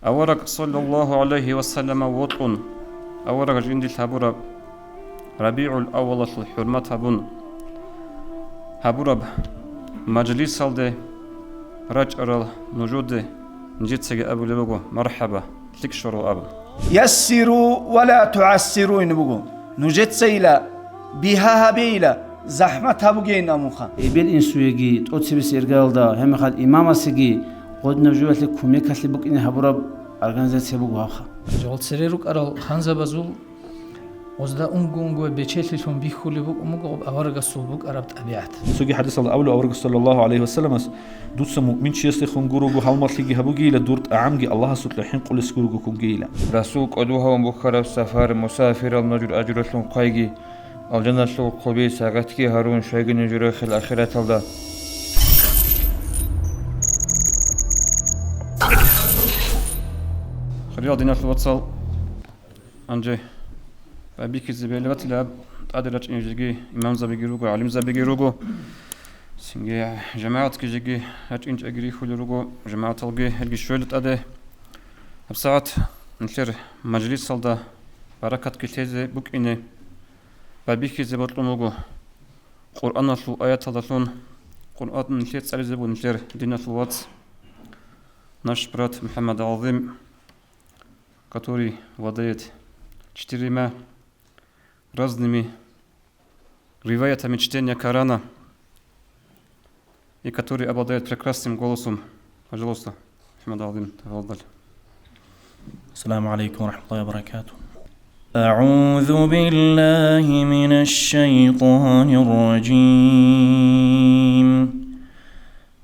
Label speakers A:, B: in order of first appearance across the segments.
A: أورق صلى الله عليه وسلم وطن أورق جند الهبورة ربيع الأول الحرمة هبورة مجلس الده رجع نجود نجتسج أبو لبقو مرحبا تكشروا أبو
B: يسروا ولا تعسروا نبقو نجتسيلا بها هبيلا زحمة هبوجين أموخا
C: إبل إنسويجي تقصي إرجالدا هم خد إمام سجي قد نجوة لكمية كسبك إن هبورب أرجانزات بقواخا
D: جعل سريرك أرى خنزة بزول وزدا أنجو بيشيل لهم بيخولي بق أمجو أورج الصوبك أربط أبيعت
E: سوجي حديث الأول أورج صلى الله عليه وسلم دوس مؤمن شيء خنجرو هالمر لقي هبوجي لدورت أعمجي الله سطلحين قل سكرو كونجيلا
A: رسولك أدوها ومبخرة سفر مسافر النجر أجر لهم قايجي الجنة لو قبي ساعتك هارون شايق نجر خل آخرة الله خلينا دينا في الواتساب أنجي أبيك الزبالة بتلعب أدرج إنجيجي إمام زبيجي روجو علم زبيجي روجو سنجي جماعة كيجي هات إنج أجري خل روجو جماعة تلقي هلقي شوية أده بساعات نشر مجلس صلدا بركة كتيزة بوك إني أبيك الزبالة روجو قرآن شو آيات الله قرآن نشر سال زبون نشر دينا في الواتس نشبرات محمد عظيم который владеет 4 разными риваятами чтения Корана и который обладает прекрасным голосом. Пожалуйста, Мухаммад Алим, تفضل.
F: السلام عليكم ورحمة الله وبركاته. أعوذ بالله من الشيطان الرجيم.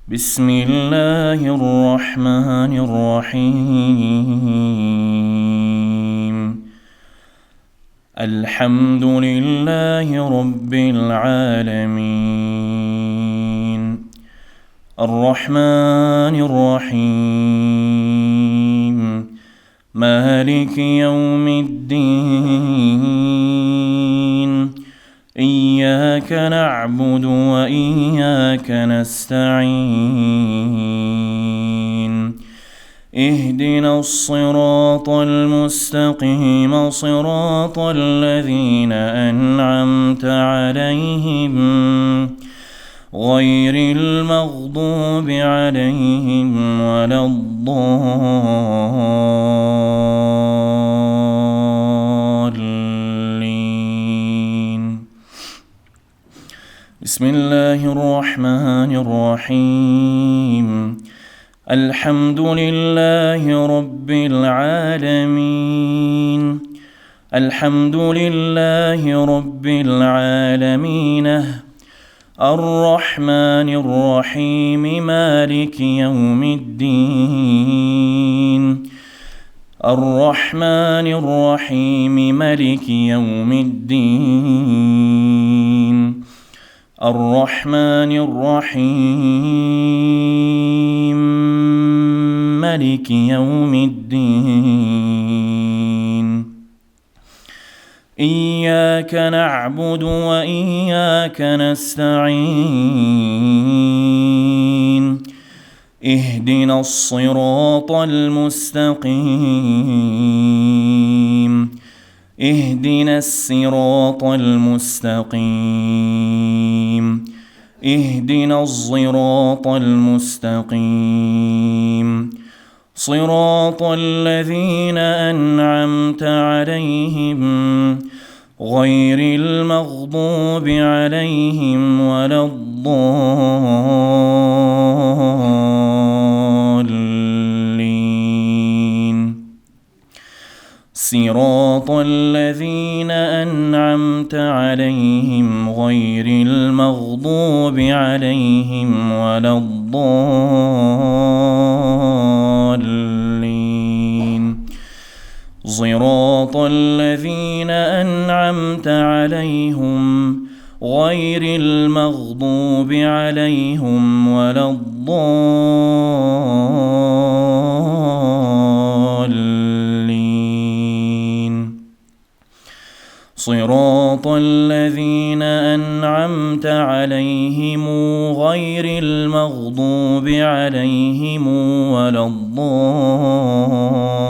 F: بسم الله الرحمن الرحيم. الحمد لله رب العالمين. الرحمن الرحيم. مالك يوم الدين. إياك نعبد وإياك نستعين. اهدنا الصراط المستقيم صراط الذين أنعمت عليهم غير المغضوب عليهم ولا الضالين. بسم الله الرحمن الرحيم. الحمد لله رب العالمين. الحمد لله رب العالمين. الرحمن الرحيم مالك يوم الدين. الرحمن الرحيم مالك يوم الدين. الرحمن الرحيم مالك يوم الدين. إياك نعبد وإياك نستعين. اهدنا الصراط المستقيم. اهدنا الصراط المستقيم. اهدنا الصراط المستقيم. صراط الذين أنعمت عليهم غير المغضوب عليهم ولا الضالين. صراط الذين أنعمت عليهم غير المغضوب عليهم ولا الضالين. صراط الذين أنعمت عليهم غير المغضوب عليهم ولا الضالين. صراط الذين أنعمت عليهم غير المغضوب عليهم ولا الضالين.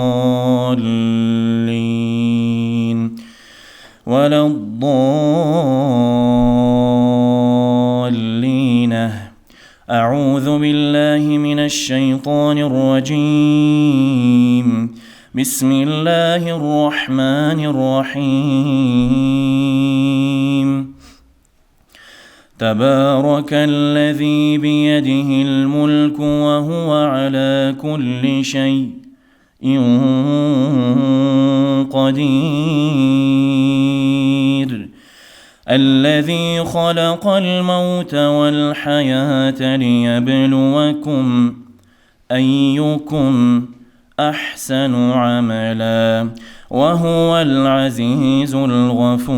F: الرجيم بسم الله الرحمن الرحيم تبارك الذي بيده الملك وهو على كل شيء قدير الذي خلق الموت والحياة ليبلوكم أيكم أحسن عملا وهو العزيز الغفور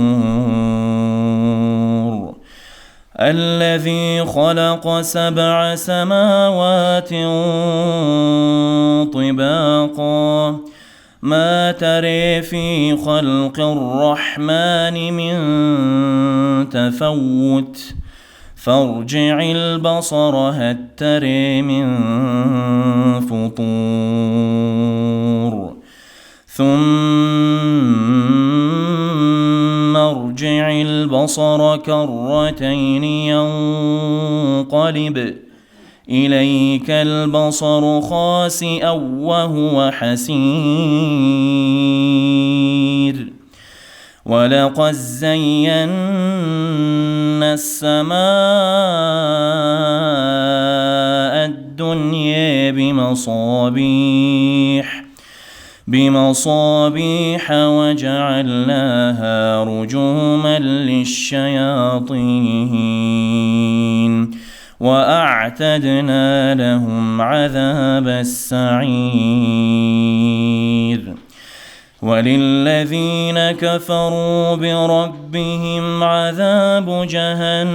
F: الذي خلق 7 سماوات طباقا ما ترى في خلق الرحمن من تفوت فارجع البصر هل ترى من فطور ثم ارجع البصر كرتين ينقلب إليك البصر خاسئا وهو حسير ولقد زينا السماء الدنيا بمصابيح وجعلناها رجوما للشياطين وأعتدنا لهم عذاب السعير وللذين كفروا بربهم عذاب جهنم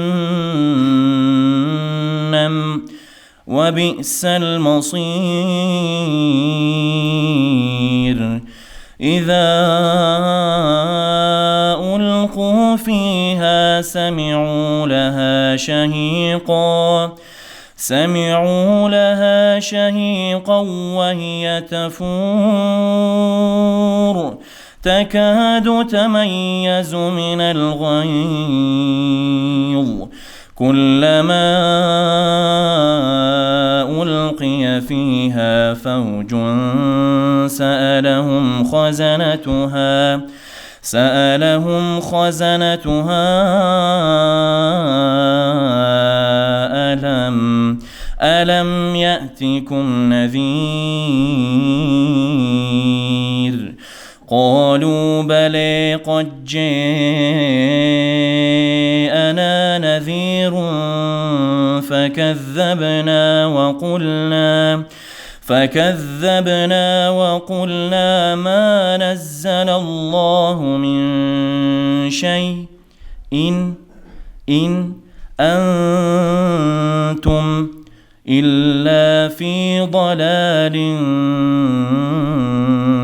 F: وبئس المصير إذا ألقوا فيها سمعوا لها شهيقا وهي تفور تكاد تميز من الغيظ كلما ألقي فيها فوج سألهم خزنتها ألم يأتكم نذير قالوا بلى قد جاءنا نذير فكذبنا وقلنا ما نزل الله من شيء إن أنتم إلا في ضلال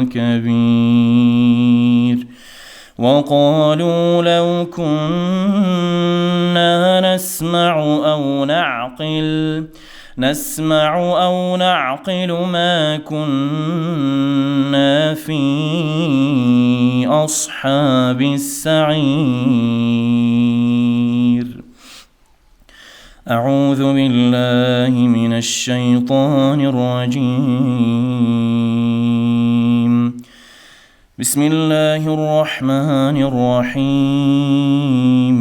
F: كبير وقالوا لو كنا نسمع أو نعقل ما كنا في أصحاب السعير أعوذ بالله من الشيطان الرجيم بسم الله الرحمن الرحيم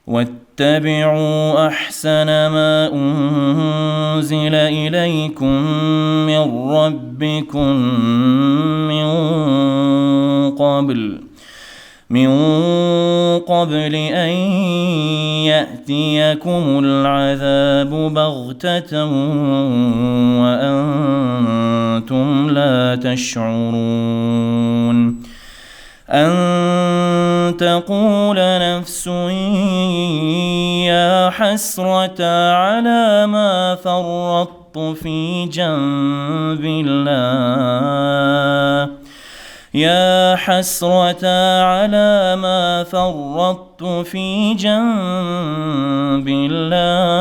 F: واتبعوا أحسن ما أنزل إليكم من ربكم من قبل أن يأتيكم العذاب بغتة وأنتم لا تشعرون أن تقول نفس يا حسرة على ما فرطت في جنب الله يا حسرة على ما فرطت في جنب الله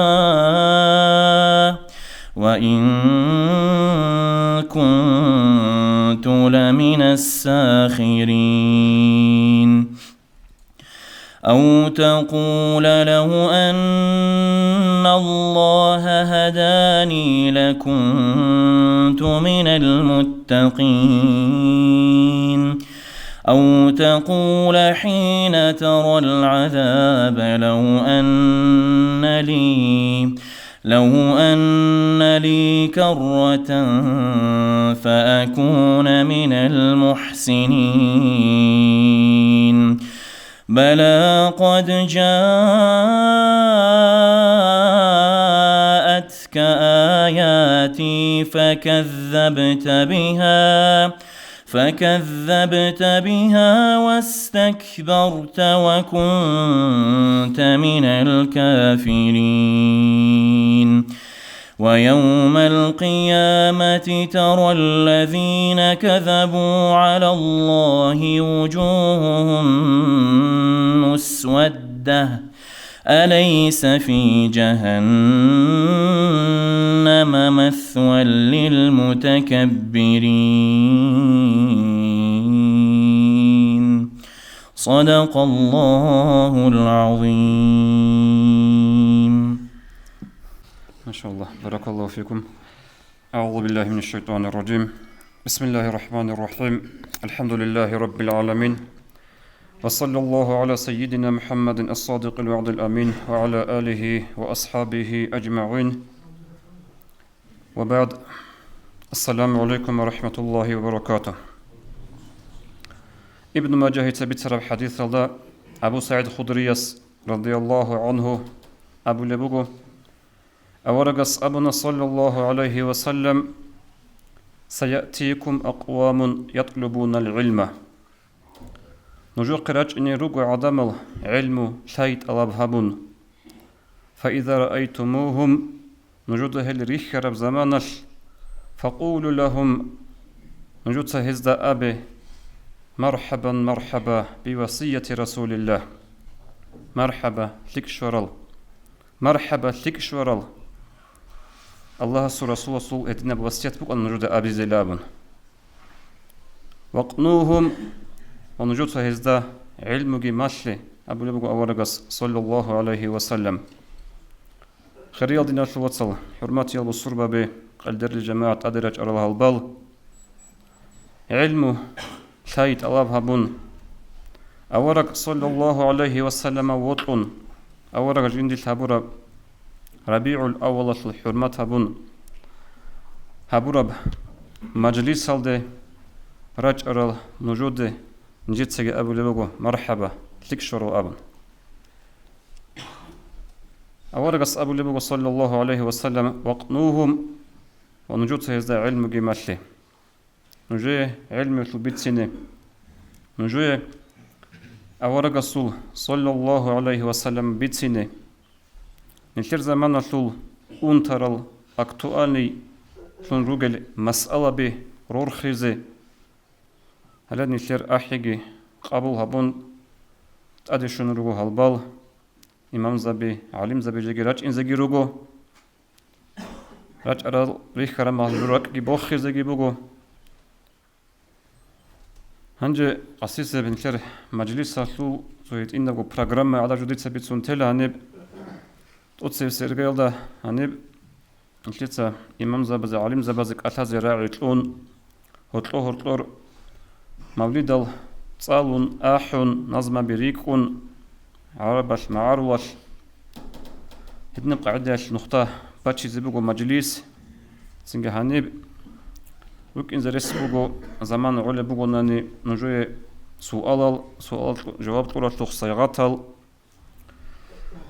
F: وإن كنت لمن الساخرين أو تقول له أن الله هداني لكنت من المتقين أو تقول حين ترى العذاب لو أن لي كرة فأكون من المحسنين بلى قد جاءتك آياتي فكذبت بها واستكبرت وكنت من الكافرين ويوم القيامة ترى الذين كذبوا على الله وجوههم مسودة أليس في جهنم مثوى للمتكبرين صدق الله العظيم.
A: ما شاء الله، بارك الله فيكم. أعوذ بالله من الشيطان الرجيم. بسم الله الرحمن الرحيم. الحمد لله رب العالمين، وصلى الله على سيدنا محمد الصادق الوعد الأمين وعلى آله وأصحابه أجمعين، وبعد. السلام عليكم ورحمة الله وبركاته. ابن ماجه تبتر حديث الله أبو سعيد خدريس رضي الله عنه أبو لبوغو أورقص أبنا صلى الله عليه وسلم سيأتيكم أقوام يطلبون العلم نجو قراج إني رقو عدم العلم شايت ألابهبون فإذا رأيتموهم نجوده الريخ رب زمانش فقولوا لهم نجود هزد أبي مرحبا مرحبا بوصية رسول الله مرحبا لك شورل مرحبا لك شورل الله رسول الله ادنا بوصية بك أن نجود أبي زلابن وقنوهم ونجود هزد علمك ماشلي أبو لبق أورقص صلى الله عليه وسلم. خريال دينا الوصل حرماتي البصربة به قدر الجماعة أدرج أرلها البال علمه شايت الله بون أورق صلى الله عليه وسلم وطن أورق جندي الهبورة ربيع الأول الحرمات هبون هبورة مجلس هالده رج أرل نجود نجد سجى أبو لبقو مرحبا لك شرو أبن أورقص أبو لبقو صلى الله عليه وسلم وقنوهم ونجود سيزدى علم جمالي نجوه علم يطلبت سنة نجوه أورقص صلى الله عليه وسلم بيت سنة نشير زمان الثول أنترل أكتواني شون روغل مسألة به رور خيزي هلا نشير أحيجي قبل هبون تأدي شون روغو هالبال إمام زبي علم زبي جيجي راج إنزاجي روغو راج أرال ريخ رمى الروك جيبوخ خيزاجي بوغو هنجي قصيص بنشر مجلس سالو زويت إنه برنامج على جديد سبيت سنتلا هنب أتصير سرقيل ده هنب نشيت إمام زبز علم زبز كأثر زراعي تلون هتلور مولد الصالون أحون نظم بريكون عربش معروش هدنا قاعدة نقطة باتشي زبوغو مجلس سنجا هنب وك إن زرس بوغو زمان علا بوغو ناني نجوي سؤال جواب طولة تخصيغاتل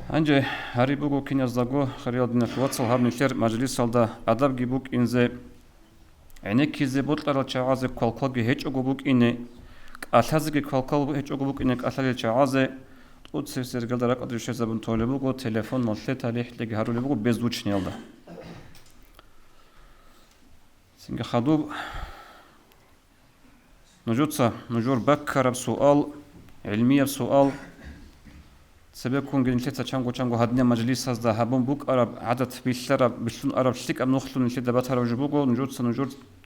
A: هنجي هاري بوغو كين يزدقو خريال دينا الواتسل هاب نشير مجلس هالدا أدب جي بوك إنزي عينيك كيزي بوطلر الشعازي كوالكوغي هيج أغو بوك إني كألهازي كوالكوغي هيج أغو بوك إني كألهازي الشعازي تقود سير قلدا راك أدري شي زبن طولي بوغو تليفون نلتي تاليح لغي هارولي بوغو بيزدوچني هالدا سنجا خدوب نجور بكر بسؤال علمية بسؤال سبيكون جنتلتا چانگو هدنيا مجلس هزدا هبون بوك عرب عدد بيشتر بشلون عرب شتيك ام نخلون نشيد باتر وجبوغو نجور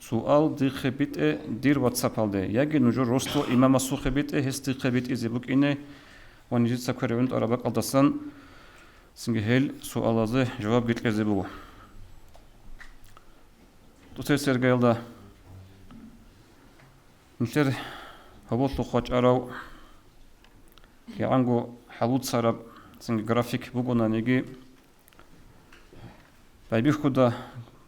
A: سؤال دي خبيت دير واتساب هالده ياگي نجور رستو امام سو خبيت هستي خبيت ازي بوك إنه ونجد سكريون أربك ألدسان سنجهل سؤال جواب قلت لزبوه دوتي سرقيل دا نتر هبوط لخوش أراو يعنقو حلوت سرب سنج جرافيك بقونا نيجي بايبيخ كدا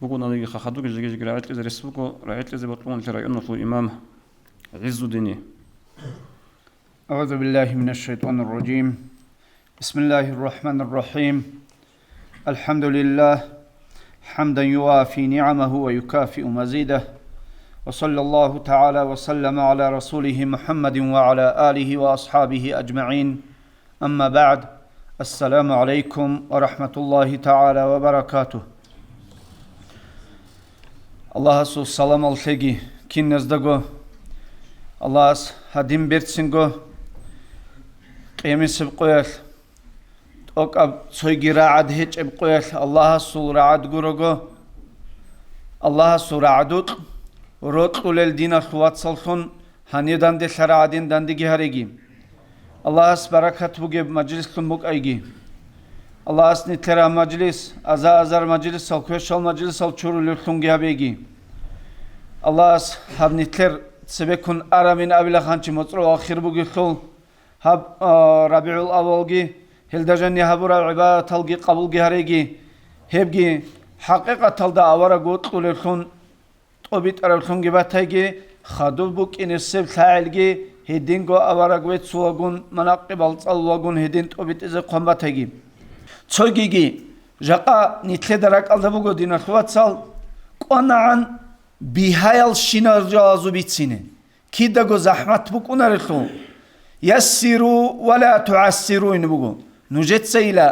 A: بقونا نيجي خخدوك جيجي رعيت لزي رسبوكو رعيت لزي بطلون لرأيون نطلو إمام عز الديني.
B: أعوذ بالله من الشيطان الرجيم. بسم الله الرحمن الرحيم. الحمد لله حمدا يوافي نعمه ويكافئ مزيده، وصلى الله تعالى وسلم على رسوله محمد وعلى آله وأصحابه أجمعين. أما بعد، السلام عليكم ورحمة الله تعالى وبركاته. الله سلام عليكي كين نزدغو الله هدين بيرتسنغو قيمي سبقويل أوكاب سويجي راعد هيج ابقويل الله سو راعد غروغو الله سو راعدوك روت قول الدين الخوات صلحون هني داندي شرعادين داندي جهريجي الله بركات بوجب مجلس كمبوك أيجي الله نتلرا مجلس أزار مجلس سالكوشال مجلس سالچورو لرتون جهبيجي الله هب نتلر سبكون أرامين أبلا خانچي مطرو آخر بوجي خل هب ربيع الأولجي هلدجني هبورا عبادة تلقي قبول جهريجي هبجي حقيقة تلدا أورا قوت لرتون طبيت أرالخون جباتيجي خادو بوك إن السب ثاعلجي هدين جو أورا سواجون مناقب الصلواجون هدين طبيت إذا قم باتيجي تسويجي جاقا نتلي درك ألدبوجو دين الخوات صال قناعن بهايل شينر جازو بيتسينه كيدا جو زحمت بوك ونرخو يسروا ولا تعسروا إنبوجو نجت سيلا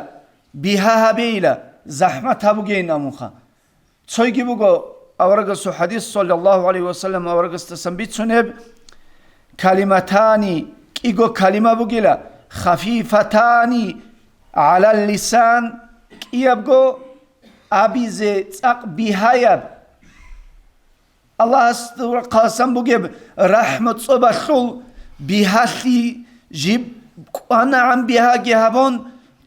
B: بها بيلا زحمت هبوجين أموخا تسويجي بوجو أورجس حديث صلى الله عليه وسلم أورجس تسمبيت سنب كلمتان كيجو كلمة بقيلا خفيفتان على اللسان كيبجو أبيزة تق بهايب الله استور قاسم بقيب رحمة صباحول بهالي جيب أنا عم بها جهبون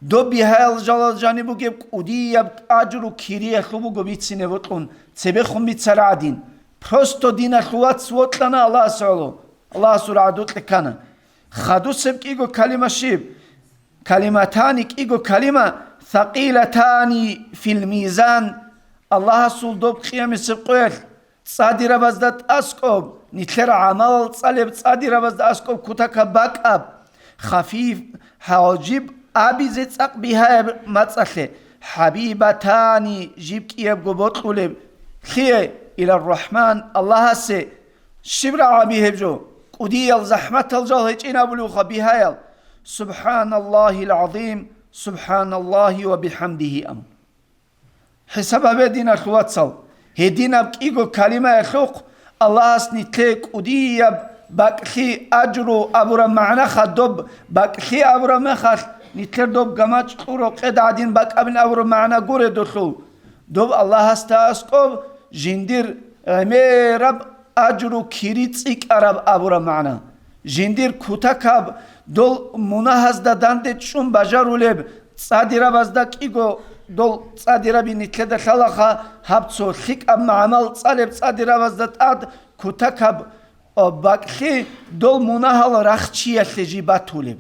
B: دو بهال جلال جانبو جيب وديب أجرو كيريه خبو جبيت سنبتون سبخم بتسرعدين برستو دين الخوات صوت لنا الله سعلو الله سرعدوت لكنا خدو سبك إيجو كلمة شيب كلمتان إيجو كلمة ثقيلتان في الميزان الله سول دوب خيام سبقويل صادر بزدت أسكوب نتلر عمل صلب صادر بزدت أسكوب كتك باك أب خفيف حاجب أبي زيتسق بها متصلي حبيبتان جيب كيب قبوت قلب خيه إلى الرحمن الله سي شبر عبيه بجو قدي الزحمة الجال هيجينا بلوخة بهايل سبحان الله العظيم سبحان الله وبحمده أم حسب بدينا الخوات صل هدينا بكيغو كلمة يخوق الله سنتلك قدي بكخي أجرو أبرا معنا خدوب بكخي أبرا مخل نتلر دوب قماج قورو قد عدين بك أبن أبرا معنا قوري دخل دوب الله استاسقوب جندير رب أجرو كيريتسيك أرب أبرا معنا جندير كوتاكاب دول مناهز دا داندت شون بجارو لب صادرة بزدا كيغو دول صادرة بنتلد خلاقا هبتسو خيك أب معمل صالب صادرة بزدا تاد كوتاكاب باكخي دول مناهل رخشية لجيباتو لب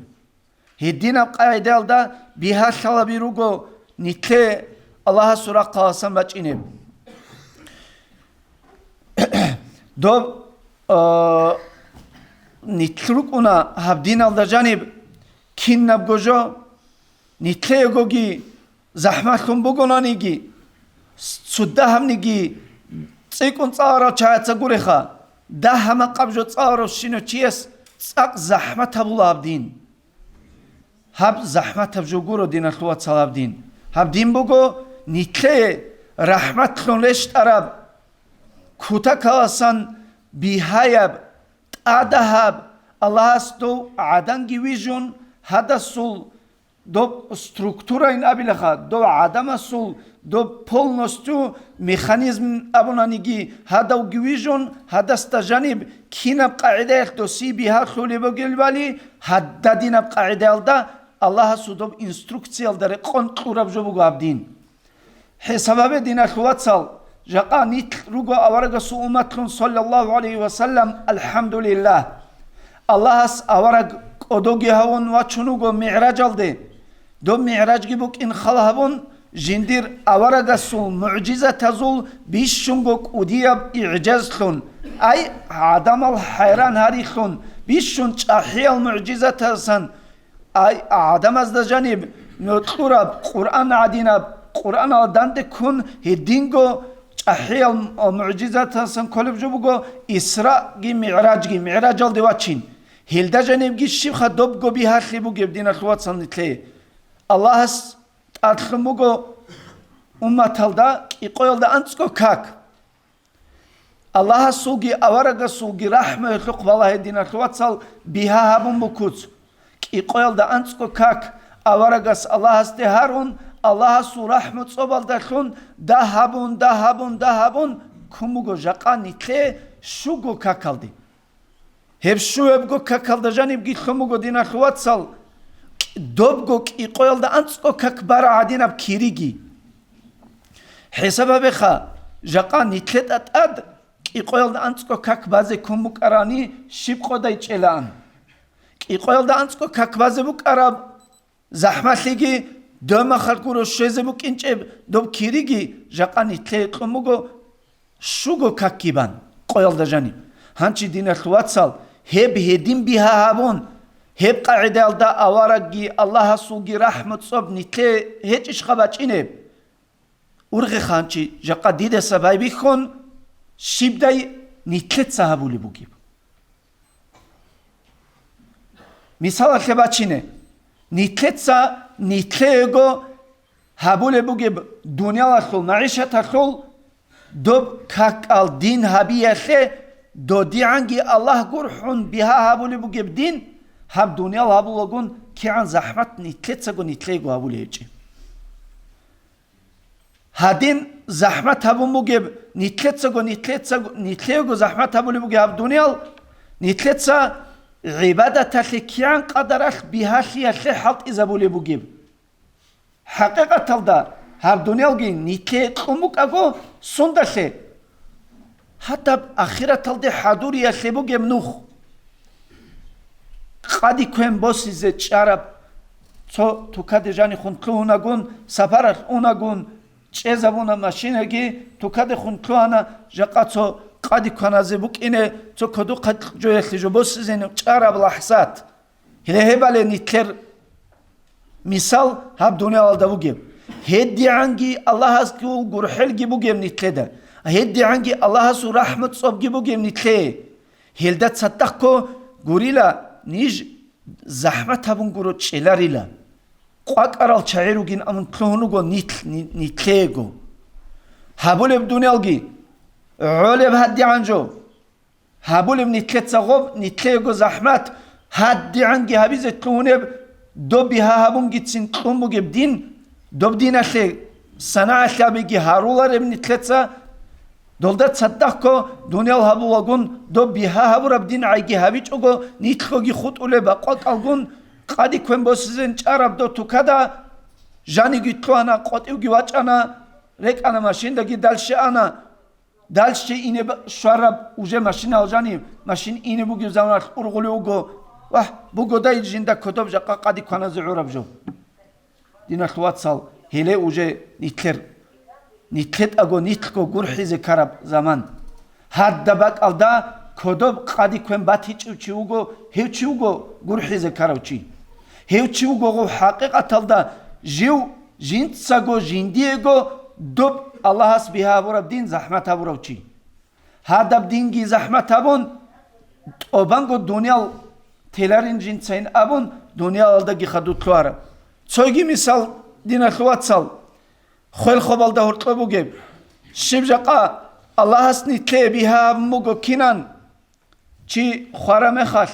B: هدينا قاعدة دا بها شلبيروغو نتلي الله سورة قاسم بچينب دوب نتلوك اونا هبدين على جانب كين نبغوجو نتلي يغوغي زحمت كن بغونانيگي سودا همنيگي تسيكون صارا چايت سغوريخا ده هم قبجو صارو شنو چيس صق زحمت ابو هبدين هب زحمت ابجو غورو دين الخوات صلابدين هبدين بغو نتلي رحمت لونش عرب كوتاكاسان بهايب أدهب الله استو عدنجي ويجون هذا سول دو ستركتورة إن أبلخا دو عدم سول до полностью механизм абунаниги хадав гвижон хадаста жаниб кинаб қаидаях до сибиха хулибо гелвали хаддадинаб қаидаалда Аллаха судоб инструкция алдаре контрураб жобуго абдин хесабабе динахуатсал жақа нит руго аварага су уматлун саллаллаху алейхи ва саллам алхамдулиллах Аллахас авараг одоги хавун ва чунуго ми'раж алде до ми'раж гибук ин халхавун жиндир аварага су муъжиза тазул бишшунгок удияб иъжазлун ай адамал хайран харихун бишшун чахиял муъжиза тасан ай адам азда жаниб нутлураб Qur'an адинаб Qur'an алданде кун хидинго чахиял муъжиза тасан колиб жубуго исра ги ми'раж алде вачин Hilda janibgi shibha dobgo bihakhlibu gebdina khwatsan nitle Allahas atkhmugo ummatalda iqoyalda antsko kak Allahas sugi awaraga sugi rahme khqbala hedina khwatsal biha habum bukuts iqoyalda antsko kak awaragas Allahas te harun Allahas rahmet sobalda khun dahabun kumugo jaqa nitle shugo kakaldi Hepšu ebgo kakalda janibgi khumugo dina khwatsal dobgo iqoyalda antsko kak bara adinab kirigi Hesaba bekha jaqa nitlet ad iqoyalda antsko kak baze kumuk arani shibqoda ichelan iqoyalda antsko kak baze buk arab zahmatligi döma khalkuro sheze buk incheb dob kirigi jaqa nitlet khumugo shugo kakiban qoyalda janib hanchi dina khwatsal Hep hedim biha habun hep qaidalda awaragi Allah sugi rahmet sob nitle hiç iş qabachine urghi khanchi jaqadide sababi khon shibday nitlet sahabuli bugib misal khabachine nitletsa nitlego habule bugib dunya la khul maishat khul dob kak al din habiyashe دودي عنجي الله قرحون بها هابولي بوجب دين هاب دنيا هابولغون كي عن زحمت نتلتسغو نتليغو هابولي يجي هادين زحمت هابو موجب نتلتسغو زحمت هابولي بوجب هاب دنيا نتلتسا عبادة كي عن قدرخ بها خي حلط إذا بولي بوجب حقيقة تلدا هاب دنيا جي نتلتقومك أغو سندخي حتى آخرة تلدي حضوري يخيبو جمنوخ قادي كوين بوسي زي شارب تو كده جاني خونكلو هنگون سفرش هنگون چيزا بونا ماشينه گي تو كده خونكلو هنا جاقا تو قادي كوانا زي بوك إنه تو كدو قد جو يخيجو بوسي زي شارب لحظات هله هبالي نتلر مثال هاب دنيا والدا بوگيب هدي عنگي الله هزكو گرحل گي بوگيب نتلده هدي عنجي الله سو رحمت صوب جيبو جيم نتلي هلدا تصدقكو غوريلا نيج زحمت هبون غورو تشيلاريلا قاق ارال چايرو گين امن كلونوغو نتليغو هابول بدونيالغي علب هدي عنجو هابول نتلت صغوب نتليغو زحمت هدي عنجي هبيز كلونب دو بها هبون گيتسين كلومو گبدين دو بدينا خي صناعه لابيغي هارولار نتلتسا Dolda تصدقكو دنيا هابوغون دو بها هابورب دين عيگي هابيچوغو نيتخوگي خود اولي باقوت الگون قادي كوين بوسيزن چارب دو توكادا جاني گيتلو انا قوتيوگي واچ انا ريك انا ماشين داگي دالشي انا دالشي اینه شوارب اوجه ماشين الجاني ماشين اینه بوگي زمانات ارغوليوگو واه بوگو داي جيندا كتوب جاقا قادي كوانا زعورب جو دينا خلوات سال هيلي اوجه نيتلر نتلت اگو نتلكو گرحي زكارب زمان هاد دباك الدا كودوب قادي كوين باتي چوچيوگو هيوچيوگو گرحي زكارب چي هيوچيوگو حقيقة الدا جيو جينت ساگو جينديگو دوب الله اس بها ورب دين زحمت ورب چي هادب دينگي زحمت ابون اوبانگو دنيا تلارين جينت سين ابون دنيا الدا گي خدوتلوار چوگي مثال دينا خوات سال خل خبال ده هرتلو بوگب شب جاقا الله هستني تلي بها موگو كينان چي خوارا مخال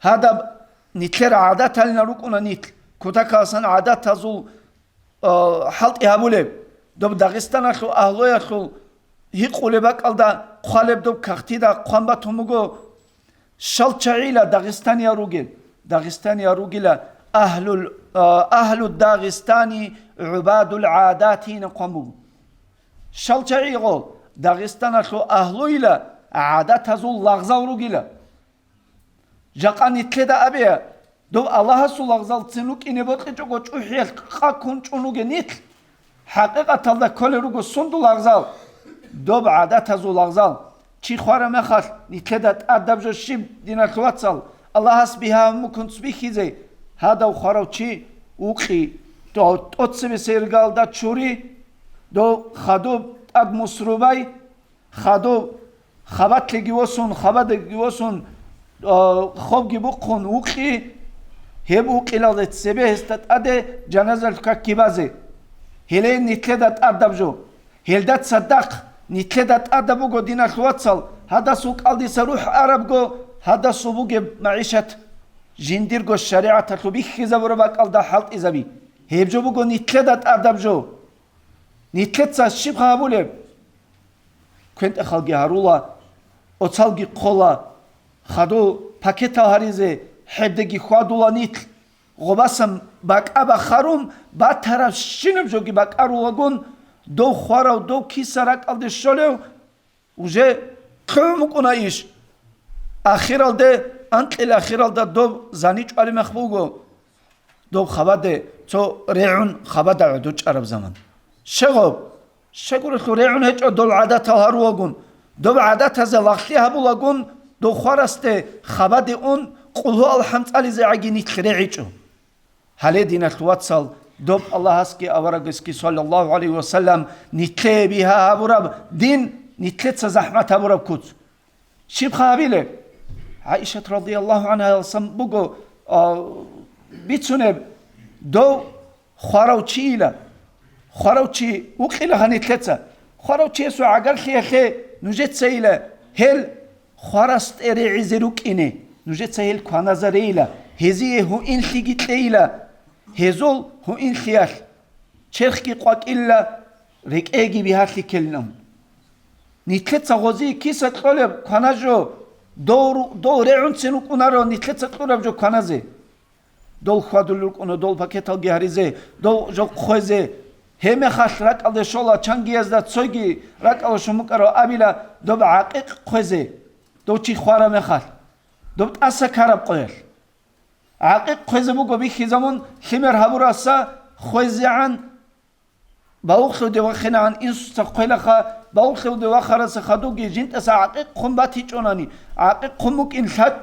B: هذا نتلر عادات هل نروك انا نتل كتا كاسان عادات تزول حلط اهابولب доб Дагестанахлу аҳлояхлу ҳиқулеба калда қуалеб доб кахтида қуанба тумуго шалчаила Дагестания ругел Дагестания ругела аҳлу Дагестани убадул аадатина қуанбу шалчаиғол Дагестанахлу аҳлоила аадат азул лағзал ругела жақан итледа абея доб Аллаҳасу лағзал цинук инебот чуго чухел қакун чунуге нитл ҳақиқаталда коли руго сунду лағзал доб аадат азул лағзал чи хвара мехал нитледат адабжо шиб динатлуатсал Аллаҳас биҳа мукунц бихизе ҳадав хварав чи уқи до отсеби сергалда чури до хадоб ад мусрубай хадоб хабатлигивосун хабадагивосун хоб гибуқун уқи ҳеб уқилалет себе ҳестат аде ҷаназал каккибазе ҳеле нитледат адабжо ҳелдат садақ нитледат адабуго динатлуатсал ҳадасу калдиса руҳ арабго ҳадасу буге маишат жиндирго шариататлу бихизавура калда ҳалт изаби ҳебжо буго нитледат адабжо нитледса шиб қабулеб квенте халги ҳарула оцалги қола хаду пакета ҳаризе ҳебдеги хуадула нитл ғобасам бакаба харум ба тараф шинебжоги бакарулагун до хварав до кисарак алде шолев уже қумукуна иш ахиралде антлил ахиралда до занич али махбуго до хабаде цо реун хабада удуч араб заман шегоб шегуру реун хеч дол адат харуагун до адат аз лахли хабулагун до хварасте хабаде он қулу алхамцали заагини хреичу хале динатлуатсал доб Аллаҳаски аварагиски саллаллоҳу алайҳи ва саллам нитле биҳа абураб дин нитлетса заҳмат абураб куц шиб хабиле Аишат радиаллоҳу анҳа сам буго бицунеб до хваравчи ила хваравчи уқила ҳанитлетса хваравчи су агар хехе нужетса ила хел хвараст эре изерукине нужетса хел кваназаре ила хези ху ин хигитле ила хезол ху ин хиял черхки қвакилла рекеги биҳарли келнам нитлетса ғози киса толеб кванажо до реун цинукунаро нитлетса толебжо кваназе дол хвадулукуно дол пакеталги ҳаризе дол жо қхозе ҳемехаш ракалде шола чангиязда цойги ракало шумукаро абила доб ақиқ қхозе до чи хвара мехал доб аса караб қоял ақиқ қхозе буго бихизамон химер ҳабураса хозиан баухлуде вахинаан инсуса қойлаха баухлуде вахараса хадуги жинтаса ақиқ қумбат ҳичонани ақиқ қумук инлат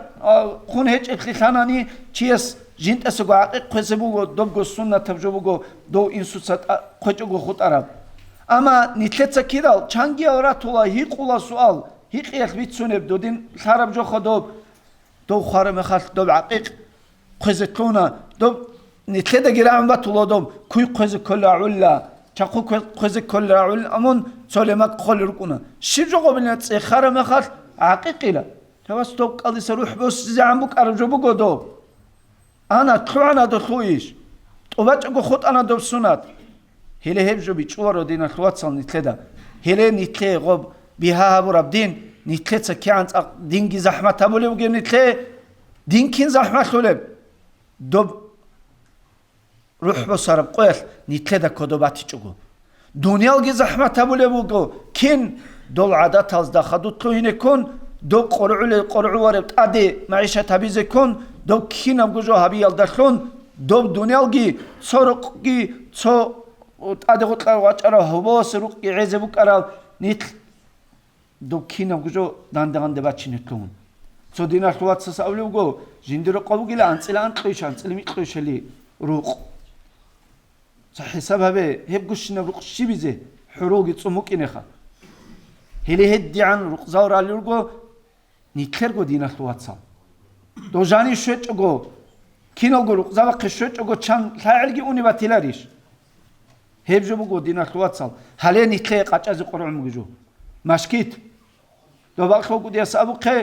B: қун ҳеч этлиханани чиес жинтасаго ақиқ қхозе буго добго суннатабжо буго до инсуса қочуго худ араб ама нитлетса кидал чанги авратула ҳиқула суал ҳиқият битсунеб додин ларабжо ходоб до хвара мехал доб ақиқ қхозе туна доб нитледа гирамбатула доб куй қхозе кулла улла чақу қхозе кулла улла амон солемак қхоли рукуна шибжого билнет цехара мехал ақиқ ила тавас доб калдиса руҳ бос зиамбук арабжо буго доб ана тлуана до тлуиш тубачго худ ана доб сунат ҳеле ҳебжо бичуваро дина тлуатсал нитледа ҳеле нитле ғоб биҳа ҳабураб дин нитлетса кианц динги заҳмата булебуге нитле дин кин заҳмат лулеб доб руҳ босараб қоял нитледа кодобати чугу дунялги заҳмата булебуго кин дол адаталзда хаду тлуине кун до қоръувареб аде маишат ҳабизе кун до кинам гужо ҳабиялдашлун до дунялги цоруқги цо аде ғутлавачара ҳубосе руқги ғезе букарал нитл до кинам гужо дандаганде бачинетлун цо динашлуатсаса авлевго жиндиро қобугила анцила антлуиш анцили митлуишали руқ цо ҳисабҳабе ҳеб гушинаб руқ шибизе ҳуруги цумукинеха ҳели ҳеддиан руқзавралирго нитлерго динашлуатсал до жани шӯчуго кинолго руқзавақи шӯчуго чан лаилги униватилариш ҳебжо буго динашлуатсал ҳале нитле қачази қуръумгужо машкит до бахлогудиасабуқе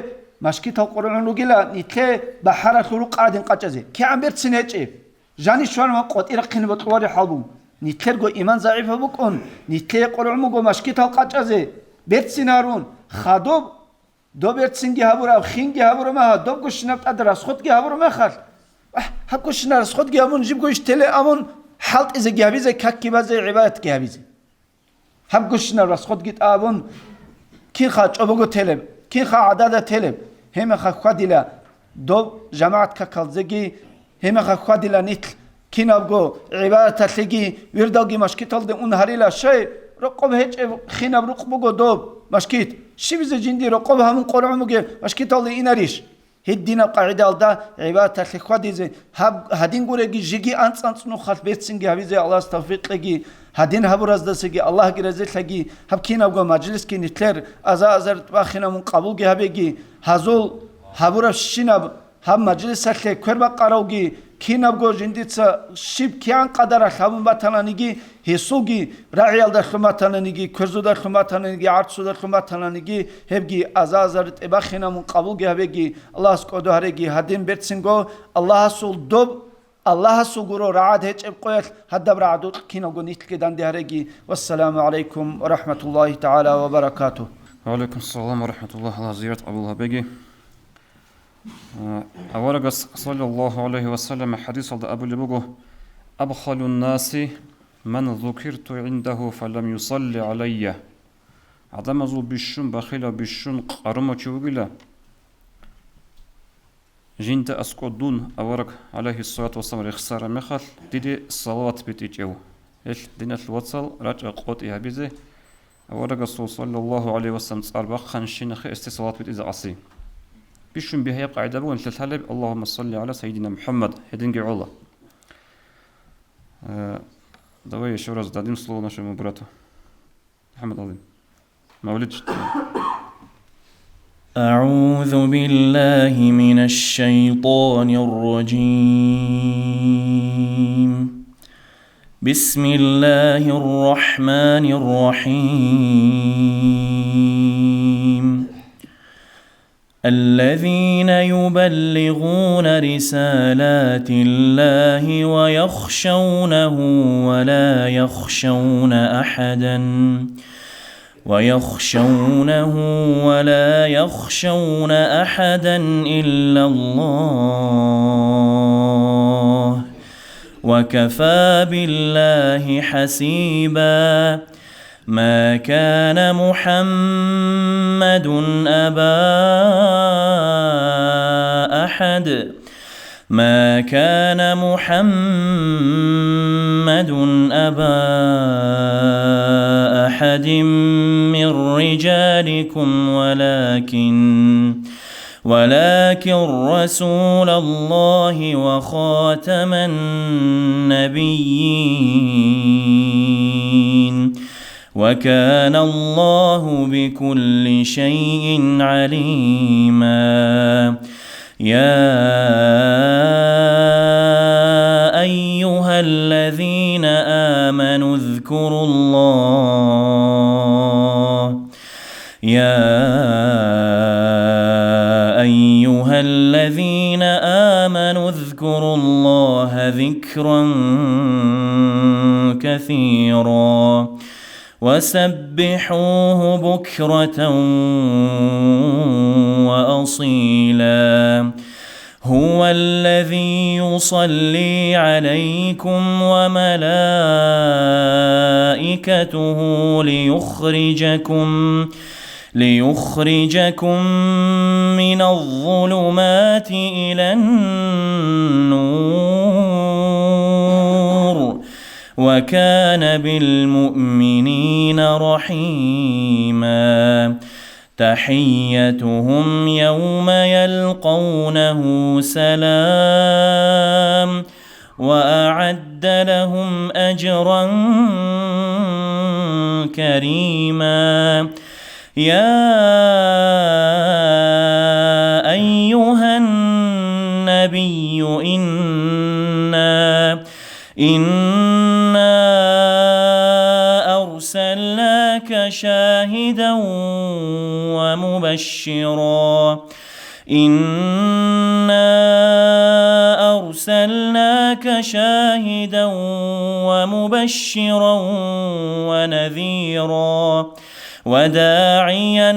B: машкитал қуръунугила нитле баҳаралуру қадин қачазе киам берцинеҷи жани шуанма қотира қинботлуари ҳалбум نتلرجو إيمان ضعيف بكون نتلي قرعمو مشكيت القاجزة بيرتسينارون خادوب دو بيرتسينجي هابورا خينجي هابورا ما دوب كوشنابت أدرس خدجي هابورا ما خال هكوشنار خدجي أمون جيب كوش تلي أمون حالت إذا جابيزة كاكي بازة عبادة جابيزة هكوشنار رس خدجي أمون كين خاج أبوغو تلم كين خا عدادة تلم هم خا خديلا دو جماعة كاكالزجي هم خا خديلا نتل كين أبغو عبادة تلقي ويردوغي مشكيت هالد أون هريلا شيء رقم هيج خينا برقبوغو دوب مشكيت شي بيزا جندي رقم همون قرعموغي مشكيت هالد إناريش هدينا القاعدة هالدا عبادة تلقي زي هدين قولي جيجي أنت نخال بيتسنجي هبيزي الله استوفيق لقي هدين هبرز دسجي الله جرزت لقي هب كين أبغو مجلس كين نتلر أزار تباخينا من قبول هبيجي هزول هبرز شيناب هم مجلس هتلي كربا قراوجي كين أبغو جنديتسا شيب كيان قدر خامن باتلانيجي هسوجي رعيال دخلماتلانيجي كرزو دخلماتلانيجي عرضو دخلماتلانيجي هبجي أزار تباخينا من قبول هبيجي الله سكودو هريجي هدين بيرتسنجو الله سول دوب الله سوغرو رعاد هيج ابقيت هدا برعدو كينو غنيت كدان دهرجي والسلام عليكم ورحمة الله تعالى وبركاته.
A: وعليكم السلام ورحمة الله على زيارة أبو الهبيجي. أولا صلى الله عليه وسلم حديث أبو لبوغو أبخل الناس من ذكرت عنده فلم يصلي علي عدم زو بشون بخيلا بشون قرمة شوغلا جنت أسقطون أورك عليه الصلاة والسلام خسارة مخل ديدي الصلوات بتيجو إيش دينة الوصل رجع قوت إيهابيزه أورك صلى الله عليه وسلم صار بخنشين خي استصلات بتيجي عصي بيشون بها يبقى عدابو أنت تحلب اللهم صل على سيدنا محمد هدينجي علا دوي شورز دادين صلوا نشو مبرته محمد عظيم مولدش
F: أعوذ بالله من الشيطان الرجيم بسم الله الرحمن الرحيم الذين يبلغون رسالات الله ويخشونه ولا يخشون أحدا إلا الله وكفى بالله حسيبا ما كان محمد أبا أحد من رجالكم ولكن رسول الله وخاتم النبيين وكان الله بكل شيء عليما يا أيها الذين آمنوا اذكروا الله ذكرا كثيرا وسبحوه بكرة وأصيلا هو الذي يصلي عليكم وملائكته ليخرجكم من الظلمات إلى النور وكان بالمؤمنين رحيما تحيتهم يوم يلقونه سلام وأعد لهم أجرا كريما يا أيها النبي إنا أرسلناك شاهدا ومبشرا أرسلناك شاهدا ومبشرا ونذيرا وداعيا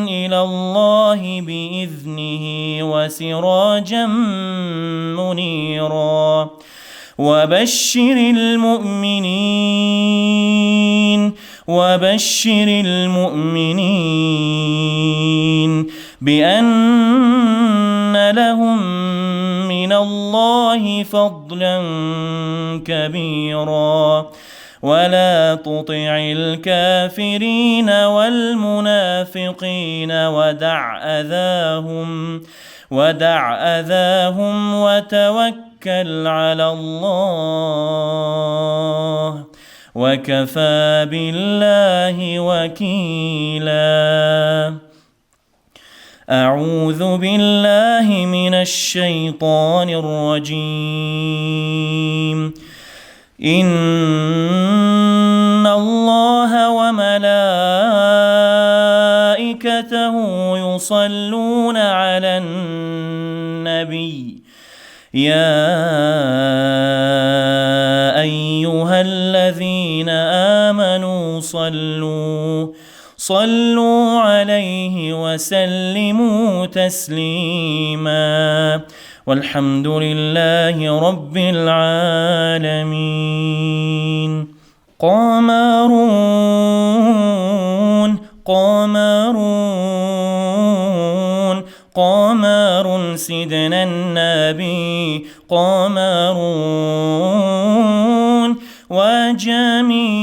F: إلى الله بإذنه وسراجا منيرا وبشر المؤمنين بأن لهم من الله فضلا كبيرا ولا تطع الكافرين والمنافقين ودع أذاهم وتوكل على الله وكفى بالله وكيلا. أعوذ بالله من الشيطان الرجيم. إن الله وملائكته يصلون على النبي يا أيها الذين آمنوا صلوا عليه وسلموا تسليما والحمد لله رب العالمين. قمر سيدنا النبي قمرون وجميل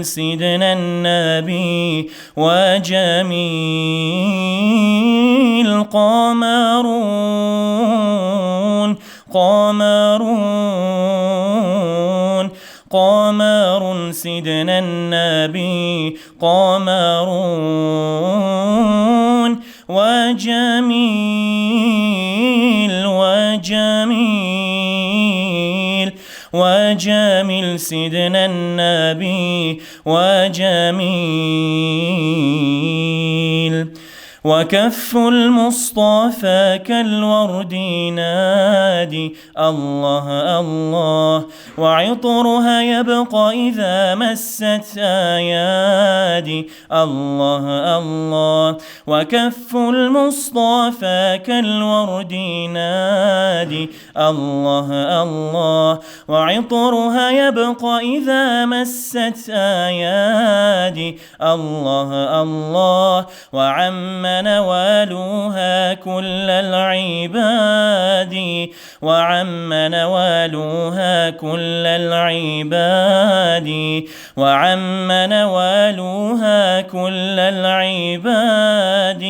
F: سيدنا النبي وجميل قمر سيدنا النبي قمرون وجميل سيدنا النبي وجميل وكف المصطفى كالورد ينادي الله الله وعطرها يبقى إذا مست أيادي الله الله وكف المصطفى كالورد ينادي الله الله وعطرها يبقى إذا مست أيادي الله الله وعم نوالوها كل العباد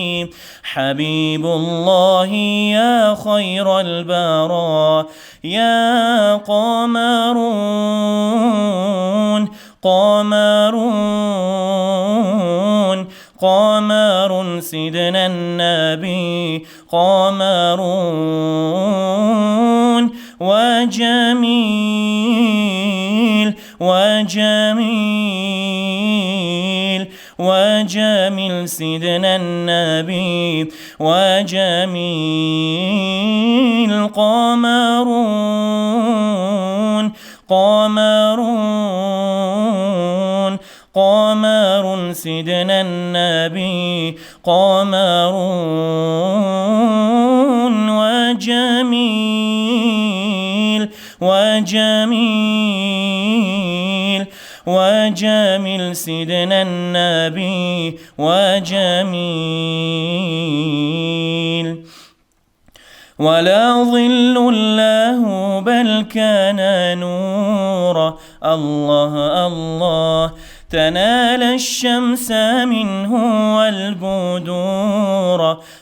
F: حبيب الله يا خير البرايا يا قمر سيدنا النبي قمرون وجميل سيدنا النبي وجميل قمر سيدنا النبي قمرون وجميل سيدنا النبي وجميل ولا ظل له بل كان نورا الله الله تنال الشمس منه والبدور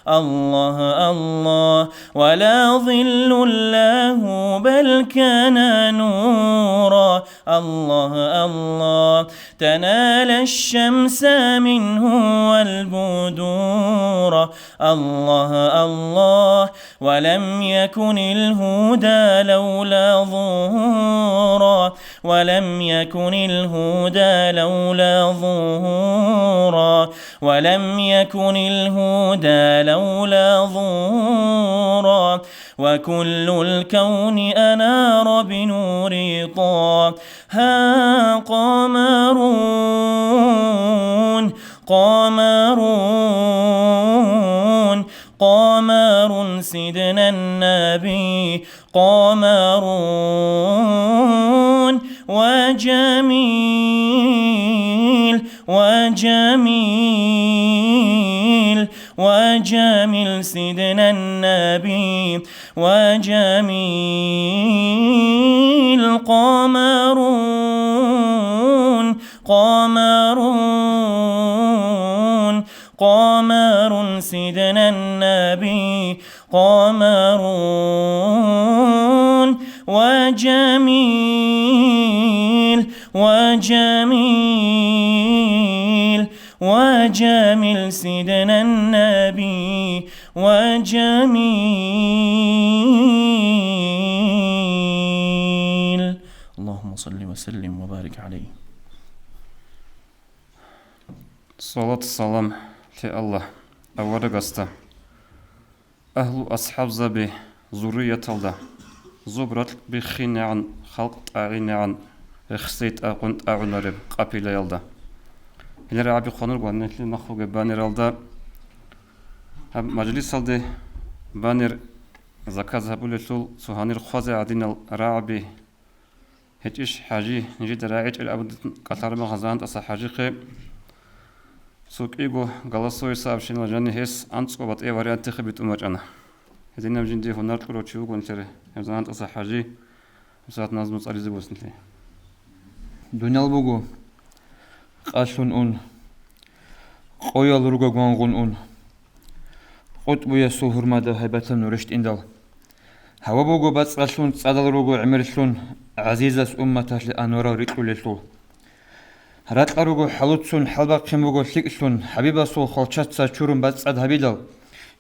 F: الله الله ولا ظل له بل كان نورا الله الله تنال الشمس منه والبدور الله الله ولم يكن الهدى لولا ظهورا ولم يكن الهدى لولا ظهورا ولم يكن الهدى لولا ظهورا وكل الكون أنار بنور طه قمرون قمرون قمر سيدنا النبي قمرون وجميل وجميل وجميل سيدنا النبي وجميل قمرون قمرون قمر سيدنا النبي قمرون وجميل وجميل وجميل سيدنا النبي وجميل اللهم صل وسلم وبارك عليه.
A: صلاة السلام الله أورغستا أهل أصحاب زبي ذرية الله زبرت بخين عن خلق أعين عن خسيت أقنت أعنرب قبل يلدا إلى عبي خانور قلنا نخوج بانر يلدا مجلس يلدا بانر زكاة هبول شل سهانير خازع عدين الرعبي هتش حاجي نجد راعي الأبد قطار ما خزانت أصح حاجي سوق إيجو غلاسوي سابشين وجاني هس أنتسكو بات إيه واريانت خبيت أمجانا هذين مجندي هنار تقولوا تشيو قنتره يزانت أصح حاجي مسات نازم صاري زبوس نتلي
G: دنيا البوغو قاشون أون قويا لرغو غانغون أون قطبو يسو هرمادا هيبتن ورشت إندال هوا بوغو بات قاشون صادل رغو عمرشون عزيزة أمتا لأنورا ريتو لسول رات أروجو حلوتسون حلبا قيموجو سيكسون حبيبا سو خالشات ساتشورن بس عد هبيدل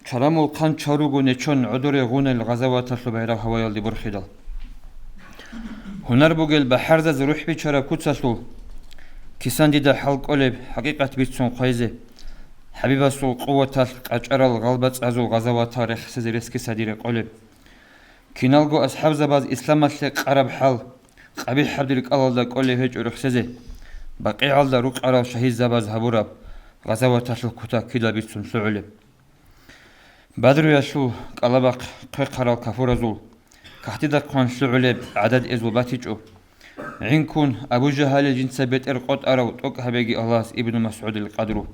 G: كرامو قان شاروجو نيشون عدوري غون الغزوات الصبيرة هوايل دي برخيدل هنر بوجل بحرز زروح بيشرا كوتساسو كيسان دي دا حلق أولب حقيقة بيتسون قايزة حبيبا سو قوة القجر الغلبات أزو غزوات تاريخ سيزريسكي سدير أولب كينالجو أصحاب زباز إسلام الشيخ عرب حال قبيح حبدلك الله دا قولي هج أرخسزه باقي على روك على شهيد زباز هبوراب غزوة تشل كتا كيدا بيتسون سعولب بدر يشل قلبق قيقرا كفور زول كحتدا قان سعولب عدد ازو باتيجو عينكون ابو جهل جنس بيت ارقوت اراو توك هبيجي الله ابن مسعود القدرو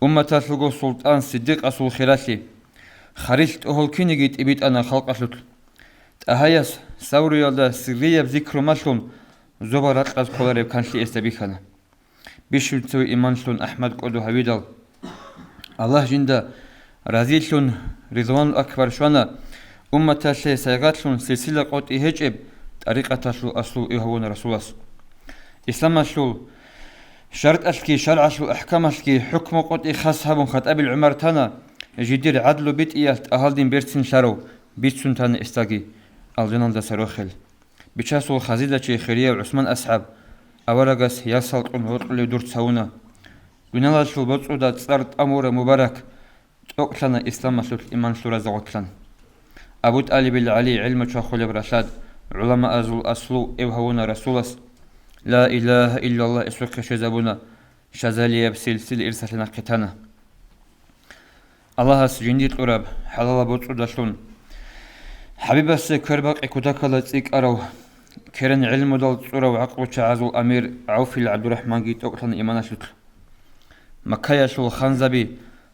G: أمة تلقو سلطان صديق أصول خلاسي خريجت أهل كينيجيت إبيت أنا خلق أسلت تأهيس سوري يالدا سرية بذكر مشلون زبرات قد قلرب كانشلي استبيخنا بيشلتوي إيمانشلون أحمد قدو هبيدل الله جندا رازيلشون رضوان الأكبر شوانا أمة تلشي سيغاتشلون سلسلة قد إهجب طريقة تشلو أصلو إهوون رسول إسلام أشلو شرط أشكي شرع أشلو أحكام أشكي حكم قد إخاص هبون خطاب العمر تانا جدير عدلو بيت إيالت أهل دين بيرتسن شارو بيتسن تانا استاقي الجنان دا سروخل بيشاسو خزيدة شي خيرية وعثمان أصحاب أورغس ياسال قنوط اللي دور تساونا بنالا شلو بطعو دا تصارت أمور مبارك تقلنا إسلام أشلو الإيمان شلو رزاقتلن أبو تالي بالعلي علم شاخول برشاد علماء أزول أصلو إوهونا رسولس لا إله إلا الله إسوك شزابنا شزالية بسلسل إرسالنا قتانا الله سجندي القرب حلال بطعو داشلون حبيب السكربق إكوداكالا تيك أرو كيرن علم دال تصورة وعقو شعازو أمير عوفي عبد الرحمن جيت أقلن إيمانا شكل مكايا شو خانزبي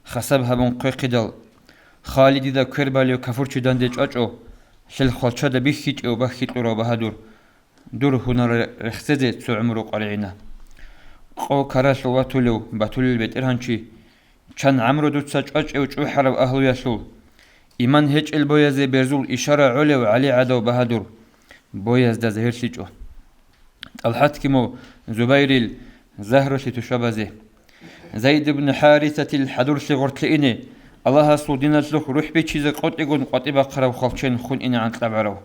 G: خسبها بون قيقدل خالدي دا كرباليو كفور چدان ديج أجو شل خالشا دا بيخيج أو بخيج أورا بهادور دور هنا رخصزي تسو عمرو قرعينا قو كراش واتولو باتولو البيت إرهانشي چان عمرو دوت ساج أج أو چو حرب أهلو ياسو إيمان هيج البويز برزول إشارة علو علي عدو بهادور بويز دا زهير سيجو الحات كمو زبير الزهر تشابزه زيد بن حارثة الحدور غرتلئني الله صودنا لخ روح بي چيز قط يقول قطيبا قرا وخلچن خون إن عن طبعرو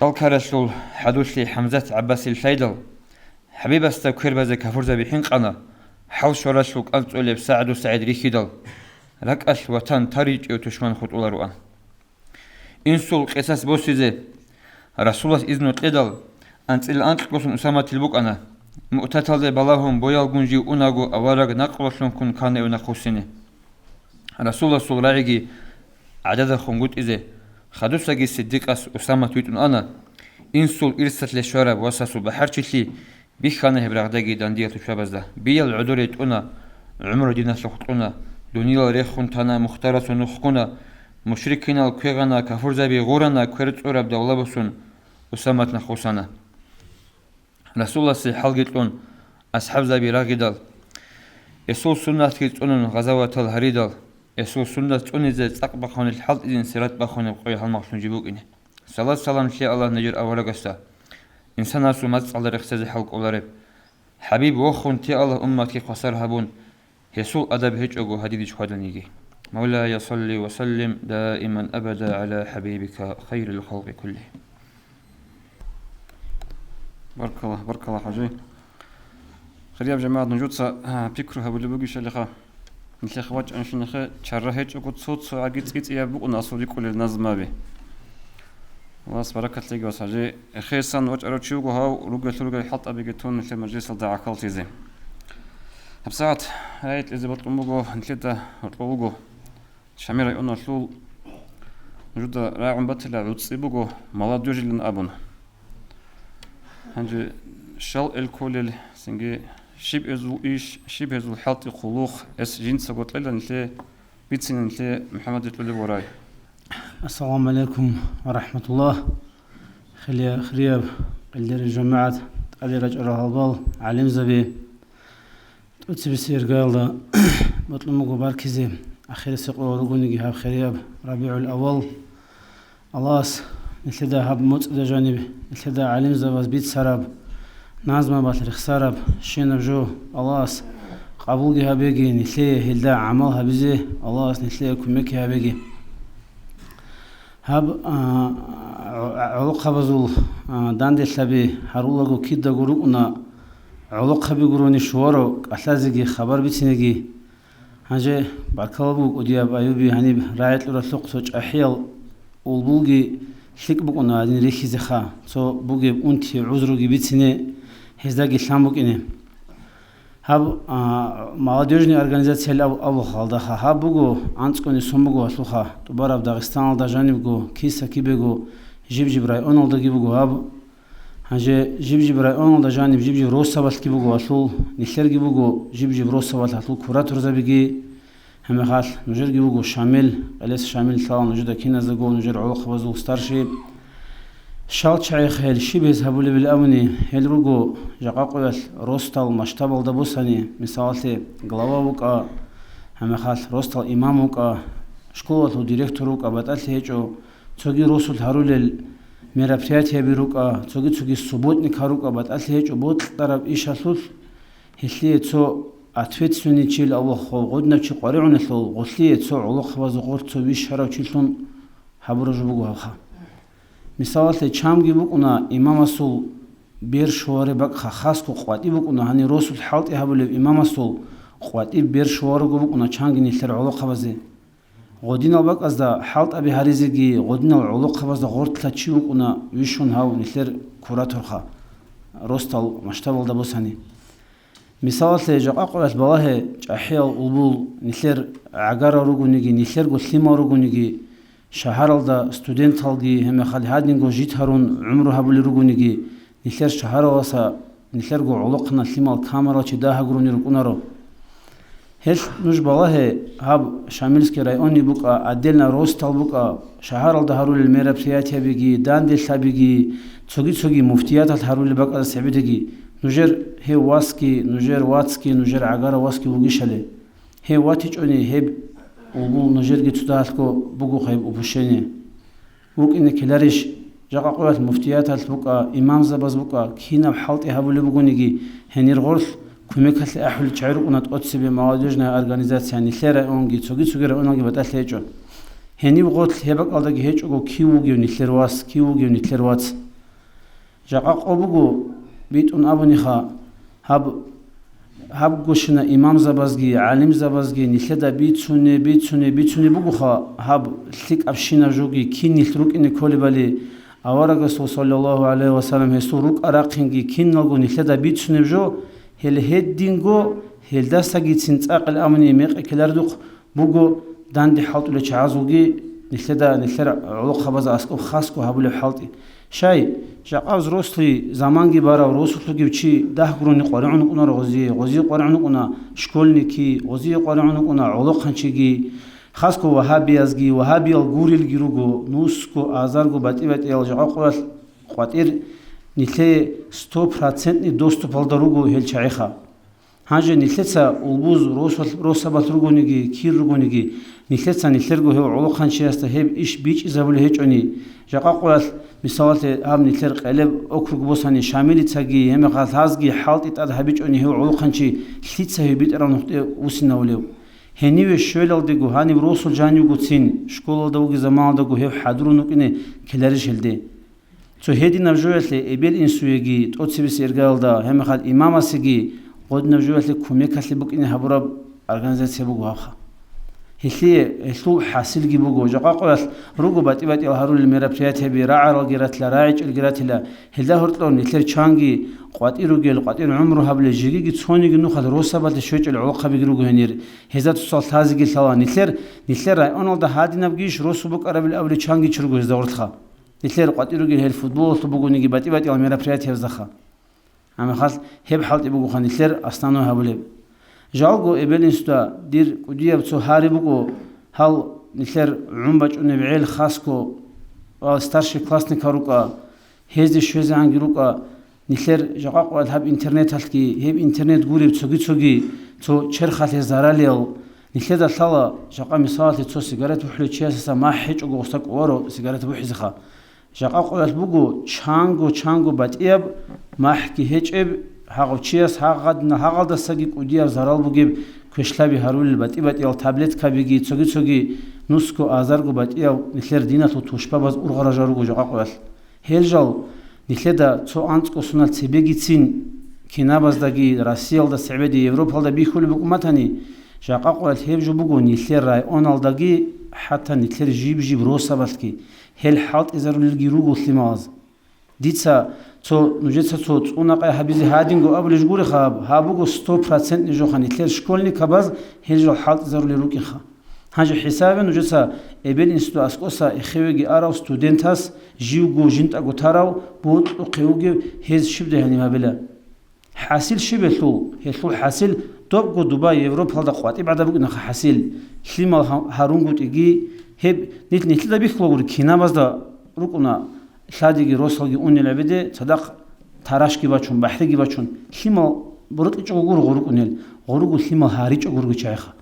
G: الكرسول حدوث حمزة عباس الفيدل حبيب استكير بزي كفرزة بحين قنا حول شرسوك أنت أولي بساعد وسعيد ريخيدل لك أش وطن تريج يوتشمان خط أولا رؤان إنسول قصص بوسيزي رسول الله إذن تقدل أنت إلا أنت قصن أسامة تلبوك أنا مؤتتل زي بلاهم بويال جنجي أوناغو أوارغ نقلوشلون كن كان ونخوسيني رسول الله صلى الله عليه عدد خنقود إذا خدوساقي صديق أس أسامة تويتون أنا إنسول إرسات لشارب واساسو بحرشي بيخانه هبرغداقي داندية تشابزده بيال عدوريت أنا عمر دينا سلخطونا دونيلا ريخون تانا مختارس ونخقونا مشركين الكوغانا كفرزابي غورانا كورت أوراب دولابسون أسامة نخوسانا رسول الله سي حلقتون أصحاب زابي راغدال يسول سنة كيتونن غزوة الهريدال يسول سنة تونيزي تقبخون الحلط إذن سيرات بخون بقوي هالمخشون جيبوك إني صلاة سلام شيء الله نجر أورغستا إنسان أسو ماتس على رخصة حلق أولارب حبيب وخون تي الله أمتي قصر هبون يسول أدب هج أقو هديد شهدنيجي مولاي صلي وسلم دائما أبدا على حبيبك خير الخلق كله.
A: بارك الله حجي خريب جماعة نجوتسا بيكروها بلي بوغي شلخا مثل خواج أنشنخه شره هج أقو تصوت سو عقيت قيت إيا بوغ ناسولي كل النظمة بي الله سبارك لك وساجي خيسان وجه أرتشوغو هاو رجل حط أبي جتون مثل مجلس الدعاء تيزي بساعات هايت إذا بطلبوغو نتلتا بطلبوغو شاميرا يقولنا شلول نجد راعون بطلع وتصيبوغو مالاد دوجي لن أبون هنجي شال الكل سنجي شيب إزو إيش شيب إزو حالتي خلوخ إس جنس قلت لنا نتلي بيتسين نتلي محمد يتولي وراي.
C: السلام عليكم ورحمة الله. خريب قلدر الجماعة علي رجع الهضال علم زبي تقصي بسير قال بطل مقبار كذي أخير سقوا ورقوني جهاب خريب ربيع الأول الله نتلدا هاب موت دا جانب نتلدا علم زباز بيت سراب نازم باتر خسارب شين بجو الله قبول جهابيجي نتلي هلدا عملها بزي الله نتلي كمك هابيجي هاب علق خبزول داندي سبي هرولغو كيدا غرونا علق خبي غروني شوارو أسازيجي خبر بيتنيجي هنجي باكلبو ودياب أيوبي هنيب رايت لرسوق سوچ أحيال والبوغي شيك بقنا عدين ريخي زخا سو بوغي أنتي عذروغي بيتني هزداغي شامبوك إني هاب молодежный организация أول خالدها هاب بوغو أنتكوني سومبوغو أسلوخا تبارب داغستان داجانبغو كيسا كيبغو جيب رايون الدغي بوغو هاب هنجي جيب رايون داجانب جيب روسابال كيبغو أسلو نخلرغي بوغو جيب روسابال أسلو كوراتور زبيغي هم خال نجر جيبوغو شامل أليس شامل سلام نجدا كينا زغو نجر علق وزو ستارشيب شال شيخ هل شبيز هبولي بالأمني هل رجو جاقويل روستال مشتبل دبوساني مثالتي غلاوا بوكا هم خال روستال إمام بوكا شكوة ديريكتور بوكا بتأتي هيجو تجي روسول هارول мероприятие بيروكا تجي سبوتني كاروكا بتأتي هيجو بوت طرف إيش أسول هسلي تو ответственный чил Аллах годна чи qar'un сул госли цо Аллах вазгор цо вишара чилтун хаброжу бугавха мисалте чамги букуна имам асул бер шуаре бак хас ку qwati bukuna hani rasul halt habul imam asul qwati ber shuaru bukuna changi nilter Аллах вазе година бак азда halt abi harizigi година Аллах вазда гортла чи bukuna вишун хав нилter кураторха ростал масштабалда босани مثال سيجاق أقوى بالله أحيال أبول نثير عجارة رجونيجي نثير قسلمة رجونيجي شهر الدا ستودنت هالجي هم خالد هادين جو جيت هارون عمره هبول رجونيجي نثير شهر واسا نثير جو علقنا سلمة الكاميرا تداها جروني ركونارو هش نج بالله هاب شاملس كرايوني بقى عدلنا روستال بقى شهر الدا هارون الميرا بسياتها بيجي داندل سابيجي تسوقي مفتيات هارون بقى سبيتجي نجر هي واسكي نجر واتسكي نجر عقارة واسكي وجيشله هي واتج أني هب وبو نجر جتودالكو بوجو خيب وبشيني وك إن كلاريش جاقا قوات مفتيات هالبقى إمام زباز بقى كينا بحالتي هبولي بقونيجي هنير غرف كميك هالي أحول تعرق ونات أتسبي موادجنا أرجانيزات يعني ثيرا أونجي تسوقي أونجي بتأثيرجون هني بقول هبك على هيج أو كيوجي ونثير واس كيوجي ونثير واتس жақа қобугу битун абуниха хаб гошина имам забазги алим забазги ниледа бицуне бугуха хаб лик абшина жуги кин нилрукине колибали аварага саллаллаху алейхи ва саллям хесурук арақинги кин налгу ниледа бицуне жо хел хеддинго хел дастаги цинцақл амни меқекелардуқ бугу данди халтуле чазуги нилер улуқ хабаза аску хаску хабуле халти шай жақа взрослый заманги бара росулуги чи дахгруни қоръун куна гози қоръун куна школьники гози қоръун куна улуқ ханчиги хаску вахабиязги вахабиял гурил гируго нуску азаргу батибати ал жақа қорал қватир ниле 100% доступ алдаругу хел чайха хаже нилеца улбуз росабатругуниги кирругуниги нилеца нилергу хев улуқ ханчияста хев иш бич изабуле хечони жақа қорал мисалте ам нилер қалеб округ босани шамилицаги хеме хазги халтит ад хабичони хев улуқ ханчи лица хебит ранухте усинаулев хениве шөлалдегу хани росул жанюгу цин школалдагу замалдагу хев хадрунукине келериш хелде цо хеди навжоятле эбел инсуеги тоцибис эргалда хеме хад имамасиги год навжоятле кумекасли букине хабураб организация бугу хаха хилу حاصل جيبوجو جاقاقول روجو باتي الهارول الميرابريات هبي راعر الجرات لا راعج الجرات لا هلا هرتلون نتلر شانجي قاتيروجل قاتير عمره هبل جيجي تصوني جنو خد روسا بات شوج العلاقة بيجروجو هنير هذا تصل تازجي ثوا نتلر أنا ده هادي نبجيش روسو بك أربل أول شانجي شرجو هزدورتها نتلر قاتيروجل هالفوتبول تبوجو نيجي باتي الميرابريات هزدخا أما خاص هب حالت يبوجو خان نتلر أستانو هبله جالجو إبلينستا دير كوديا بتسهاري بقو هل نثر عمبج ونبعيل خاصكو ستارشي كلاسني كاروكا هزدي شوزي عنجروكا نثر جاقاق والهب إنترنت هالكي هب إنترنت جوري بتسوقي تو شرخة زراليل نثر دالثلا جاقا مثال تو سيجارة وحلو تشياسا ما حيج أو غستك ورو سيجارة وحزخا جاقاق والبقو شانجو باتيب ما حكي هيج إب هاغوچياس هاغدنا هاغالدساги кудия зарал бугиб кешлаби харул батибат ил таблетка биги цоги нуску азаргу батия нилер динату тушпабаз ургаражаругу жаقاقвал хелжал ниледа цо анцкосунал цебегицин кинабаздаги россиялда себеди европалда бихули букуматани жаقاقвал хебжу бугу нилер районалдаги хата нилер жиб росабалки хел халт изарулги ругу лимаз дица цо нужеца цо цунақай хабизи хадингу аближ гури хаб хабугу 100% нижохан итлер школьник хабаз хелжо халт зарули руки ха ханжа хисабе нужеца эбел институт аскоса эхевеги арав студентас живгу жинтагу тарав буд уқиуги хез шибде хани мабела حاصل شبهلو هلو حاصل توبغو دبي европа да қвати бада буг наха حاصل хлимал харунгу тиги хеб нит да бихлогур кинабазда рукуна شاديجي روسلجي أوني لبده صدق تراشكي باشون بحرجي باشون خيمة برد إيش غورق خيمة هاريج غورق شايخة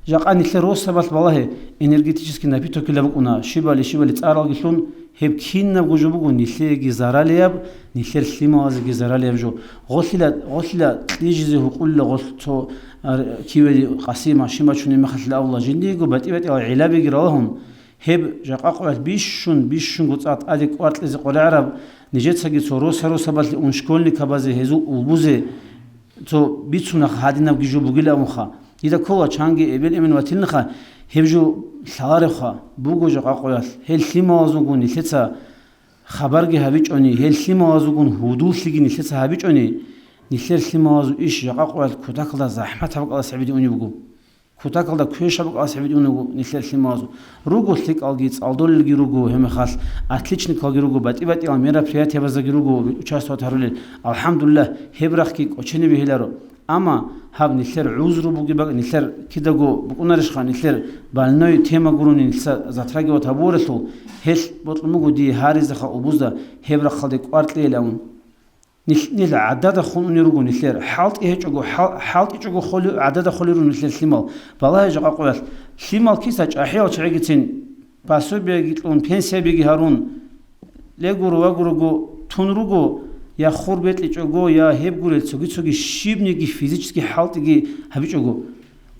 C: جاقاني كروس سبات بالله إنرجيتيشكي نبيتو كلابونا شبالي تعرض جلون هب كين نبغو بقول نيلي زرالياب نيلي خيمة هذا زرالياب جو غسلا تيجي هو كل غسلتو كيودي قسيمة شيما شوني مخل الله جنديجو بتيبت العلابي جرالهم هب جاقاقوات بيشون قطعت أديك وقت لزي قول عرب نجد ساقي تو روسا بات لأنشكولني كبازي هزو وبوزي تو بيتسونا خادينا بجيجو بقيل أموخا إذا كولا چانجي إبل إمن واتلنخا هبجو ثارخا بوغو جاقاقوات هل ثيما وازوغون نتلتا خبرگي هبيجوني هل ثيما وازوغون هدوث لغي نتلتا هبيجوني نتلر ثيما وازو إيش جاقاقوات كوداك دا زحمة هبق الله سعبيدي أوني بقو كوداك دا كويش هبق الله سعبيدي أوني نتلر ثيما وازو روغو ثليك ألغيتس ألدول لغي روغو هم خاص أتليچنك ألغي روغو باتي الميرا برياتي بازاقي روغو участвовать هارولي الحمدلله هبرخكي قوچني بهلارو أما هاب نتلر عذرو بوغي باق نتلر كداغو بقونارشخا نتلر بالنوي تيما غوروني نتلر زاتراغي وتابورتو هل بطلموغو دي هاريزخا أبوزدا هبرخ خالدي قوارتلي لهم نل عدد خوني روغو نتلر حالت إيجوغو خولي عدد خولي رو نتلر ثيمال بالله جاقا قوال ثيمال كيساج أحيال چعيگتين باسو بيگيتلون پنسيا بيگي هارون لغورو وغورو تونروغو يا خوربت لچوغو يا هب گورل چوگي شيبنيگي فيزيچسكي حالتيگي هبيچوغو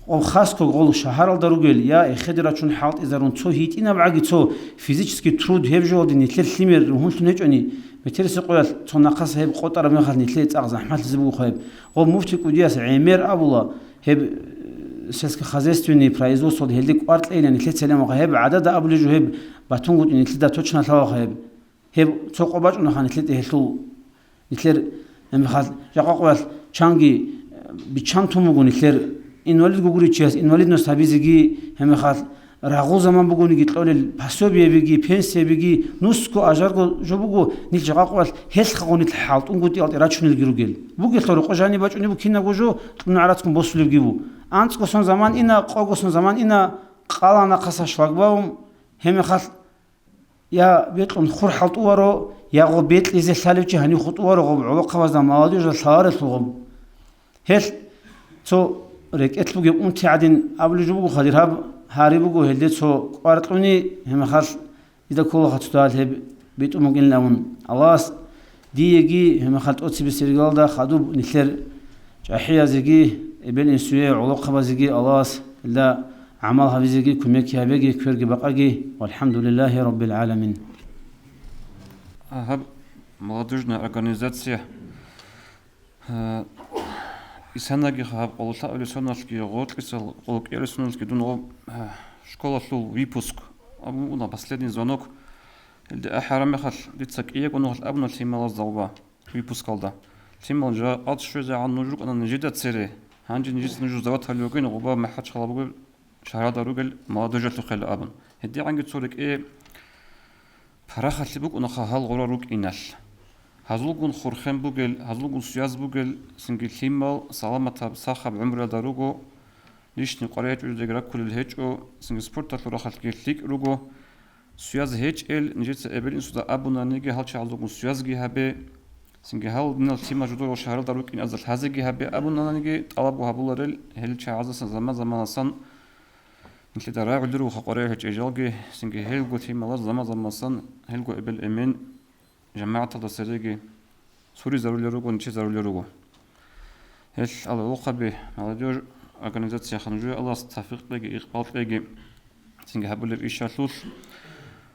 C: ол хаско ол шахарал даругел я эхедерачун халт изарун цо хитина баги цо физический труд хевжоди нитлер лимер хунлун хечони метерсе qoyal цо нақас хеб qotara мехал нитле цаг захмат зибу khoyb ол муфти кудиас эмер абула хеб сельскохозяйственный производство хелдик квартален нитле целем хеб адада аближу хеб батунгут нитле да точно лава хеб хеб цо qobach уна хан нитле хелу нитлер мехал жаqa qoyal чанги бичантумугу нитлер инвалид гугуричиас инвалидно сабизиги хемехал рагу заман бугуни гитлолел пасобиебиги пенсиебиги нуско ажарго жобугу нил жагақвал хелхагонит халт унгути алт рачунил гиругел бугелторо қожани бачуни бу кина гужу нуарацкун босулевгиву анцкосон заман ина қогосон заман ина қалана қасашвагбаум хемехал я бетлун хур халт уаро я го бетлизе салевчи хани хут уаро го улоқавазда молодежь саарелгом хел цо рекетлуге унтиадин аблужугу хадирхаб харибугу хелдецо квартуни хемахал ида кола хатуал хеб битумугин лавун аллас диеги хемахал отсибисергалда хадуб нитлер жахиязиги эбел инсуе улоқабазиги аллас ла амал хавизиги кумеки хабеги көрги бақаги вальхамдулиллахи раббил аламин.
A: Молодежная организация Исанаги хаб олта улисоналки готлисал олк элисоналки дуно школа лу выпуск на последний звонок элде ахарамехал дицак иегонол абнал симал залба выпускалда симал жа атшөза аннужук ана нижида цере ханжи нижис нужу зават халюген оба махач халабуг шарадаругел молодежь лухел абн хеди анги цурик парахалибук унаха хал горарук инал Hazulgun khurkhem bugel, hazulgun suyaz bugel, singil himal, salamata sahab umra darugo, lishni qarayat uzdeg rakul hecho, singil sportat lurakhal lik rugo, suyaz hech el, nijetse ebel insuda abuna nige halcha hazulgun suyaz gihabe, singil hal minal tima judo shahar daruk in azal haze gihabe, abuna nige talabu habularel, helcha azasan zaman asan, مثل دراع الدرو خقريه هج اجالجي سنجي هلغو تيمالا zaman san helgo ebel emin جماعة الدسريجي سوري زاروليروغو نشي زاروليروغو هل على الوقبة على دور организация خنجوية الله استفق بيجي إقبال بيجي سنجي هبول الإشارلول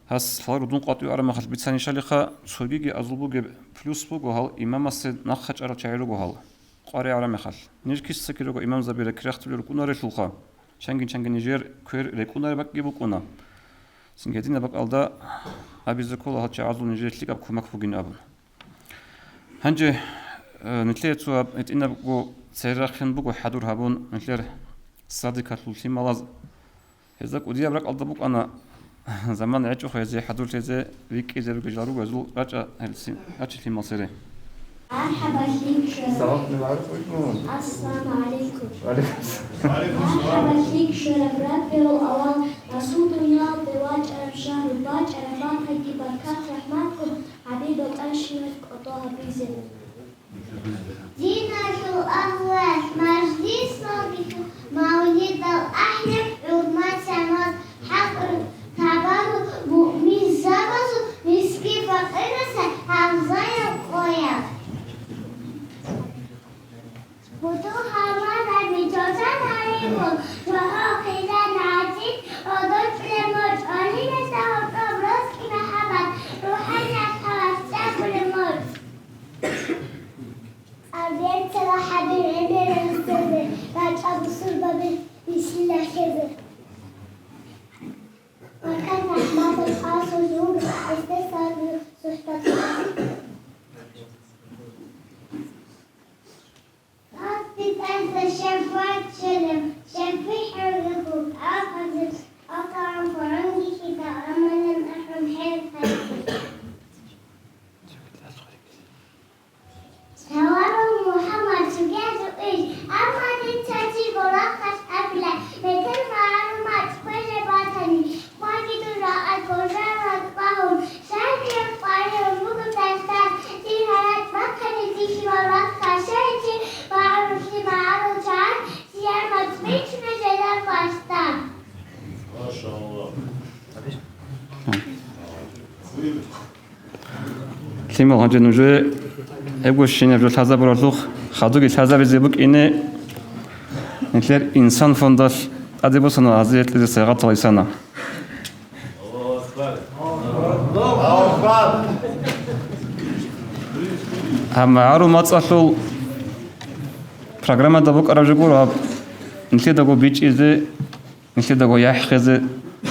A: هس فلارو دون قطعي أرما خل بيتساني شالخا سوريجي أزلبوجي بلوس بوجو هال إمام السد نخش أرى شعيروجو هال قاري أرما خل نيجي سكيروجو إمام زبير كريختولو كوناري شلخا شانجين نيجير كير ريكوناري بقى بوكونا سنجي دينا بقى alda أبيز كل هاد شعازو نجيت لك أبكو مكفوجين أبن هنجي نتلي تو إتنا بقو سيرخن بقو حضور هبون نتلي صادق هالفلسي ملاز هذاك ودي أبرك alda بق أنا زمان عجوا خيزي حضور تيزي ويك إذا بيجارو بزول رجع هالسين رجع في مصيره
H: مرحبا فيك شرف السلام عليكم مرحبا فيك شرف ربي والله رسول الله بواج عرب شهر الباج عرفان هدي بركات رحمتكم حبيب الأنشمت قطوها بيزن
I: دينا في الأول مجلس صديق مولد الأحلام عظمى سماد حقر تعبان مؤمن زبز مسكي فقرسة حفظي القوية فتوها ماذا بجوزان عليكم وآخذا نعزيز وضد لموت أولينا سهر قبرسك محمد روحنا حوستاك لموت أبيت صلاح بن عمير الصدر بعد أبو صلبة بسم الله كذب وكان أحمد الخاص وجود استثار بصحبة أثبت أنت شفاعة شلم شفي حرقكم أخذ أطعم فرنجي كتاب أما لم أحرم حيث سوار محمد سجاد إيش أما تنتهي برقص أبلا مثل معلومات كل باطني ما جدوا رأى كرامة بهم ساكن قارئ مقتدر تهرت مكان تيجي برقص شيء معروف معروف عن سيارة بيت مجال فاستان
J: ما شاء الله
A: تيمو هنجي نجوي ابو الشين ابو الحزاب والرخ خدوك الحزاب زيبوك إني Nitler insan fondar adi bosana hazretleri saygat oysana. Ama aru matsatul programda buk aracıguru nitler de go biç izi nitler de go yahkızı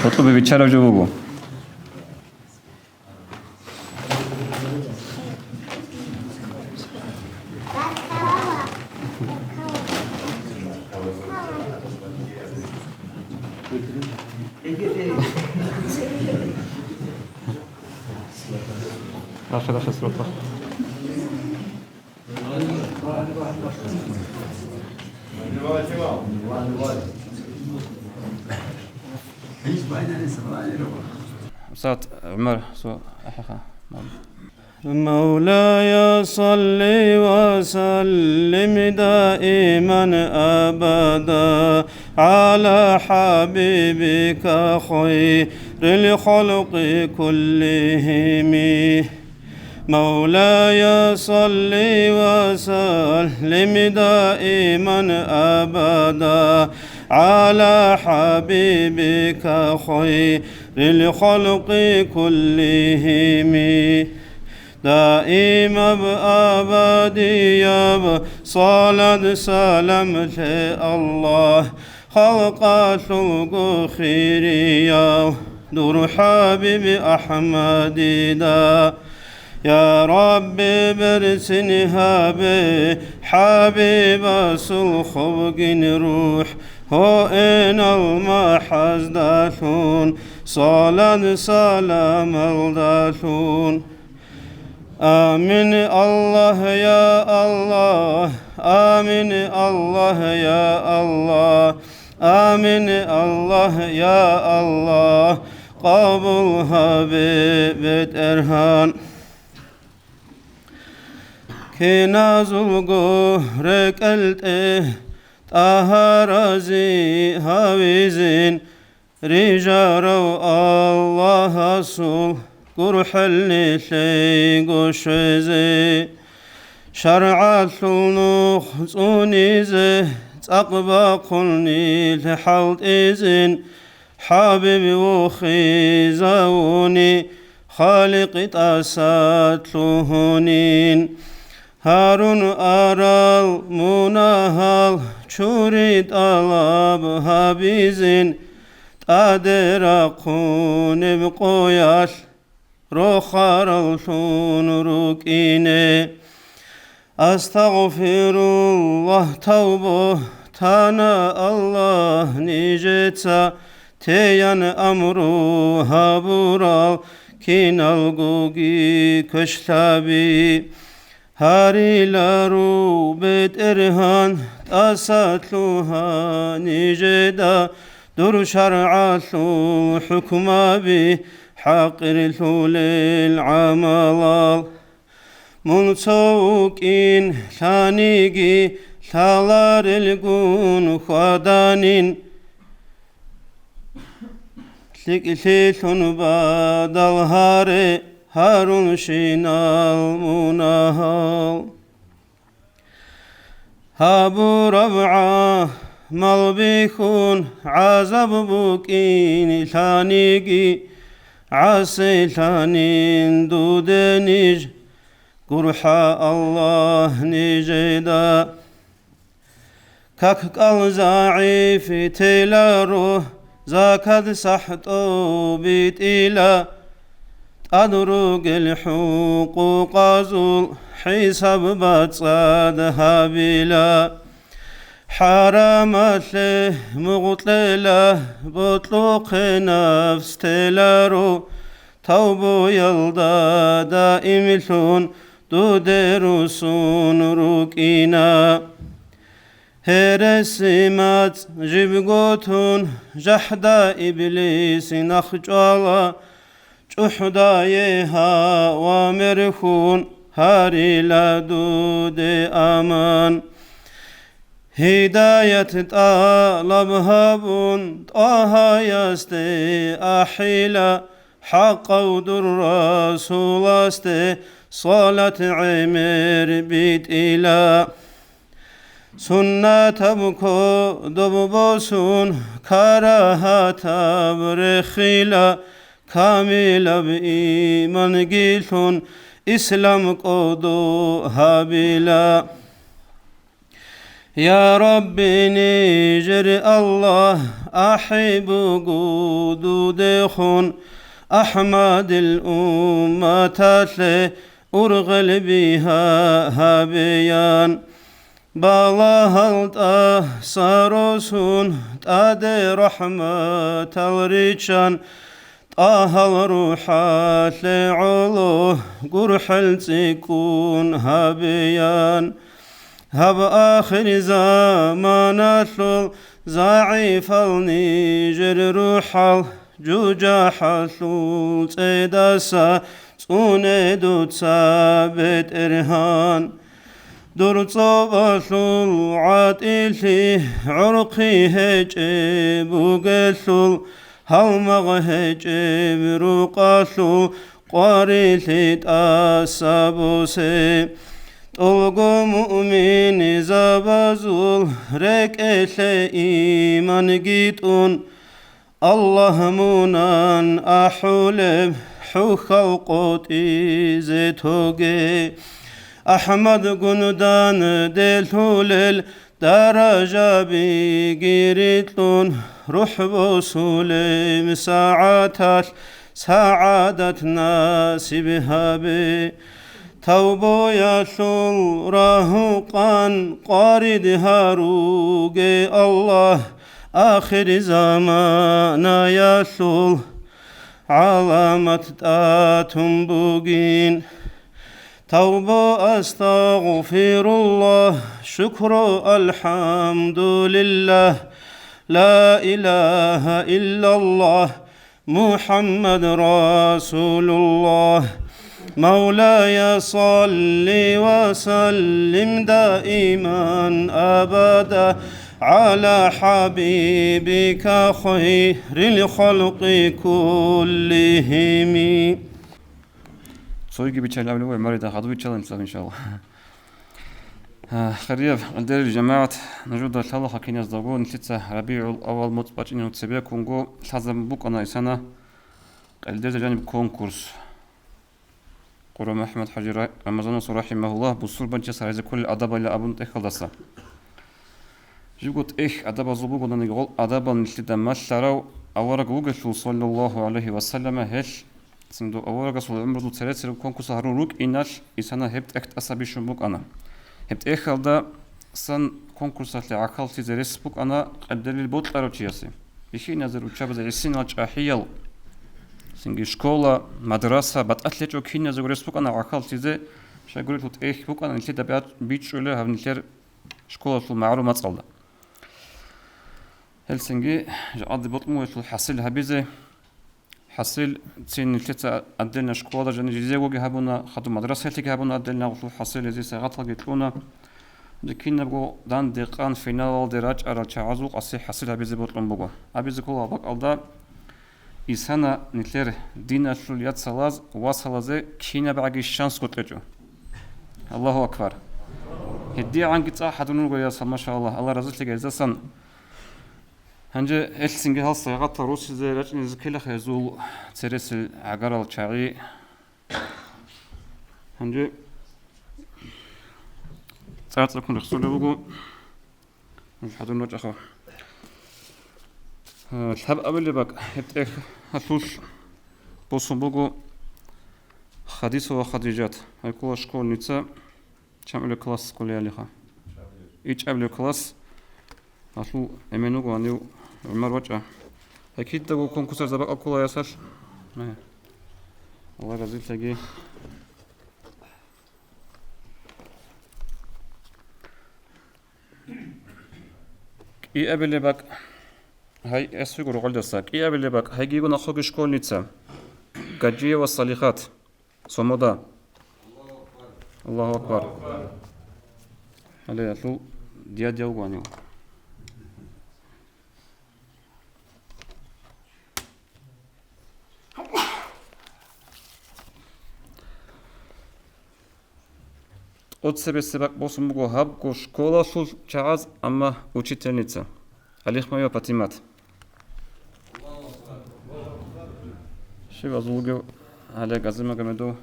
A: tutlu bir biçar aracıguru. Aşağı sırada. Saat Ömer so
K: مولاي صل وسلم دائما أبدا على حبيبك خير الخلق كلهم مولاي صل وسلم دائما أبدا على حبيبك خير الخلق كلهم دائما بأبدي صلاة سلام الله خلقات الخير يا دور حبيب أحمد دا يا رب برسنها بحبيب سلخبق روح هو إن المحز داشون صلاة سلام الداشون آمين الله يا الله آمين الله يا الله آمين الله يا الله قبولها ببيت إرهان كناز القهرك الته طهرزي هاويزين رجارو الله صل قرح اللي قشزي شرعت النوخ صونيزي تقبى قلني لحوت إذن حبيبي وخيزوني خالق تأسات لهنين هارون أرال مناهال شوريت ألاب هابيزين تادرقون بقوياش روخار الشون روكيني أستغفر الله توبه تانا الله نيجتسا تيان أمرو هابورال كين الغوغي كشتابي هاري لارو بيت إرهان تأساتلوها نيجدا دور شرعاتلو حكما بي حقر للعمال منسوكين ثانيجي ثالار القون خدانين تلكليثن بعد الهاري هارون شينال مناهال هابو ربعه ملبيخون عزب بوكين ثانيجي عسي ثانين دودنيج قرحا الله نجدا كاك الزعيف تلارو زاكد سحتو بيت إلى أدرق الحقوق زول حساب بتصادها بلا حرامت له مغطلة بطلق نفس تلارو توبو يلدا دائم الثون دودرسون روكينا هرسمات جبغوتون جحدا إبليس نخجالا جحدا يها ومرخون هاري لا دود أمان هداية طلبها بون طه يستي أحيلا حق ودر رسول استي صلاة عمر بيت إلى سنت بکو دو بسون کراهت برخیلا کامل به ایمان گیلون اسلام قدو هابیلا يا ربي نجر الله أحب قدود خون أحمد الأمة أرغل بها هابيان بالهلت سارسون تاد رحمة الريشان طه الروح لعلو قرح التكون هابيان هب آخر زمان ضعيف النيجر روح جوجا حلول تدسا تسوندو تثابت إرهان درصو بسول عاتلي عرقي هجب وقسول هلمغ هجب روقاسول قارلي تأسابوسي طلقو مؤمن زبازول رك إيمان جيتون الله منان أحولب حوخ القوتي زيتوغي أحمد قندان دلهولل درجة بيجريتلون روح بوصولي مساعات سعادة ناسبها بي توبو يشل راهقان قارد هاروغ الله آخر زمان يشل علامة تاتم بوغين توبو أستغفر الله شكر الحمد لله لا إله إلا الله محمد رسول الله مولاي صل وسلم دائما أبدا على حبيبك خير الخلق كلهم.
A: Soy gibi çaylar var. Marida hadu challenge inşallah. خريف عندنا الجماعة نجود إن شاء الله حكينا زدقون نتيجة ربيع الأول متبقين نتسبيع كونغو لازم بوك أنا إسانا قلدر جانب كونكورس قرم أحمد حجر رمضان رحمه الله بوصول بنجس هذا كل أدب إلى أبون تخلصا جوجت أدب زبوق ودنا يقول أدب نتيجة ما شروا أورق وجه صلى الله عليه وسلم هش سندو أورق صلى الله عليه وسلم كونكورس هروك إناش إسانا هبت أكت أسابي شنبوك أنا هبت إخالدا سن كونكورسات لعقلتي زريسبوك أنا قدري البوت أروتشياسي إخي نظر وشاب زريسين أحيال سنجي شكولا مدرسة بتأتلج وكين نظر وريسبوك أنا عقلتي زي شاقولت وت إخ بوك أنا نتلي دبيات بيتش ولا هف نتلي شكولا في المعلومات صلدا هل سنجي جاد بطمو في الحصيل هبيزي حصيل تين نتلي أدلنا شكولا جاني جزء وجه هبونا خدوا مدرسة تيجي هبونا أدلنا وفي الحصيل زي ساعات لقيتونا لكن نبغو دان دقان فينال دراج على تعازوق أصي حصيل هبيزي بطلم بقى هبيزي كولا بق ألدا إنسانا نتلر دين الشليات سلاز وصلازه كينا بعجي الشانس قتلجو الله أكبر هدي عن قطع حدونو يا ما شاء الله الله رزق لك إزاسن هنجي إلسنجي هالصيغات روسي زي رجل زكيلا خيزول ترس العقار الشعري هنجي تعرف لكم رسول بقول مش حدون وجه أخو الحب قبل بق هبت هتوش بوسم بقول خديس وخديجات هيكون شكول نيتsa شامل كلاس كلية لها إيش قبل كلاس أصله أمينو قانيو عمر وجه أكيد تقول كونكورس زبق أكله ياسر الله رزق تجي إيه قبل بق هاي أسفق رقل دستك إيه قبل بق هاي جيجو نخوج شكول نيتsa قجية والصليخات صمدا الله أكبر عليه أصله ديا قانيو от себе себак болсун буго хабко школа шул чагаз, амма учительница. Алихмаева Патимат. Шива зулге Олег Азимагомедов.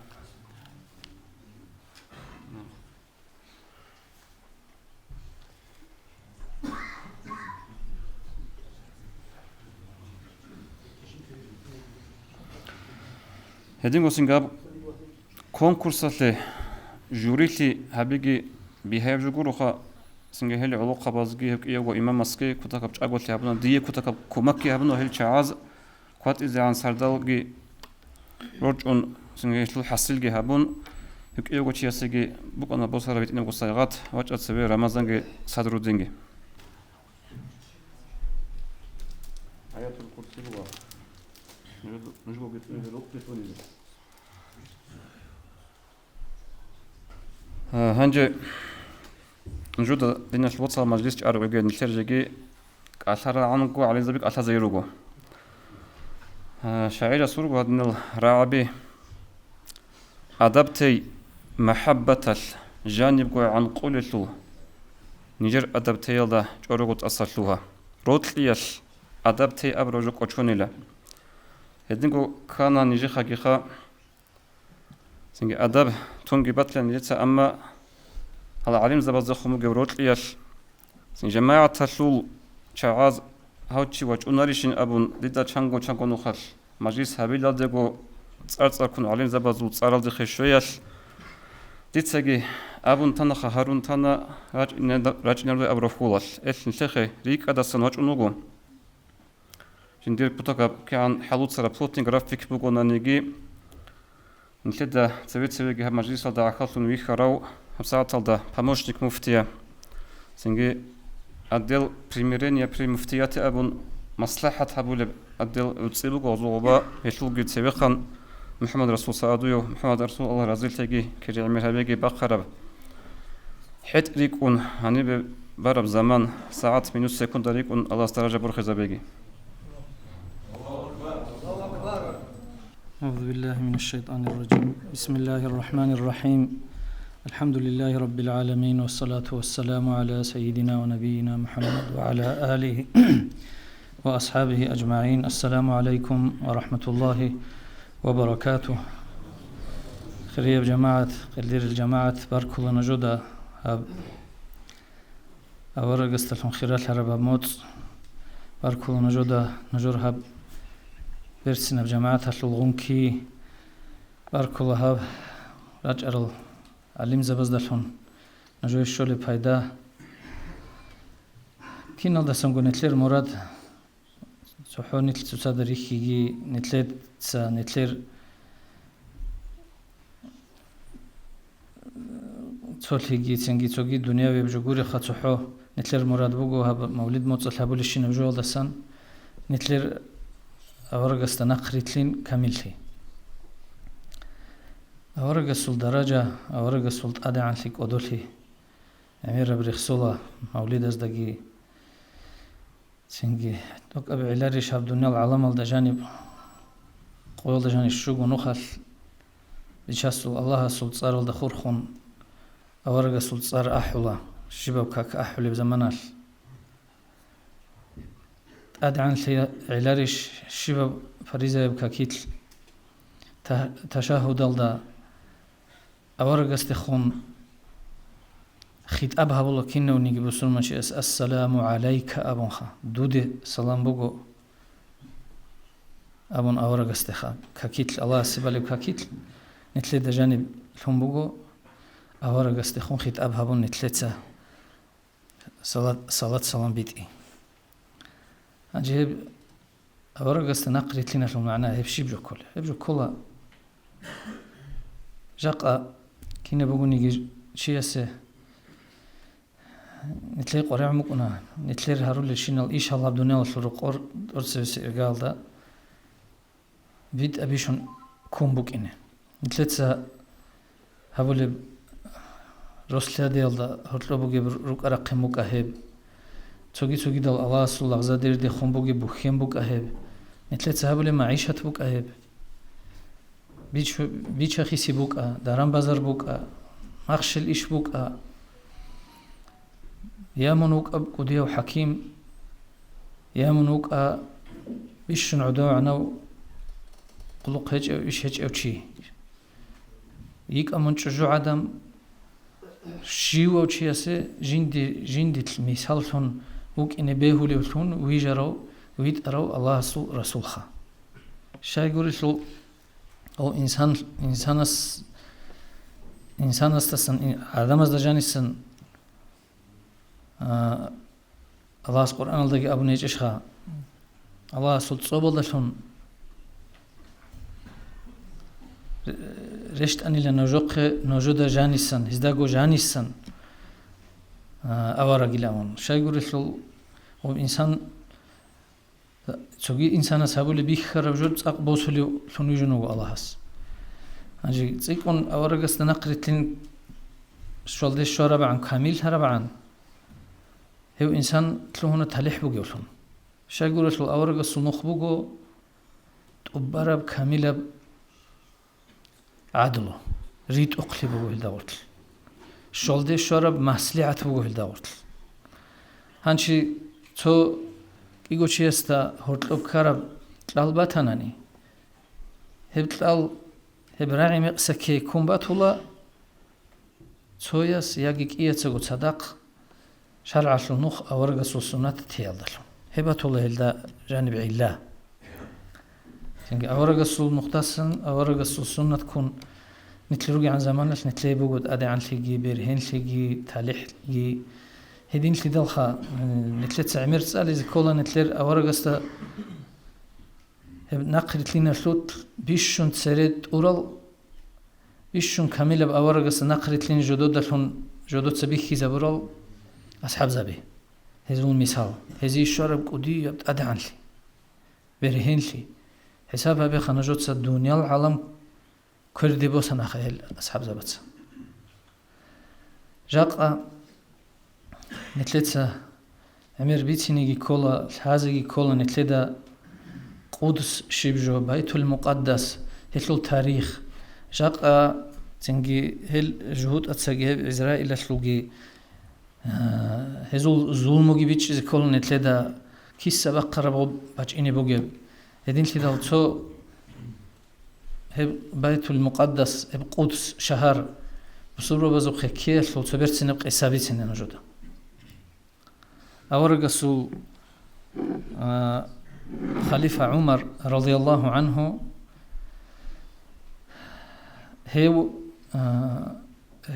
A: Hedin gosingab konkursale jurili habigi behavior guruha singe heli ulu qabazgi hek iyago imamaski kutakab chagolti habno diye kutakab kumakki habno hel chaaz kwat izan sardalgi rojun singe hel hasilgi habun hek iyago chiyasigi bukana bosara bitine gosaygat wachat sebe ramazange sadrudingi ayatul kursi bu نجوم بيتوني هنجي نجود دينا الوصل مجلس أروجي نشرجي أثر عنكو على زبيك أثر زيروجو شاعر سورجو هذا الرعبي أدبتي محبة الجانب عن قولته نجر أدبتي هذا جورجو أصلوها روتليش أدبتي أبرجو كوتشونيلا هدينكو كان نيجي خاكيخا سنجي أدب تونجي باتلن يتسا أما هذا علم زبازة خمو جبروت ليش سنجي جماعة تشول شعاز هاوتشي وجوناريشين أبون ليدا تشانغو نخل مجلس هابيلا ديغو تسارت كون علم زبازو تسارل دي خشويش ديتساجي أبون تانا هارون تانا راج نردو أبرفولال إيش نشخي ريك أدسن وجونوغو جندير بطاقة كان حلوت سر بلوتين جرافيك بقولنا نيجي نتلدا تبي هم مجلس هذا عخلون ويخراو بساعة هذا помощник مفتيا سنجي أدل بريميرينيا بريمفتيات أبون مصلحة هبول أدل تصيبوا جوزوبا يشلو جد سبقا محمد رسول صادويو محمد رسول الله رزيل تيجي كري عمر هبيجي بقرب حت ريكون هني برب زمان ساعات منوت سكوند ريكون الله استرجع برخز بيجي
D: أعوذ بالله من الشيطان الرجيم بسم الله الرحمن الرحيم الحمد لله رب العالمين والصلاة والسلام على سيدنا ونبينا محمد وعلى آله وأصحابه أجمعين السلام عليكم ورحمة الله وبركاته خير جماعة قدير الجماعة بارك الله نجودا أورق استلهم خيرات هرب موت بارك الله نجودا نجور هب برسنا بجماعة اللغونكي بارك الله رجع علم زبزدلهم نجوي الشغل بفايدة كين الله سنقول نتلير مراد سحو نتل تصادر يخيجي نتلير تسا نتلير تول هيجي تسنجي توجي دنيا ويبجوري خاتحو نتلير مراد بوجو هب مولد موت الحبول الشين بجول دسان نتلير أورق استنقريتلين كاملتي أورق السل درجة أورق السل أدعى لك أدولي أمير بريخسولا مولد أزدقي سنجي توك أبي علاري شاب دنيا العالم الدجانب قول دجانب الشوق ونخل بيشاسل الله السل تصار الدخور خون أورق السل تصار أحولا شباب كاك أحولي بزمانال أدعان لي علاريش شباب فريزة يبكاكيتل تشاهد الدا أورق استخون خيت أبها والله كنا ونيجي بسلمان شيء السلام عليك أبونخا دودي سلام بقو أبون أورق استخا كاكيتل الله سبالي بكاكيتل نتلي دجانب لهم بقو أورق استخون خيت أبها بون نتلتسا صلاة سلام بيتي أجيب أورق استنقريت لنا شو معناه هبشي بجو كله جاقة كنا بقول نيجي شيء سه نتلاقي قريع مكنا نتلاقي هارول الشينال إيش الله بدنا الفرق أرسل قال ده بيد أبيشون كون بوك إنه نتلاقي هقول رسل ديال ده هرتلو بوجي بروك أرقم بوك أهب توجي دال الله صلى الله عليه وسلم دي خون بوجي بوخيم بوك أهب نتلاقي هقول معيشة بوك أهب بيش خيسي بوك دارم بازار بوك مخشل إيش بوك يا منوك أب قديو حكيم يا منوك بيشن عدو عنو قلق هج أو إيش هج أو شي يك أمن تشجع عدم شيو أو شي أسي جندي المثال ثون وك إن بيهولي ثون ويجرو ويتأرو الله رسولها شاي يقول شو أو إنسان استسن آدم از دجانيسن الله القرآن الذي أبو نيجشها الله سلط صوب دشون رشت أني لنوجود جانيسن هزداغو جانيسن أورا قلامون شاي يقول شو أو إنسان تسوي إنسان سابولي بيخرب جود أقبوسولي ثنوجنو الله هس أجي تيكون أورجس نقرتين شغل الشورى عن كامل هرب عن هو إنسان تلوهنا تلح بجولهم شاي يقول شو أورجس نخبوجو تبرب كامل عدله ريد أقلب بجول دورت شغل الشورى مسلعة بجول دورت هنشي تو إيجو شيستا هرتلوب كارب تلالباتاناني هبتلال هبراعي مقسكي كومباتولا تسوياس ياجيك إيتسغو تصدق شرع شلنوخ أورغس السنة تيالدلون هباتولا هلدا جانب علا أورغس المختصن أورغس السنة تكون نتلروجي عن زمانش نتلاقي بوجود أدي عن لقي بيرهن لقي تالح لقي هدين اللي دلخا نتلت عمير تسأل إذا كولا نتلر أورغستا نقرت لنا شوت بيشون تسرد أورال بيشون كاملة بأورغستا نقرت لنا جدود سبيخي زبورال أصحاب زبي هذو المثال هذه الشرب قدي أدي عن لي بيرهن لي حسابها بيخنا جوت الدنيا العالم كردي بوسنا خيل أصحاب زبتس جاقا نتلتسا أمير بيتينيجي كولا هذا كولا نتلدا قدس شبجو بيت المقدس هتلو التاريخ جاقا تنجي هل جهود أتساقي إسرائيل شلوجي هزول ظلموجي بيتش كولا نتلدا كيس بقربو باجيني بوجي هدين تلدا تو هب بيت المقدس هب قدس شهر بصورة بزو خكيل لو تبرت سنبقى إسابي سنة نجودا أورغسو خليفة عمر رضي الله عنه هيو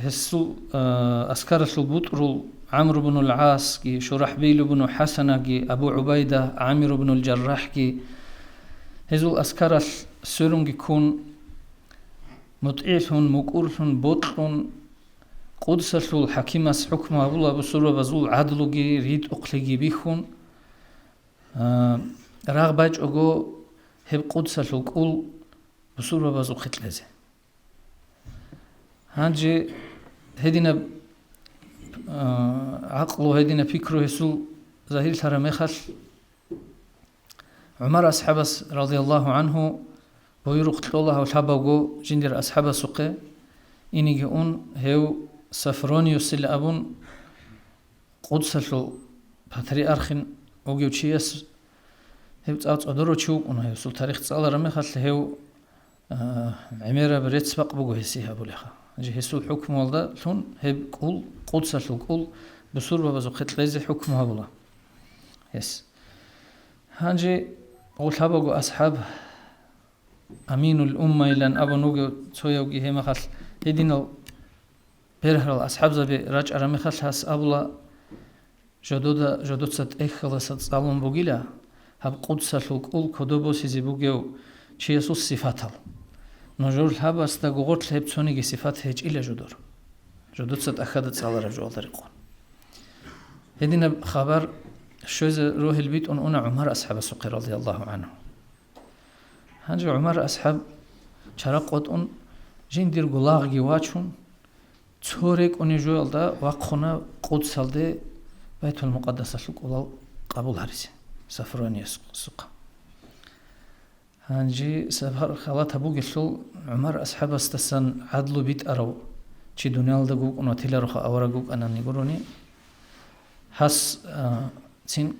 D: هسو أسكارت البطر عمرو بن العاص كي شرحبيل بن حسنة كي أبو عبيدة عامر بن الجراح كي هزو أسكارت سورم يكون مطعيثون مقورثون بطلون قدس الحكيمة حكمة والله بصورة بزول عدلوجي ريد أقلقي بيخون راغباج أقو هب قدس الكل بصورة بزول ختلزة هانجي هدينا عقله هدينا فكره يسول ظاهر ترميخل عمر أصحابس رضي الله عنه بيروق الله وشابه جندر أصحاب سقة إني جون هو سفرونيوس اللي أبون قدس له باتريارخين أوجيوتشيس هبت أدرو تشوق أنه يوصل تاريخ تصال رمي خل هو عميرة بريت سبق بقو هسيها بوليخا جي هسو الحكم والله ثون هب كل قدس له كل بصورة بزوقت ليزي حكمها بولا يس هانجي أول حبقو أصحاب أمين الأمة إلى أن أبو نوجو تسويوجي هما خل يدينو بيرهر الأصحاب زبي راج أرمي خل هاس أبولا جدود ست إخلاص صالون بوجيلا هب قدس الكل كدوبو سيزي بوجيو شيء صفاتل نجور هب استغورت لب تونيجي صفات هج إلى جدود ست أخذت صال رجوع طريقون هدينا خبر شوز روح البيت أنا عمر أصحاب السوق رضي الله عنه هنجي عمر أصحاب شرقت جندير غلاغ جواتشون تورك أنيجول دا وقخنا قدس الده بيت المقدس الشقول قبول هرسي سفروني السوق هنجي سفر خلات أبو قشل عمر أصحاب استسن عدلو بيت أرو چی دنیال دگو اون تیلا رو آورا گو آن نگرونی هس سین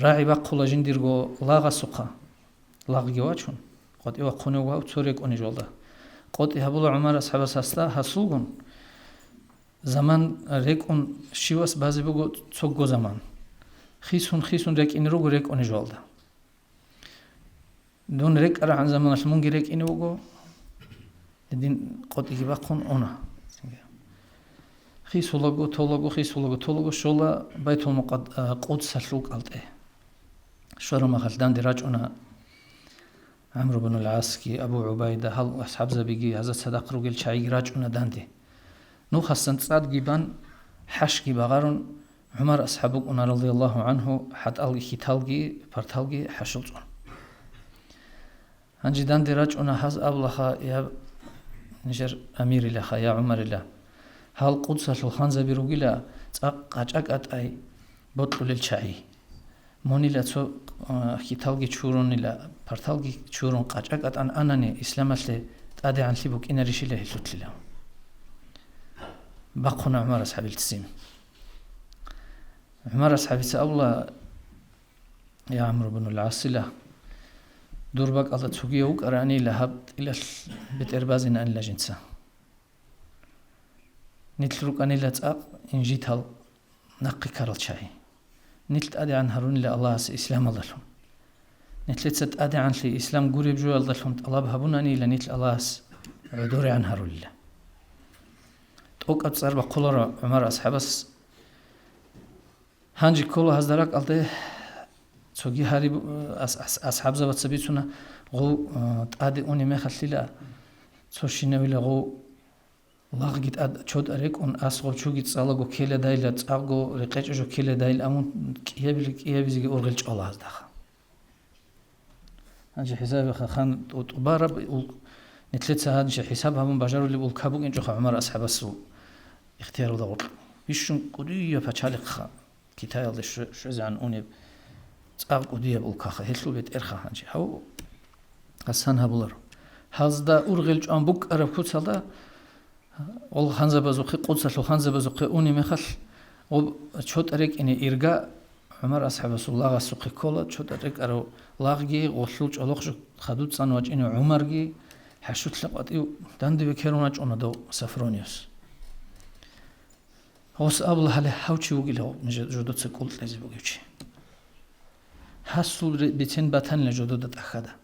D: راعی با قلجین دیرگو لاغ سوقا لاغ گیوچون قد ایوا خونه و تورک اونی جلده قد ایهابول عمر اصحاب هستا حسوگون زمان رک اون شیواس بعضی بگو چوگو زمان خیسون رک این رو گو رک اونی جلده دون رک اره عن زمان المونگی رک اینو بگو دین قد ایوا خون اونا خیسولگو تولگو شولا بیت القدس سلوک آلته شورا مخالدان دراج اونا عمرو بن العاص کی ابو عبیده هل اصحاب زبیگی حضرت صدق رو گل چای راج اونا داندی نو خاصن صاد گیبان حش کی بغارن عمر اصحاب اونا رضی الله عنه حد الگی خیتالگی پرتالگی حشلجون هنجی دان دراج اونا حز ابلخا یا نجر امیر لخا یا عمر الله هل قدس الخان زبيروغي لا قاچاقات اي بوتل الچاي موني لا تو خيتالغي چورون لا پرتالغي چورون قاچاقات ان انني اسلامله تادي عن سيبوك ان ريشله هلوتلا بقنا عمر اصحاب التسيم عمر اصحاب الله يا عمرو بن العاص لا دوربك الله تسوغيوك اراني لهب الى بيت اربازين ان لجنسا نتل ركاني لتأب إنجيتال نقي كارل شاي نتل أدي عن هارون الله إسلام الله لهم نتل تت أدي عن لي إسلام قريب جو الله لهم الله بهبوناني لنتل الله عدوري عن هارون الله توك أتصار بقولر عمر أصحابس هنجي كل هزدرك ألده توجي هاري أصحاب زبط سبيتونا غو تأدي أوني ما خليلا توشينا ولا غو لاغ گیت اد چود ارک اون اسقو چوگیت سالگو کله دایل تاغو رقچو کله دایل امون کیبیزگی اورگل چالا از داخل هنج حساب خان وبارب نتلت هنج حساب همون بجارو اللي بالكابو انجو عمر اصحاب السوق اختيار دور بيشون قديه فچالق خ كتايل شو زان اون تاغ قديه بالكخ هلو بيت ارخ هنج هو حسن هبولر هازدا اورگل چان بوك ارب كوتسالدا ол ханза базуқи қудсатлу ханза базуқи уни мехал ол чотарек ини ирга умар асхабасуллага суқи кола чотарек аро лагги голлу чолоқшу хадут санвач ини умарги хашутлaqati данди векерунач онадо сафрониус ос абла хале хавчи угило жодот секулт лези бугичи хасул битен батан лежодот тахада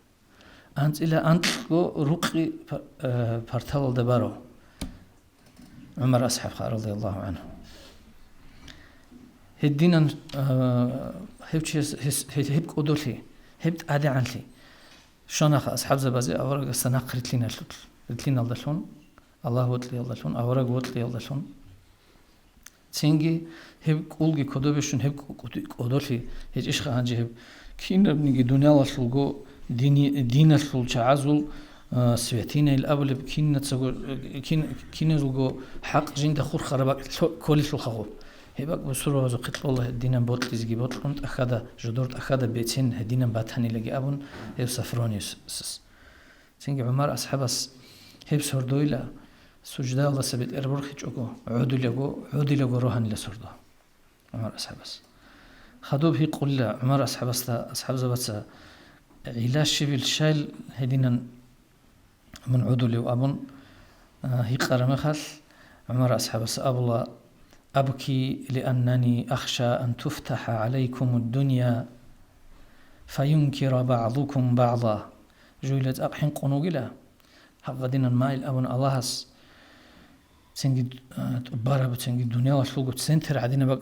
D: анцила антго руқи партал дебаро عمر أصحاب رضي الله عنه هدينا هب قدولي هب عادي عنلي شناخ أصحاب زبازي أورق السنة قريت لنا لنا الله الله وتلي الله أورق وتلي الله تينجي هب قولي كدوبشون هب قدولي هج إيش خانجي هب كين نيجي دنيا لشلقو دين الشل تعزل سويتينا الأول كين زوجو حق جند خور خربك كل شو خو هيبك بسرعة زو قتل الله الدين بوت لزجي بوت كنت أخذ جدورت أخذ بيتين الدين باتهني لجي أبون هيب سفرونيس سنجي عمر أصحابس هيب سردويلا سجدا الله سبت إربور خيجوكو عودي لجو روحان لسردا عمر أصحابس خدوب هي قل عمر أصحابس أصحاب زبط علاج شبيل شايل هدينا من عدل وأبن هي قرم خل عمر أصحاب الله أبكي لأنني أخشى أن تفتح عليكم الدنيا فينكر بعضكم بعضا جويلت أبحين قنوغلا حقدين المايل أبن اللهس تنجي تبارب تنجي الدنيا وشلقو تسنتر عدين بق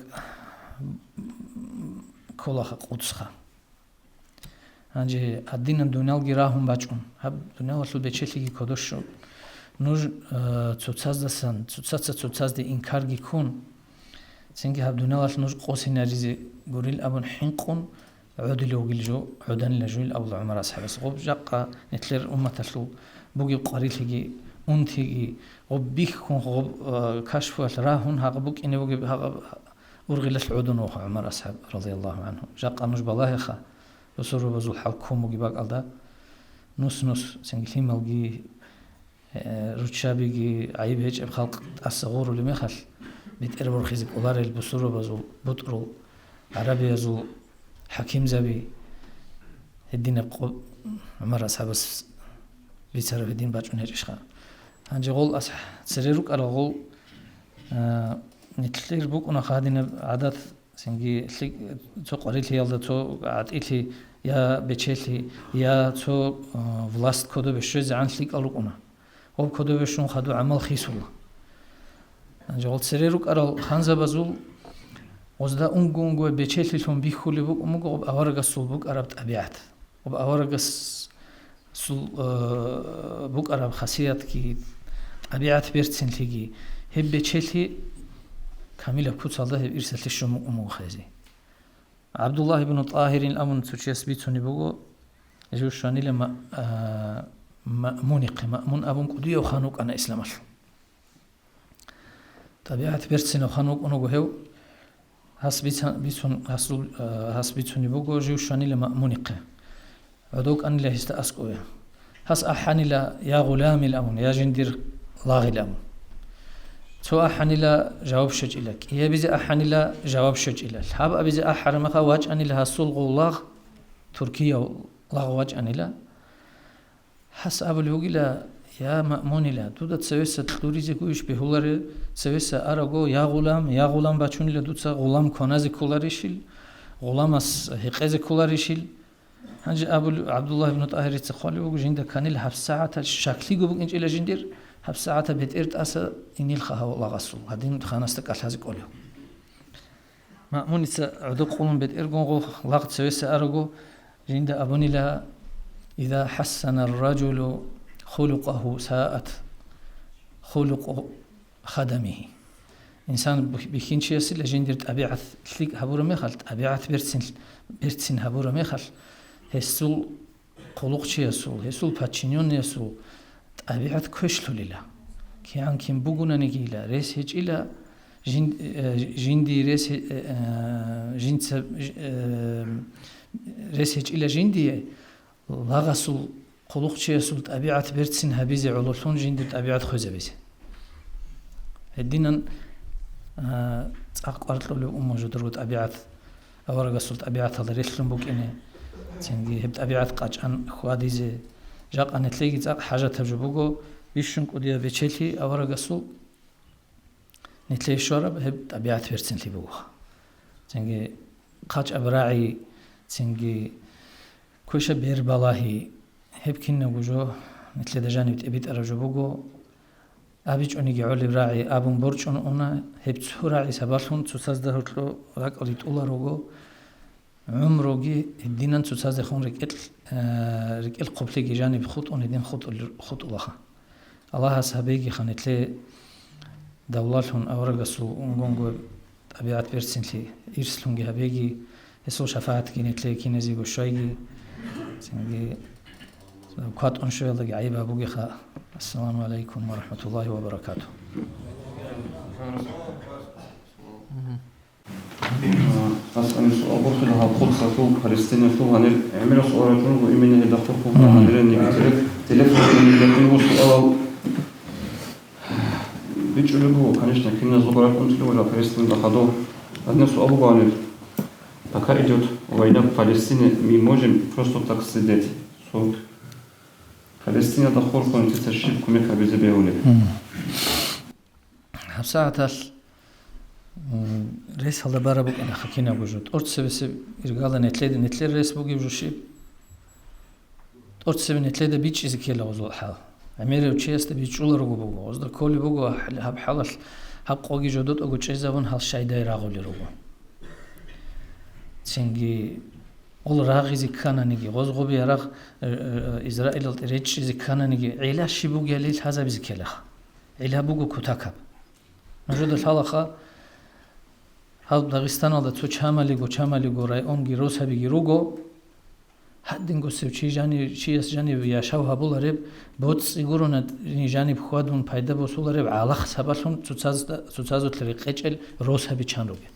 D: كلها قدسها هنجي الدين الدنيا الجراهم باجون هب الدنيا وصل بتشلي كدوش نور تتصدسن تتصد إنكار جيكون سنجي هب الدنيا وصل نور قوسين رزي قريل أبن حنقون عدل وجلجو عدن لجول أول عمر أصحاب الصغب جاقة نتلر أمة تلو بوجي قريل هجي أنتي غبيك كون غب كشف راهون هقبوك إني بوجي هق أرغلت العدن وخ عمر أصحاب رضي الله عنهم جاقة نج بالله خا بسرو بزول حلقهم وجباك على نص سنجلي ملقي رتشابيجي عيب هيج بخلق الصغور اللي مخل بيتقربوا خيزك أولار البصورة بزو بطرو عربي زو حكيم زبي الدين بقو عمر أصحاب بيتصرف في الدين باجون هيج إشخا هنجي غول أصح تسريروك على غول نتلير بوك أنا خادين عادات سنجي تو قريت لي يالدا تو عطيت لي يا بتشيت لي يا تو فلاست كودو بشوز عن ليك ألوكنا هو كودو بشون خدو عمل خيسولا هنجي غول تسريروك على خانزا بزول وزدا أنجو بتشيت لي ثم بيخولي بوك أمجو بأورق السول بوك عرب طبيعت وبأورق سول بوك عرب خاصيات كي طبيعت بيرتسن تيجي هب بتشيت لي كاميلا بكوت الله إرسل الشمو أمو خازي عبد الله بن طاهر الأمن تشيس بيتوني بوجو جوشاني لما مأمون أبون قدي وخانوك أنا إسلام الله طبيعة بيرتسين وخانوك أنو جهو هاس بيتوني بوجو جوشاني لما مونق عدوك أن له استأسقوه هاس أحاني لا يا غلام الأمن يا جندير لاغي الأمن تو أحني لا جواب شج إلك هي بيزي أحني لا جواب شج إلك حاب أبيزي أحر مخا واج أني لها سلغ لاغ تركيا لاغ واج أني لا حس أبو الهوغي لا يا مأموني لا دودا تسويسة تلوريزي كويش بهولاري تسويسة أراغو يا غلام بچوني لا دودا غلام كونازي كولاريشيل غلام أس هقازي كولاريشيل هنجي أبو عبد الله بن طاهر تخالي وجو جندا كاني لها بساعة الشكلي قبل إنج إلى جندير هب ساعة بيتقرت أسا إني الخها والله غسول هادين خانستك أشهازك أوليو مأموني عدو قولون بيتقرقون لاغت سويسة أرغو جند أبوني لا إذا حسن الرجل خلقه ساءت خلق خدمه إنسان بيكين شيء يصير لجندير طبيعة تليك هبورة ميخل طبيعة بيرتسن هبورة ميخل هسول خلق شيء يسول هسول باتشينيون يسول طبيعة كشلو لله كيان كيم بوغونا نجيلا ريس هيج إلا جندي ريس هيج إلا جندي لاغسول خلق شيء يسول طبيعة بيرتسن هبيزي علوثون جندي طبيعة خوزة بيزي هدينا أقارت له أمه جدرو طبيعة أورغسول طبيعة هذا ريس لنبوك إني تنجي هب طبيعة قاچان خواديزي جاق أن تلاقي حاجة تجربوجو بيشون قديا بتشيلي أورا قصو نتلاقي شورب هب طبيعة بيرتين لي بوها تنجي قاچ أبراعي تنجي كوشة بير بالاهي هب كنا وجو نتلاقي دجانب تبيت أرجبوجو أبيج أني جعول براعي أبون برج أنا هب تسراعي سبارون تساز دهرتلو راك أريد أولا روجو عمرو الدين تساز خون رجال قبلي جانب خط وندين خط الله سبيجي خانت لي دولتهم أورجسو ونجونجو طبيعة بيرسين لي إرسلون جها بيجي يسوع شفاعت كينت لي كينزي وشايجي سنجي كات أنشوا يلا عيبة بوجي خا السلام عليكم ورحمة الله وبركاته
A: أنا سؤال بخل هالقدس تو فلسطين تو هنعمل سؤال تو وإيمان هذا خطوة هنرني تلفون من سؤال بيجوا كانش نكين زغرات أنت ولا فلسطين بخدو هذا سؤال بقول пока идет война в Палестине мы можем просто так сидеть so Палестина ده خور كون تتشيب كم يكابيز بيقوله
D: ساعة رئيس هذا باربوك أنا حكينا وجود أرتس بس إرجالا نتلاد رئيس بوجي وجوشيب أرتس نتلاد بيتش إذا كلا وزول حال عميرة وشيست بيتش ولا رجو بوجو أصدق كل بوجو هب حال حق وجي جدود أقول شيء زبون هال شيء داير أقول رجو تنجي أول راغي زكانا نجي غز غبي راغ إسرائيل الريتش زكانا نجي علا شبوجي ليل هذا بزكلا علا بوجو كتاكب موجود الحلقة هل داغستان هذا چاملی گو رایون گیروس هبی گیروگو حدین گو سوچی جانی ویا شو هبول رب بود سیگورون جانی بخوادون پیدا بسول رب علاق سبالون سوتازو تلقیچل روس هبی چان روگه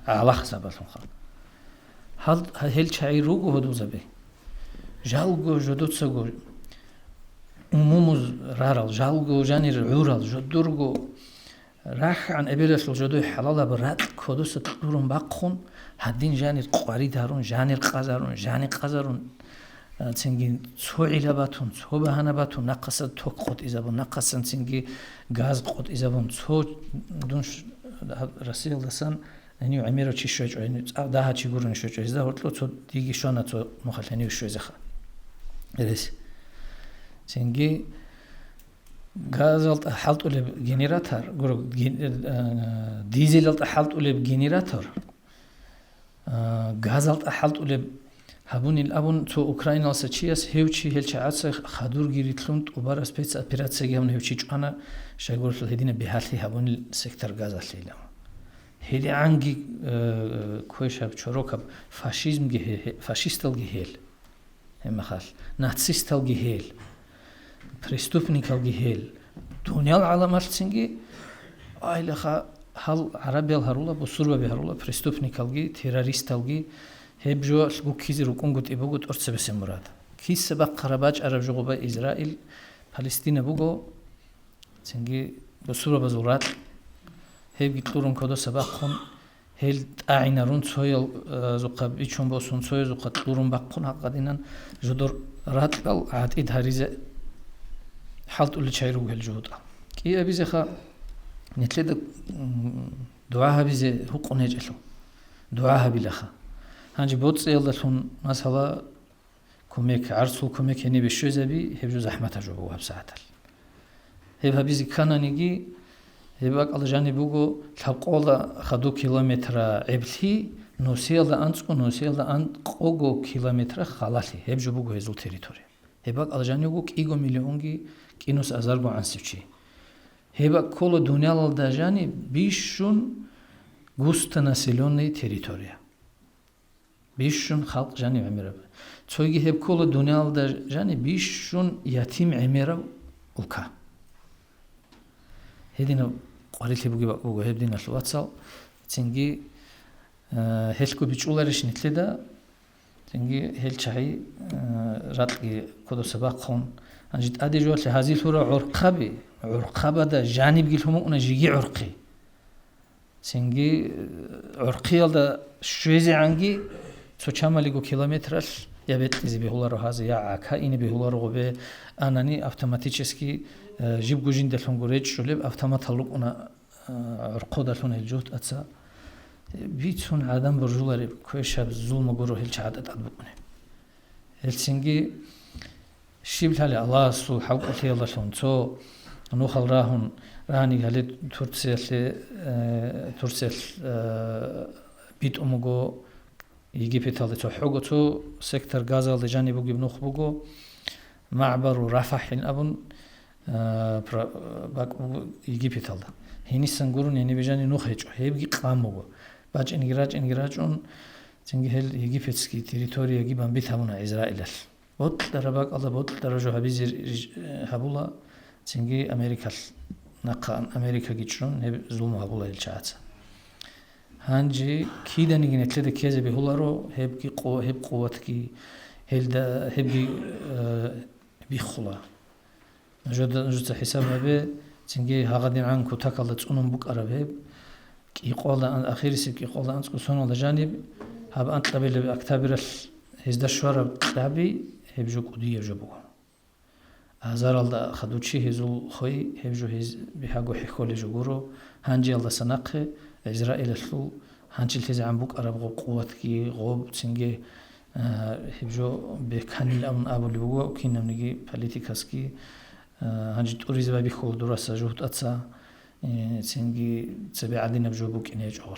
D: علاق سبالون خال هل چای روگو هدو زبی جالگو جدود سگو umumuz raral jalgo janir ural jodurgo راح ابيلس الجدو حلالا برات كودوس تطورون باقون هدين جانر قواري دارون جانر قازارون جاني قازارون تنجي سو علباتون سو بهانباتون نقص تو قط إزابون نقص تنجي غاز قط إزابون سو دونش رسيل دسان انيو عميرو چي شوج انيو ده ها چي گورن شوج از ده هتلو تو دیگه شانا تو مخالفنی شوج خا رس تنجي غازلت حالت ولا جنراتور غرو ديزلت حالت ولا جنراتور غازلت حالت ولا هبون الابون تو اوكرانيا سچياس هيوچي هلچاس خادور گيريتلوند وبار سپيس операция گيون هيوچي چانا شاگورت هدين بهالي هبون سيكتور غازاتليلا هيدي عنگي كويشاب چوروكاب فاشيزم گه فاشيستل گهيل هم خال ناتسيستل گهيل преступников гихел дунял аламат синги айлаха хал арабиял харула бусурба бихарула преступников ги террористов ги хебжо гукизи рукунгут ибугут орцебесе мурад кис ба қарабач араб жугуба израил палестина буго синги бусурба базурат хебги турун кодо сабахун хел айнарун цойл зуқаб ичон босун цойл зуқат турун бақун хақадинан жудор раткал ат идхаризе حالت ولا شيرو هالجودا كي أبي خا نتلد دعاء بيزي هو قنيج له دعاء بلخا هنجي بوتس يلدون مثلا كوميك عرسو كوميك هني بالشوزبي هبجو زحمة جوبوها بساعتل هبها بيزي كانانيجي هباك على جانبوجو تلقولا خدو كيلومتر عبلي نوسيل أنتكو نوسيل أنتكو كيلومتر خالتي هبجو بوجو هزول تريتوري هباك على جانبوجو كيجو مليونجي كينوس أزاربو عنسيفشي هباك كل الدنيا للدجاني بيشون густо населенные территории. بيشون خلق جاني عميرة. تويجي هب كل الدنيا للدجاني بيشون يتيم عميرة وكا. هدينا قريت لي بقى هبدينا الواتساب تنجي هلكو بيجولارش نتلدا تنجي هل شيء راتلي كده سباقهم أنجد أدي جوات لهذه الصورة عرقبة ده جانب جيلهم أنا جيجي عرقي تنجي عرقي هذا شويزي عنجي سوتشاماليجو كيلومتر يبت إذا بيهولارو هذا يا عكا إني بيهولارو به أناني أوتوماتيكسكي جيب جوجين دلهم قريج شلب أوتومات هلوك أنا عرقو دلهم الجوت أتسا بيتون عدم برجولاري كويش هب ظلم وجرو هل شعادة أدبونه هلسنجي شيبل هالي الله سو حق أثي الله شون تو نوخل راهن راني هالي ترسل بيت أمجو يجي بيتالي تو حقو تو سكتر غازا لجاني بوجي بنوخ بوجو معبر ورفح الأبن باك يجي بيتالي هني سنجورون يعني بيجاني نوخ هيجو هيبجي قاموجو باج انجراج اون تنجي هل يجيبتسكي تريتوريا يجيبان بيتهمونا إسرائيل بوت درباك الله بوت درجو هبيزي هبولا تنجي أمريكا نقان أمريكا جيتشون هب ظلم هبولا الشعات هانجي كيدا نيجي نتلد كيزي بهولارو هبكي قوة هب قوتكي هل هبكي بيخلا نجد حساب هبه تنجي هغدين عنكو تاكالت أنم بوك أرابيب كي قول أن آخر شيء كي قول أنت كسون على جانب هب أنت قبل أكتبر هزدا شوارع لعبي هبجو قدية جبوا هزار الله خدوشي هزول خوي هبجو هز بحاجو حكول جورو هنجي الله سنقه إسرائيل الثو هنجي التز عم بوك أربع قوات كي غوب تنجي هبجو بكاني الأمن أبو لبوا وكينا نيجي politikas كي هنجي توريزا بيخول دراسة جهد أتسا تنجي تبع عدنا بجوبك إني أجعل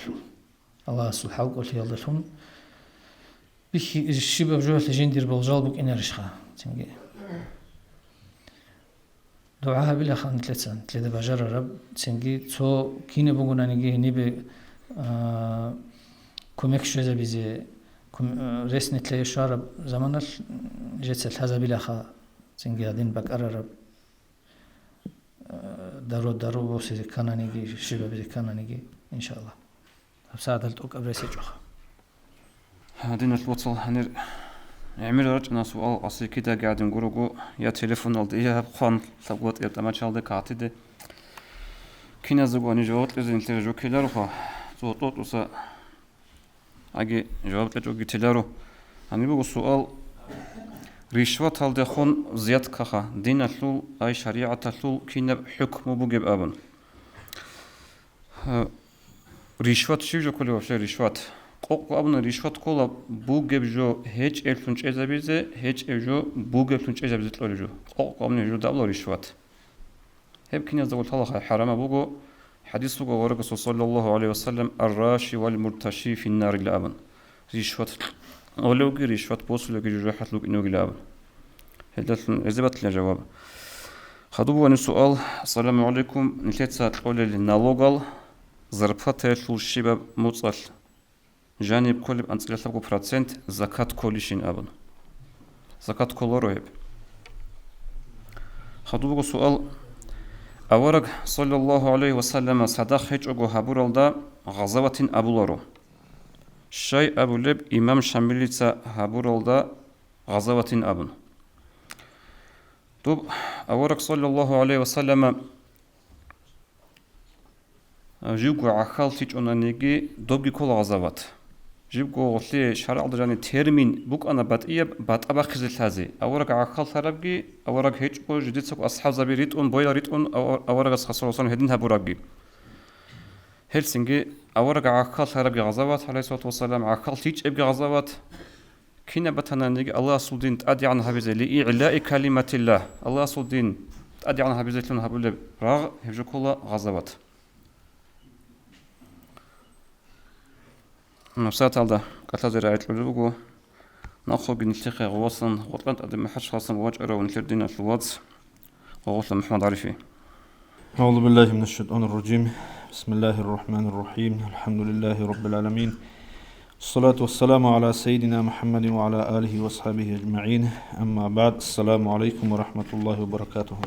D: الله سبحانه وتعالى يالله بيخ الشباب جوه لجين دير بالجالبك إني رشخا تنجي دعاها بلا خان ثلاثة بجار رب تنجي تو كينا بقولنا نيجي هني ب كمك شوية بيزي رسنة تلاقي شارب زمان جت هذا بلا خا تنجي هذين بكرر رب دارو بوسي كانانيجي شباب زي كانانيجي إن شاء الله بساعد التوك أبريسي جوخ
A: هادين الوصل هنر عمل رجعنا سؤال قصي كده قاعد نقول يا تليفون الدي يا خان ثبوت يا تما شالده كاتده كنا زغوني جوات لازم ترجو كيلارو خا صوتوت وسا اگه جواب تجو گيتلارو اني بو سؤال رشوت هل دخون زياد كخا دين الثول اي شريعه الثول كنا حكم بو جب ابن رشوت شو جو كل وش رشوت قوق ابن رشوت كولا بو جب جو هيج الفنچ ازبيزه هيج جو بو جب الفنچ ازبيزه جو قوق ابن جو دبل رشوت هب كنا زول الله حرام بوغو حديث بوغو ورق صلى الله عليه وسلم الراشي والمرتشي في النار الابن رشوت ولو جي رشوت بوصل لو جو حت لو انه غلاب هذا اجابت الجواب خدوا عن السؤال السلام عليكم نتلت ساعات قول النالوغال ظرفت الشباب موصل جانب كل انصل 3% زكاه كلشين ابن زكاه كولروب خدوا سؤال أورق صلى الله عليه وسلم صدق هجوغو هابورالدا غزوة أبولارو شاي أبو لب إمام شامليتسا هابورالدا غزوة أبن طب أورق صلى الله عليه وسلم جيبغو عخال تيجونا نيجي دوبي كل غزوات جيبغو غلي شرع دراني تيرمين بوك أنا بات أبا خزل هذي أورق عخال ثربجي أورق هيجبو جديد أصحاب زبيريتون بويلاريتون أورق خسروا صن هدين هبورجي هلسنجي أورق عخال ثربجي غزوات عليه الصلاة والسلام عخال تيج أبجي غزوات كنا بتنا نيجي الله سودين تأدي عن هبزة لإعلاء كلمة الله الله سودين تأدي عن هبزة لون هبول راغ هجو كل غزوات نفسات هذا قتل زراعة البلوغ نأخذ نلتقي غواصن غطلت أدم محش خاصن واجرة ونلتردين الفواتس وغوصل محمد عرفي
E: أعوذ بالله من الشيطان الرجيم بسم الله الرحمن الرحيم الحمد لله رب العالمين الصلاة والسلام على سيدنا محمد وعلى آله وصحبه أجمعين أما بعد السلام عليكم ورحمة الله وبركاته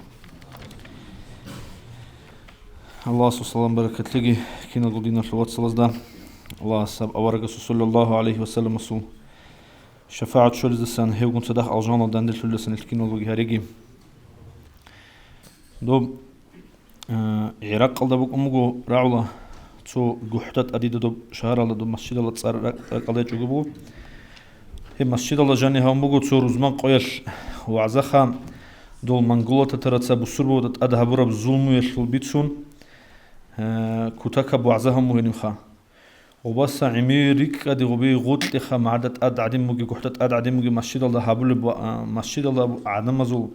E: الله سبحانه بركة لقي كنا قلنا الفواتس لزدا الله سب أورق صلى الله عليه وسلم سو شفاعة شولز السنة هي وكنت صدق ألجانا داندل شولز السنة الكين والوجه هريجي دوب عراق قلدا بوك أمجو راعلا تو جحتت أديد دوب شهر على دوب مسجد الله تصار قلدا يجوبو هي مسجد الله جاني هم بوجو تو رزمان قيل وعزخا دول منقولة تترتسا بسربو تتأدها برا بظلم يشل بيتسون كتاكا بعزها مهنم خا وبس عميرك أدي غبي غوت لخا معدت أد عدم مجي قحتت أد عدم مجي مسجد الله هابول مسجد الله عدم مزول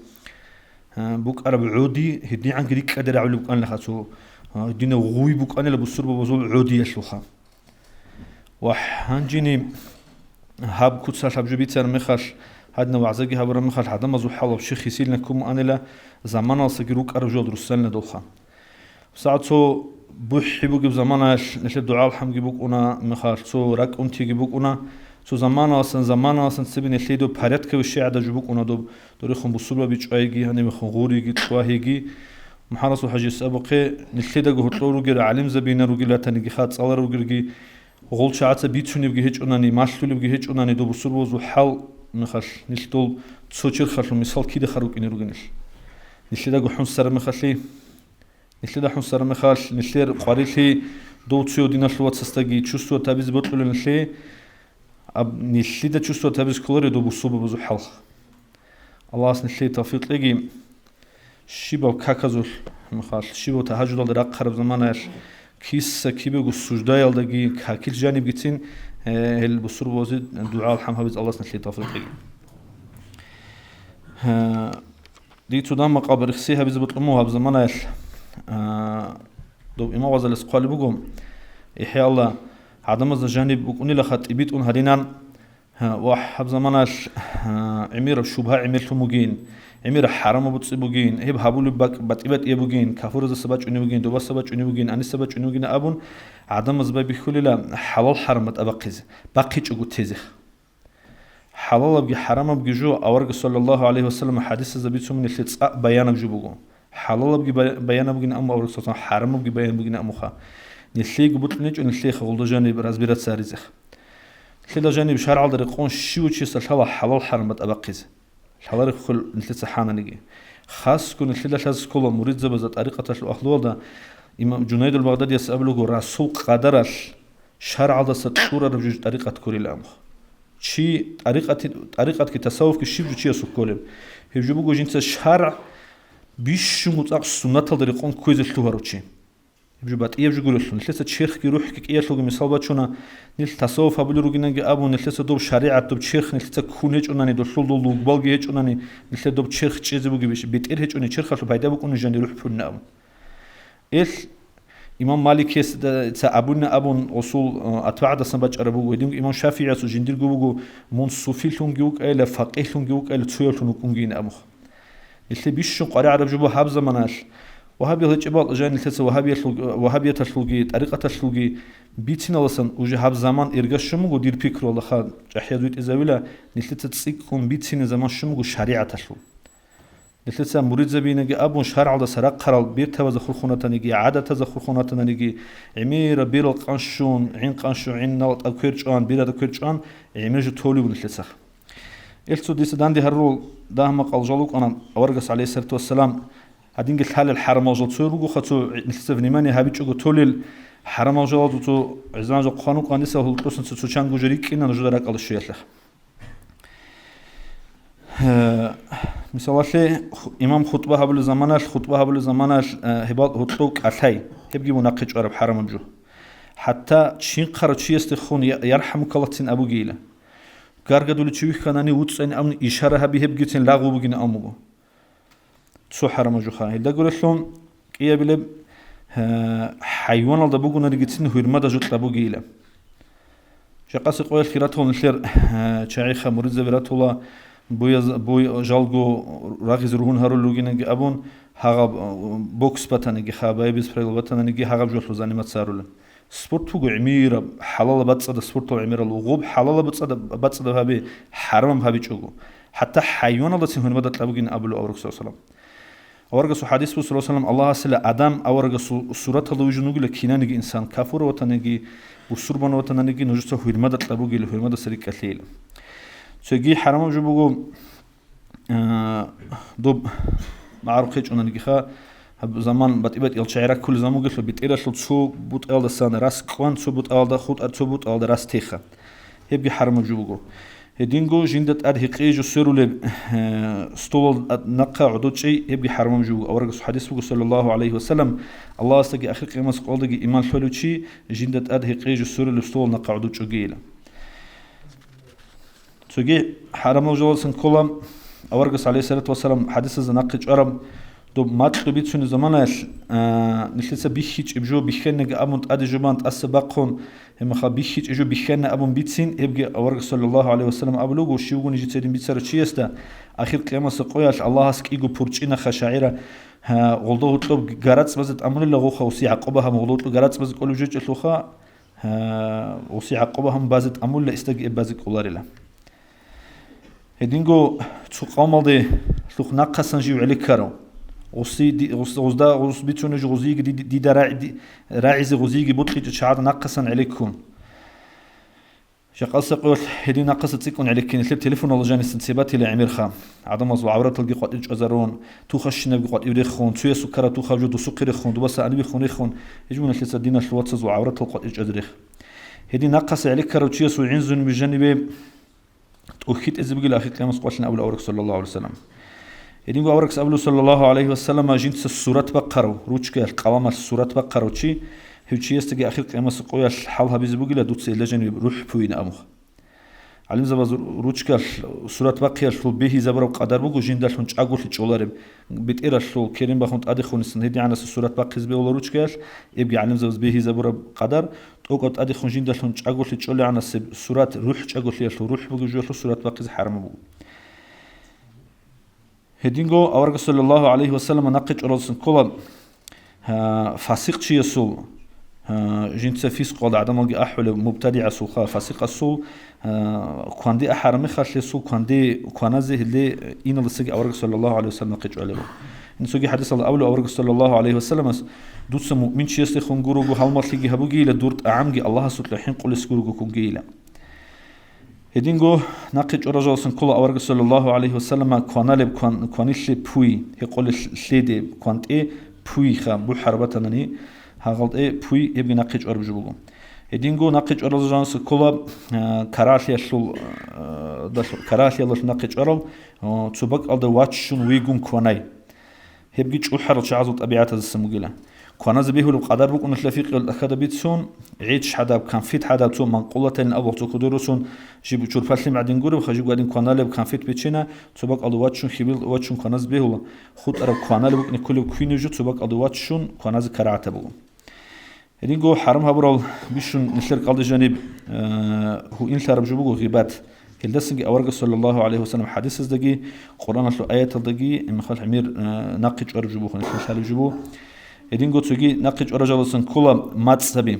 E: بوك أرب عودي هدي عن كريك أدري عولي بوك أنا لخاتو دينا غوي بوك أنا لبصور ببزول عودي يشلخا وحنجيني هاب كتسر هاب جبيتر مخش هادنا وعزقي هابر مخش عدم مزول حلب شيخ يسيلنا كم أنا لا زمان أصقروك أرب جود رسالنا دولخا ساعتو بوحي بوك بزمانش نشد دعاء الحمد بوك أنا مخار سو رك أنتي جبوك أنا سو زمان أصلا سبين الليدو بحريت كوشي عدا جبوك أنا دوب دوريخون بصوبة بيج أيجي هني مخون غوري تواهيجي محرس وحاجة سابقة نليدا جهتلو روجر علم زبينا روجر تاني خات صار روجرجي غول شعات بيتشوني بجي هيج أناني ماشلولي بجي هيج أناني دوب بصوبة زو حال مخش نلتول تسوتشر خش مثال كده خروج إني روجنش نليدا جحون سر مخشي نليدا حون سر مخش نلير قاريلي دو تسيو دينا شلوات سستجي تشوستو تابيز بطلو نلي أب نليدا تشوستو تابيز كولر دوب بصوبة بزو حال الله نلي توفيق لقي شيبا وكاكازول مخاش شيبا وتهجد على رق خرب زمانش كيس كيبو السجدة يلدقي كاكيل جانب جتين هل بصور بوزيد دعاء الحمد لله الله نلي توفيق لقي دي تدام مقابر خسيها بزبط أموها بزمانش دوب إما وزل اسقال بقوم إحياء الله عدم الجانب بكوني لخط إبيت هدينا وحب زمانش عمير بشبهة عمير ثموجين عمير حرام بتصيبوجين هب هابول بك بتبت يبوجين كفور السبات عنيبوجين دوبا السبات عنيبوجين أني السبات عنيبوجين أبون عدم الزباب بيخلي لا حلال حرام أبقيز باقي تجو تزخ حلال بجي حرام بجي جو أورج صلى الله عليه وسلم حديث الزبيت من اللي تسق بيان بجوبوجون حلال بجي بيان بجينا أم أورج صلى حرام بجي بيان بجينا أمخا نلشي قبض نيج ونلشي خولد جانب رازبيرات سارزخ لذا جانب شرع على رقون شو تشيس الحلا حلال حرام بتأبقيز الحلال يخل نتلت حانا نجي خاص كون الحلا شاز كله مريض زبزة طريقة الأخلاق ده إمام جنيد البغدادي يسأله رسول قدرش شرع على سطورة رجوج طريقة كوري الأمر شي طريقة كتصوف كشيب جو شيء سكولم هيجو بقول جنس الشرع بيش متأخ سنة الطريقون كويس التوهروشي هيجو بات يجو يقول لهم نلتس الشيخ كيروح كي يطلق مثال باتشونا نل تصوف أبو لروجينا أبو نلتس دوب شريعة دوب شيخ نلتس كونيج أناني دوشل دول بالجي هيج أناني نلتس دوب شيخ شيء بقول بيش بيت هيج أني شيخ خلوا بعده بكون جاني روح فينا أبو إمام مالك يس أبونا أبون أصول أتباع دسم بتش أربو وديم إمام شافعي أصول جندير جوجو من صوفي لون جوك إلى فقيه لون جوك إلى تسويل لون كونجين أمخ اللي بيشون قارئ عرب جبوا حب زمانش وهابي هيج إبال جاني التس وهابي تشلوجي طريقة تشلوجي بيتنا وصل وجه حب زمان إرجع شمو ودير بيكرو الله خال أحيانا دوت إذا ولا نلتت تصيكم بيتنا زمان شمو شريعة تشلو نلتت مريض زبينة أبون شهر على سرق خرال بيت هذا خلخونة تنيجي عادة هذا خلخونة تنيجي عمير بير القنشون عين قنشون عين نالت أكيرجان بير أكيرجان عمير جتولي ونلتسخ إلتو ديس داندي هرول دهم قال جلوك أنا أورجس عليه الصلاة والسلام هادين قلت حال الحرم وجل تصيروا خطو نلتسف نيماني هابيتش جو تولي الحرم وجل تو عزنا جو قانون قانيسة هو القصة تسوشان جوريك إن نجدرك على الشيء لخ مثلا إمام خطبة قبل زمانش هبال هطلق أثاي هبجي مناقش عرب حرم جو حتى شين قرر شيء استخون يرحمك الله تين أبو جيلة كارجدول تشويه كانني وتصين أمن إشارة هبي هبجي تين لاغو بجينا أمو تسو حرم جو خان هيدا قول لهم إيه بلب حيوان الله بقولنا رجتين هو المدى جت أبو جيلة شقاس قوي خيراتهم الخير شايخ مريض زبرات الله بوي جالجو راغز روحون هارو لوجينج أبون هاغ بوكس بتانيجي خاباي بيسبريل بتانيجي هاغ جوش لزاني متسارول سبورت فوق عميرة حلال بتصد سبورت عميرة الغوب حلال بتصد هابي حرام هابي تشوجو حتى حيوان الله تهون بدأ تلاقين أبلو أورك صلى الله عليه وسلم أورك حديث صلى الله عليه وسلم الله سلا آدم أورك سورة الله وجنوجي لكينانيجي إنسان كافور وتانيجي وسربان وتانيجي نجسه هو المدة تلاقي له هو المدة سريك كثير تجي حرام جو بقول دوب معروخيج أنا نجيخا زمان بتبت الشعراء كل زمان قلت بتقرأ شو تسو بوت أول السنة راس كوان تسو بوت أول دخوت أتسو بوت أول راس تيخا هبي حرام جو بقول هدينجو جندت أدهقيج وسيروا ل استول نقع عدود شيء هبي حرام جو أورج حديث بقول صلى الله عليه وسلم الله استجي أخي قيمة قال دقي إيمان حلو شيء جندت أدهقيج وسيروا لاستول نقع عدود شو جيله تجي حرام وجوال سنكولم أورجس عليه الصلاة والسلام حديث الزناقج عرب دوب مات تبيت سن زمانش نحلسه بيخيج إبجو بيخنّ أبون أدي جبانت أسبقهم هم خا بيخيج إبجو بيخنّ أبون بيتسين يبقى أورجس صلى الله عليه وسلم أبلغ وشيوغون يجي تسيدين بيتسر تشيسته آخر قيامة سقوياش الله هسك إيجو بورجينا خشاعرة غلطه طلب جراتس بزت أمر الله خوخا وسي عقبها مغلوط جراتس بزت كل وجوج الخوخا وسي عقبهم بزت أمر الله استجي بزت كولار له هدينجو تقام على تخ نقص نجيب عليك كارو وصي دي وصدا وص بيتشون جوزيج دي راعي غوزيج بطلي تشعر نقصا عليكم شقاص يقول هدي نقص تسيكون عليك نسلب تليفون والله جاني سنسيباتي لعمير خام عدم مزو عورات تلقي قد اجازرون تو خشنا بقد يرخون تو سكر تو خرجوا دو سكر يخون دو بس انا بيخون يخون يجون الثلاثه دينا الواتس وعورات قد اجازرخ هدي نقص عليك كارو تشيس وعنزن بجانب أخيت إذا بقول أخي قيامة قوتنا أول أورك صلى الله عليه وسلم يدين أورك أول صلى الله عليه وسلم جنس السورة بقرة روتشك القوامة السورة بقرة وشي هو شيء يستجي أخي قيامة قوية حالها بيزبقي دوت إلى جانب روح بوين أمه علم زباز روتشك السورة بقية شلو به زبر وقدر بقو جند شلون أقول للشولارب بتقرأ شلو كريم بخونت أدخون السنهدي عن السورة بقية زبي ولا روتشك يبقى علم زباز به زبر قدر توقعت أدخون جند شلون أقول للشولار عن السورة روح أقول للشلو روح بقو جوا السورة بقية حرام بقو هدينجو أورج صلى الله عليه وسلم نقش رأسن كلا فاسق شيء سو جنس فيسق قال عدم الجي أحول مبتدع سوخا فاسق السو كواندي أحرمي خاش لسو كوانزه اللي إن السجى أورج صلى الله عليه وسلم نقش عليه نسوي حديث الله أول أورج صلى الله عليه وسلم دوت مؤمن شيء يستخون جروجو هالمرتلي هبوجي لدورت أعمجي الله سطلحين قل سكروجو كوجيلا هدينغو ناقج رجل كل أورج صلى الله عليه وسلم كوانالب كوانيش بوي هيقول شليدي كوانت بوي خا بو حربتنني هاغلط بوي يبي ناقج أرجو هدينغو ناقج رجل كل كراشي شل كراشي الله ناقج أرل تبقى على واتشون ويجون كواناي هبجي تشوحر شعزو طبيعة السموجلة كوانا زبيه القدر بكون التلفيق الأخذ بيتسون عيش حدا كان فيت حدا تو منقولة أو وقت كدروسون جيبوا شور فلسم عدين جورو خجوا قاعدين كوانا لب كان فيت بيتشنا تبقى على واتشون خبيل واتشون كوانا زبيه خود أرب كوانا لب نكل كوين جو تبقى على واتشون كوانا زكرعته بقول هدين جو حرام هبرال بيشون نشرك على جانب هو إن شرب جو بقول غيبات كالدسنج أورج صلى الله عليه وسلم حديث دقي قرآن شلو آيات دقي إما خال حمير ناقج أرجو خن شال جبو هدين قلت تجي ناقج أرجو لسن كلا مات سبي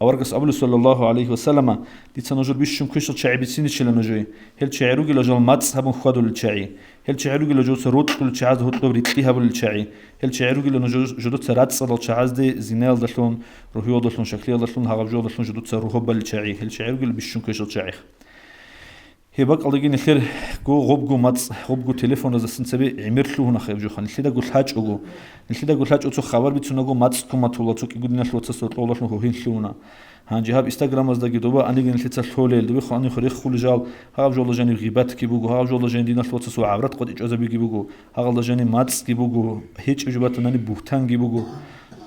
E: أورج أبو صلى الله عليه وسلم ديتناجر بيشم كشة شعب سين شل نجوي هل شعروج لجال مات سبون خدوا للشعي هل شعروج لجال سروت كل شعاز هو تبري تيها بالشعي هل شعروج لنجار جدود سرات صدل شعاز دي زينال دشلون روحي دشلون شكلي دشلون هاجو دشلون جدود سروه بالشعي هل شعروج بيشم كشة شعي هباك الله جيني خير جو غبجو ماتس غبجو تليفون إذا سنسبي عمرت له هنا خير جو خان نشيدا قول حاج أجو نشيدا قول حاج أتو خبر بتسونا جو ماتس كم تولى تشوك يقول نشلو تصور طولة شنو هين شلونا هنجي هاب إنستغرام أزدا جدوبا أنا جيني نشيد سلوليل دوبي خاني خريخ خول جال هاب جولا جاني غيبات كيبوجو هاب جولا جاني نشلو تصور عبرت قد إجازة بيجيبوجو هاب جولا جاني ماتس كيبوجو هيج إجابات ناني بوهتان كيبوجو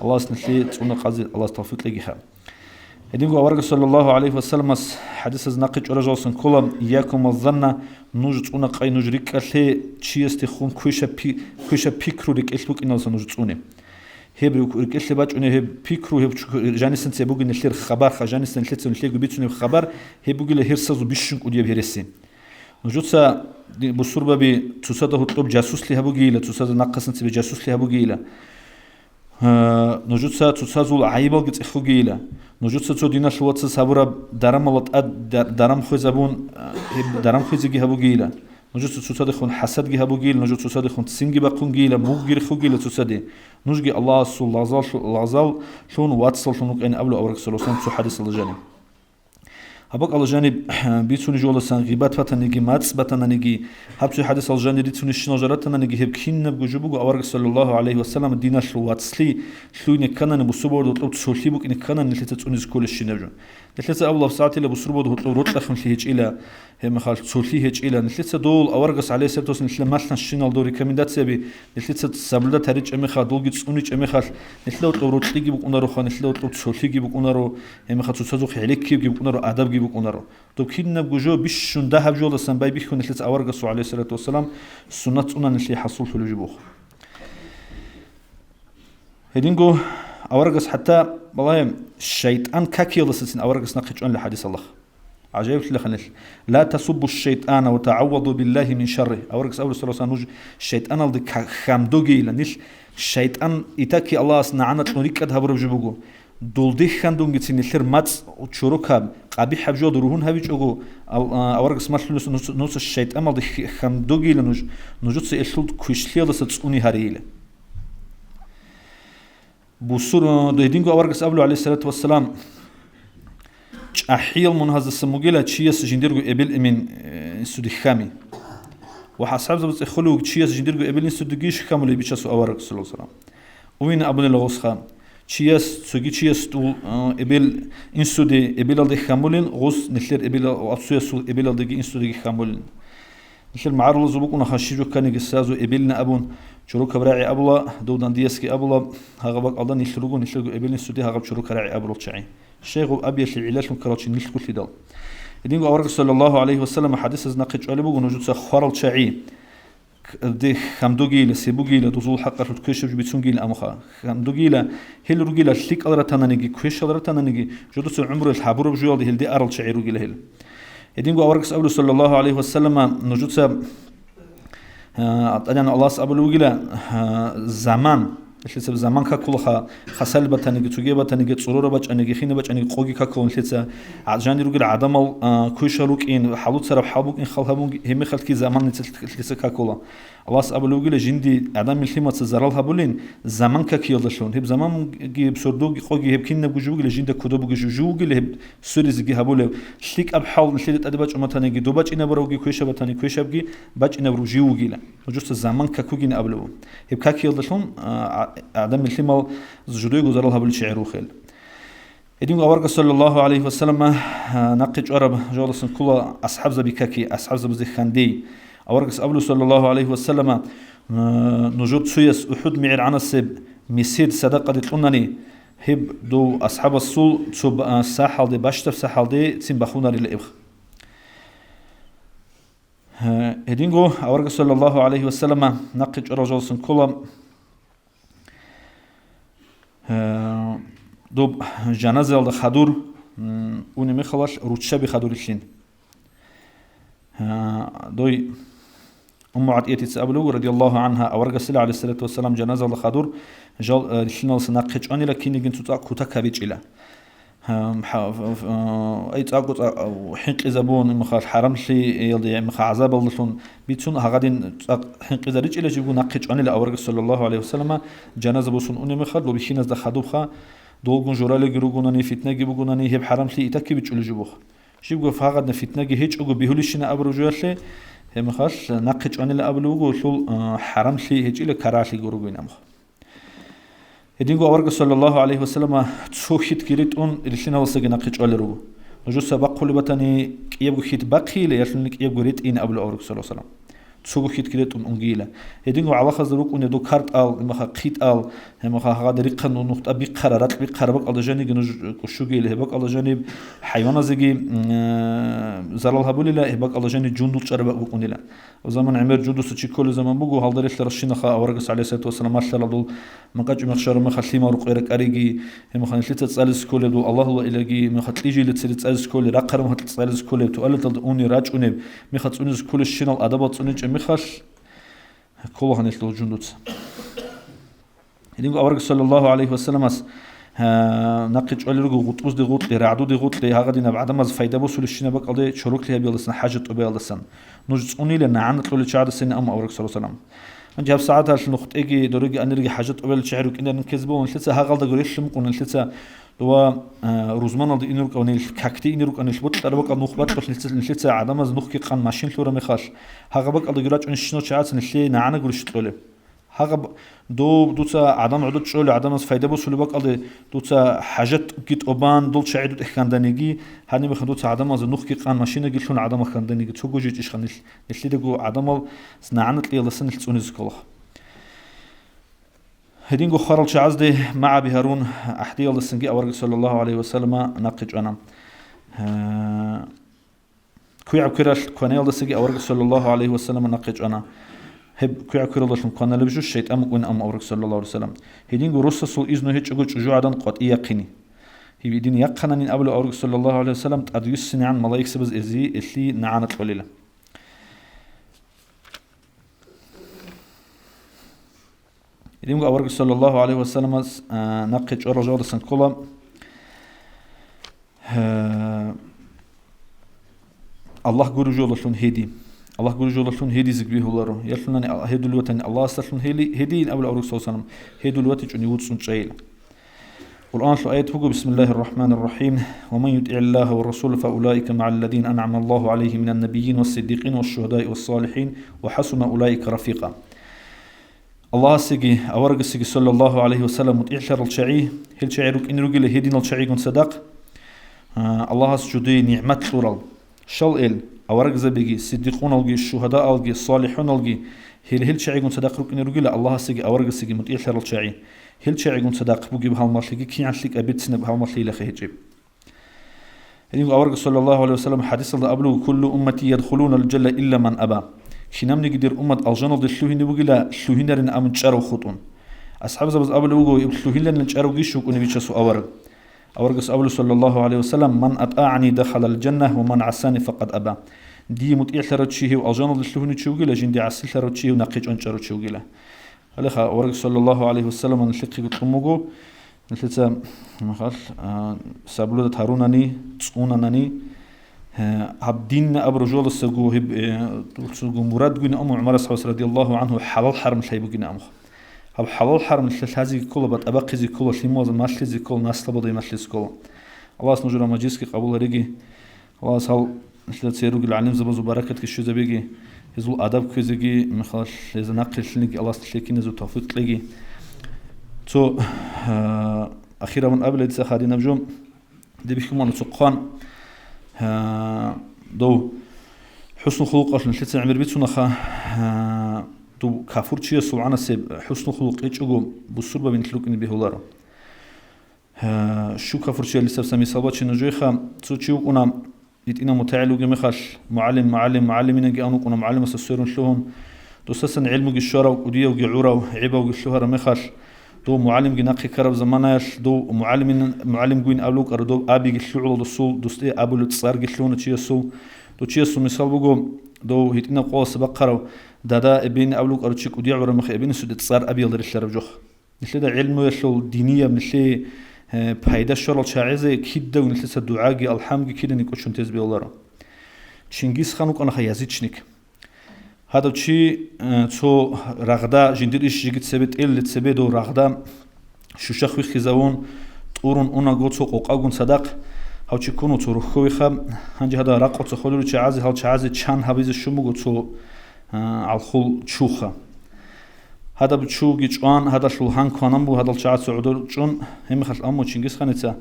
E: الله سنشلي تسونا قاضي الله توفيق لجي خير هدينغو أورج صلى الله عليه وسلم حديث ناقج رجل سن كلام إياكم الظن نوجت أنا قاي نجريك أله شيء تخون كويشة بيكرورك إسبوك إنه سنوجت هبرو كورك إسل باج أنه هب بيكرو هب جانسن سبوق نشير خبر خجانسن نشير نشير بيتونه خبر هبوق له هرسازو بيشنك وديه بهرسين نوجت سا بصورة بتصاده الطب جاسوس له هبوقيله تصاد ناقصن سب جاسوس له هبوقيله نوجت سا تصازول عيبال قط إخوقيله نوجت سا تودينا شوات سابورا درام ملت درام خوزابون درام خوزيجي هبوقيله نوجت سا تصاد خون حسد جي هبوقيله نوجت تصاد خون سينجي بقونجيله موجير خوقيله تصادي نوجي الله سول لازال شون واتسل شونك إن قبل أورك سلوسان سو حديث الجانب هباك على جانب بيتوني جولسان غيبات فتنيجي ماتس بتنيجي هبسو حديث الجانب ديتوني شنجرات تنيجي هبكين نبجو جبوجو أورك صلى الله عليه وسلم دينا شلو واتسلي شلو نكنا نبصبور دوت سولتي بوك نكنا نلتت تونيز كل الشيء نبجو نلتت أول ساعات اللي بصبور دوت روت لخم هيج إلى هم خال سولتي هيج إلى نلتت دول أورك عليه سبتوس نلتت مثلا الشينال دوري كميدات سبي نلتت سبلة تريج أمي خال دول جت أونيج أمي خال نلتت روت تيجي بوك أنارو خال نلتت روت سولتي جي بوك أنارو هم خال تسازوخ عليك كي بوك أنارو أدب جي بوك أنارو تو كنا بجو بيشون ده بجو لسان باي بيكون نسلت أورجس عليه الصلاة والسلام سنة أنا نسلي حصل في الجبوخ هدينجو أورجس حتى والله الشيطان كاكي لسن أورجس نقش أن لحديث الله عجيب لخنش لا تسبوا الشيطان وتعوذوا بالله من شره أورجس أول صلى الله عليه وسلم الشيطان الذي خامدوجي لنش الشيطان إتاكي الله سنعنا تنوريك أدها بربجبوجو دولدي خاندون جتسين الشر ماتس وشروكاب قابي حبجو دروهن هبيج أجو أورجس ماشلوس نص الشيطان الذي خامدوجي لنج نجوت سيشلد كويشلي الله ستسوني هريله بوصور دهدينجو أورجس أبلو عليه الصلاة والسلام أحيل من هذا السموجيلة تشيس جنديرجو إبل من سودي خامي وحسب زبط إخلو تشيس جنديرجو إبل سوديجيش خامو اللي بيشاسو أورجس صلى الله عليه وسلم وين أبن الغوص خام تشيس سوجي تشيس تو إبل إن سودي إبل الدي خامولين غوص نخلير إبل أبسويس إبل الدي إن سودي خامولين نخلير معارض زبوك ونخشيجو كان يجسازو إبلنا أبون شروك براعي أبلا دودان ديسكي أبلا هغبك الله نشلوجو إبل سودي هغب شروك راعي أبلا تشعين الشيخ أبي العلاج من كراتش نيل كل دال يدين أورك صلى الله عليه وسلم حديث ناقش عليه بقول نجود سخر الشعي ده خمدوجي لسبوجي لدوزول حق في الكوش بيتسونجي لأمخا خمدوجي له هل رجي لشليك أدرى تنانيجي كوش أدرى تنانيجي جودس العمر الحبور بجوال ده هل ده أرل شعي رجي له يدين أورك صلى الله عليه وسلم نجود س أنا الله سأبلو جلا زمان لسه زمان ككلها خسال بتنيجي تجيب بتنيجي صورة بتش أنيجي خينة بتش أنيجي قوي ككون لسه عجاني رجل عدم كويشلوك إن حلوت سرب حبوك إن خلها بون هم خلت كي زمان لسه ككلها الله سأبلو جل جندي عدم الخيمة تزرالها بولين زمان كيلدشون هب زمان جي بسردوج قوي هب كنا بجوج لجند كدوب بجوج هب سوريز جي هبوله شليك أبحال نشيد أدبج أمتاني جي دوبج إنا بروجي كويشة بتاني كويشة بجي بج إنا بروجيو جيلا وجوست زمان كوجين أبلو هب كيلدشون عدم الخيمة زجدوج وزرالها بالشعر وخيل يدين أورق صلى الله عليه وسلم نقج عرب جالس كل أصحاب زبيكاكي أصحاب زبزي خندي أورق أبلو صلى الله عليه وسلم نجود سويس أحد معر عنصب مسيد صدقة تلونني هب دو أصحاب الصول تب ساحل دي باشتف ساحل دي تسين بخونا للإبخ يدين أورق صلى الله عليه وسلم نقج عرب جالس كل دوب جنازة على خدور ونمي خلاص روتشة بخدور الشين دوي عطية تسأبلو رضي الله عنها أورق السلة عليه الصلاة والسلام جنازة على خدور جال الشين السناقش أني لكن يجن كوتا كبيج إلى أي تأكل حنق زبون مخال حرام شيء يلدي مخ عذاب الله شون بيتون هقدين حنق زريج إلى جيبو ناقش أني لأورق صلى الله عليه وسلم جنازة بوسون أني مخال لو بيشين از خدوبخا دولگون جورال گروگونانی فتنه گیبگونانی هب حرام لی ایتاکی بیچولی جبوخ شیب گفت فقط نفتنه گی هیچ اگو بیهولیشینه ابرو جوله هم خاص نقش آنی لابلو گو شل حرام لی هیچ ایل کرالی گروگوینم هدینگو أورق صلى الله عليه وسلم تسوخيت كيريت أون إلشنا وسجى نقش على رو وجو سبق كل بتاني يبغى خيت بقي ليشلنك يبغى ريت إن قبل أورق صلى الله عليه وسلم تسوخيت كيريت أون أنجيلا هدینگو على خزروك أن دو كارت آل مخا قيت آل هم مخا هذا ريقن ونقط أبي قرارات بقربك على جانب جنوج كشوجي لهبك على جانب حيوان زجي زرالها بولي لا هبك على جانب جندول شربك بكوني لا وزمان عمر جندول سوتشي كل زمان بوجو هالدريش لرشينا خا أورق عليه الصلاة والسلام ما شاء الله دول مقاج مخشر مخليما رقيرك أريجي هم مخان شلت تسأل سكول دول الله إلهي مخليجي لتسأل تسأل سكول رقر مخلت تسأل سكول تقول تلدوني راج أنب مخلت أني سكول الشنال أدبات أني مخش كله هنشلو جندوت هديم أورق صلى الله عليه وسلم نقش على رجو غطوس دي غط لي رعدو دي غط لي هاغدينا بعد ما فايدة بوصل الشنا بق عليه شروك لي بيلسن حاجة بيلسن نجزوني لنا عن طول الشعر السنة أم أورق صلى الله عليه وسلم أنت هب ساعات هالش نخت إجي درجة أن رجع حاجة قبل الشعر وكنا نكذبه ونشلتها هاغل ده قريش ممكن نشلتها لو روزمان الدين يروك أو نيل يروك أن يشبط تربك النخبات بس نشلتها عدم از نخك قان ماشين ثورة مخاش هاغبك على قريش أن الشنو شعات نشلي نعنا قريش تقوله هاغب دوتا عدم عدد شغل عدم از فايدة بس لباك على دوتا حاجات كيت أبان دول شعيد إخكاندانيجي هني بخن دوتا عدم از نخك قان ماشين قل شون عدم إخكاندانيجي تسوق جيت إيش خنيش نشلي دقو عدم نعنت لي لسن نشتونيز كله هدينغو خارل شعزدي مع بهارون أحدي الله سنجي أورق صلى الله عليه وسلم ناقج أنا كوي عبكرش كوني الله سنجي أورق صلى الله عليه وسلم ناقج أنا هب كوي عبكر الله شم كنا لبجو الشيط أم أورق صلى الله عليه وسلم هدينغو رسول إذنه هيج أقول جو عدن قط يقيني هي بدين يقنا قبل أورق صلى الله عليه وسلم تأديس سنة عن ملاك سبز إزي اللي نعانت قليلا يديم أورق صلى الله عليه وسلم نقش الرجال سنكولا الله قول جل شلون هدي الله قول جل شلون هدي زكبيه الله يشلون هدي الوقت الله استشلون هدي أول أورق صلى الله عليه وسلم هدي الوقت جن يود سنشيل القرآن شو آية فوق بسم الله الرحمن الرحيم ومن يطع الله والرسول فأولئك مع الذين أنعم الله عليهم من النبيين والصديقين والشهداء والصالحين وحسن أولئك رفيقا الله سيجي أورق سيجي صلى الله عليه وسلم متعشر الشعي هل شعيرك إن رجل هدين الشعي كن صدق الله سجدي نعمة لورال شل إل أورق زبيجي صديقون الجي الشهداء الجي الصالحون الجي هل شعي كن صدق رك إن رجل الله سيجي أورق سيجي متعشر الشعي هل شعي كن صدق بوجي بهالمرشلي كي عشلك أبيت سنة بهالمرشلي لخيجيب هل أورق صلى الله عليه وسلم حديث الله أبلغ كل أمتي يدخلون الجنة إلا من أبى شنام نقدر أمة الجنة دشلوهن بقولها شلوهن لرن أمن شارو خطون أصحاب زبز أبل وجو شلوهن لرن شارو جيشوك ونبيشسو أورق أبل صلى الله عليه وسلم من أطاعني دخل الجنة ومن عساني فقد أبى دي متئل رتشيه والجنة دشلوهن تشوجله جندي عسل رتشيه ونقيج أنشارو تشوجله هلا خا أورق صلى الله عليه وسلم نشلقي قطموجو نشلت مخال سابلود هاروناني تسوناني هب دين أبرجول السجو هب سجو مراد جن أم عمر الصحابة رضي الله عنه حلال حرم شيء بجن أمه هب حلال حرم هذه كله بتأبقي زي كله شيء زي ماشي زي كله ناس تبغى ماشي زي كله الله سنجر مجلس قبول رجي الله سال مثل تسيروا العلم زبز وبركة كشوا زبيجي يزول أدب كذي مخاش إذا نقل شلني الله سلكي نزول توفيق لجي تو أخيرا من قبل إذا خادين بجوم دي بيحكوا عن سقان دو حسن خلق أصلا شلت عمر بيتسونا خا دو كافور شيء سبحان سب حسن خلق إيش أقول بصربة بين خلق إني بهولارو شو كافور شيء لسه سامي صابت شنو جوي خا تو شو كنا يتينا متعلق جمخش معلمين جانو كنا معلم السيرون شلون دوسسن علم الشارع وديه وجعورة وعيبة وجشهر مخش دو معلم جناقي كرب زماناش دو معلم جوين أولوك أردو أبي جشلو الرسول دوستي أبو لتصار جشلون تشيسو دو تشيسو مثال بقول دو هيتنا قوس بقرة دادا ابن أولوك أرتشك وديه عورة مخ ابن سود تصار أبي يقدر يشرب جخ مثل ده علم يشلو دينية مثل بهيدا الشرط شاعزة كده ونلتس الدعاء الحمد كده نكوشون تزبي الله تشينجيز خانوك أنا خيازيتشنيك هذا الشيء تو رغدا جندير إيش جيت سبت اللي تسبيدو رغدا شو شخوي خزاون تورون أنا قلت سوق أقون صدق هاو شيء كونوا تروحوا خم هنجي هذا رقعة تخلوا شعازي هاو شعازي شان هبيز الشمو قلت سو على الخل شوخة هذا بتشو جيجان هذا شو هان كانم بو هذا الشعات سعودر جون هم خش أمو تشينجيز خانتها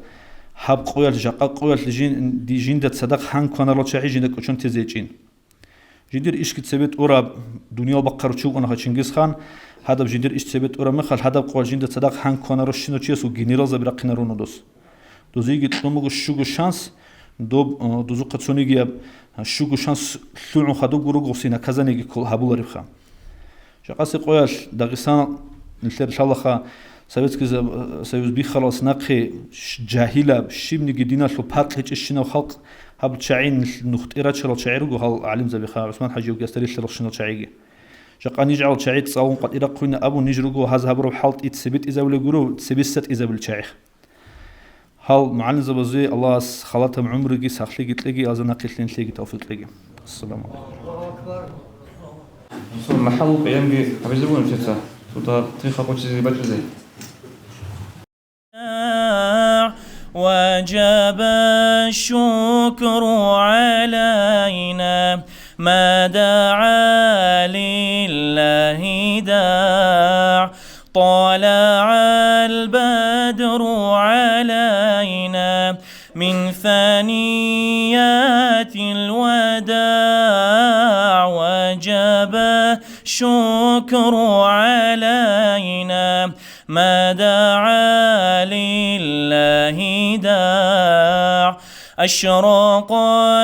E: حب قويل جاقا قويل لجين دي جين ده صدق هان كان الله شاعي جين ده كشون تزيجين جدير إيش كتسبت أورا دنيا بقر شو أنا تشينجيز خان هذا بجدير إيش تسبت أورا مخال هذا قويل جين ده صدق هان كان رشينو تشيسو جنرال زبرقنا رونودوس دوزي جت لومو شو شانس دوزو قتصوني جاب شو شانس شلون خدو جرو قصينا كذا نيجي كل هبول ربخا شقاسي قويل داغستان نشتر إن شاء الله خا سويس بي خلاص نقي جاهلة شيبني جدينا شو بحق هيك الشنا وخلق هب تشعين نختيرات شلال شعيرو هال علم زبي خا عثمان حاجي وقستري شلال شنو شعيجي شقا نيجعل شعيت صاون قد إرقونا أبو نيجرو هذا هبرو حالت يتثبت إذا ولا جرو تثبت إذا بالشعيخ هال معلم زبزي الله خلاتهم عمري ساخلي قلت لقي أزنا قلت لين تلاقي توفيق لقي السلام عليكم
A: محل قيام بي حبيزبون شتا سوتا تريخا قوتش زي باتر زي
F: وجب الشكر علينا ما دعا لله داع طلع البدر علينا من ثنيات الوداع وجب الشكر علينا ما دعا لله داع أشرق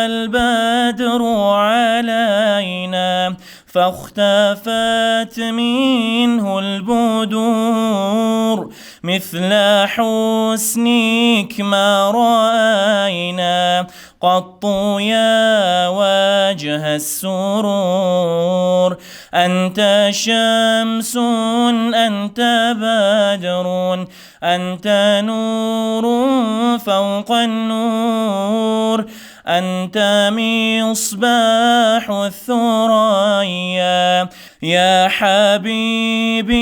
F: البدر علينا فاختفت منه البدور مثل حسنك ما رأينا قط يا وجه السرور أنت شمس أنت بدر أنت نور فوق النور أنت مصباح الثريا يا حبيبي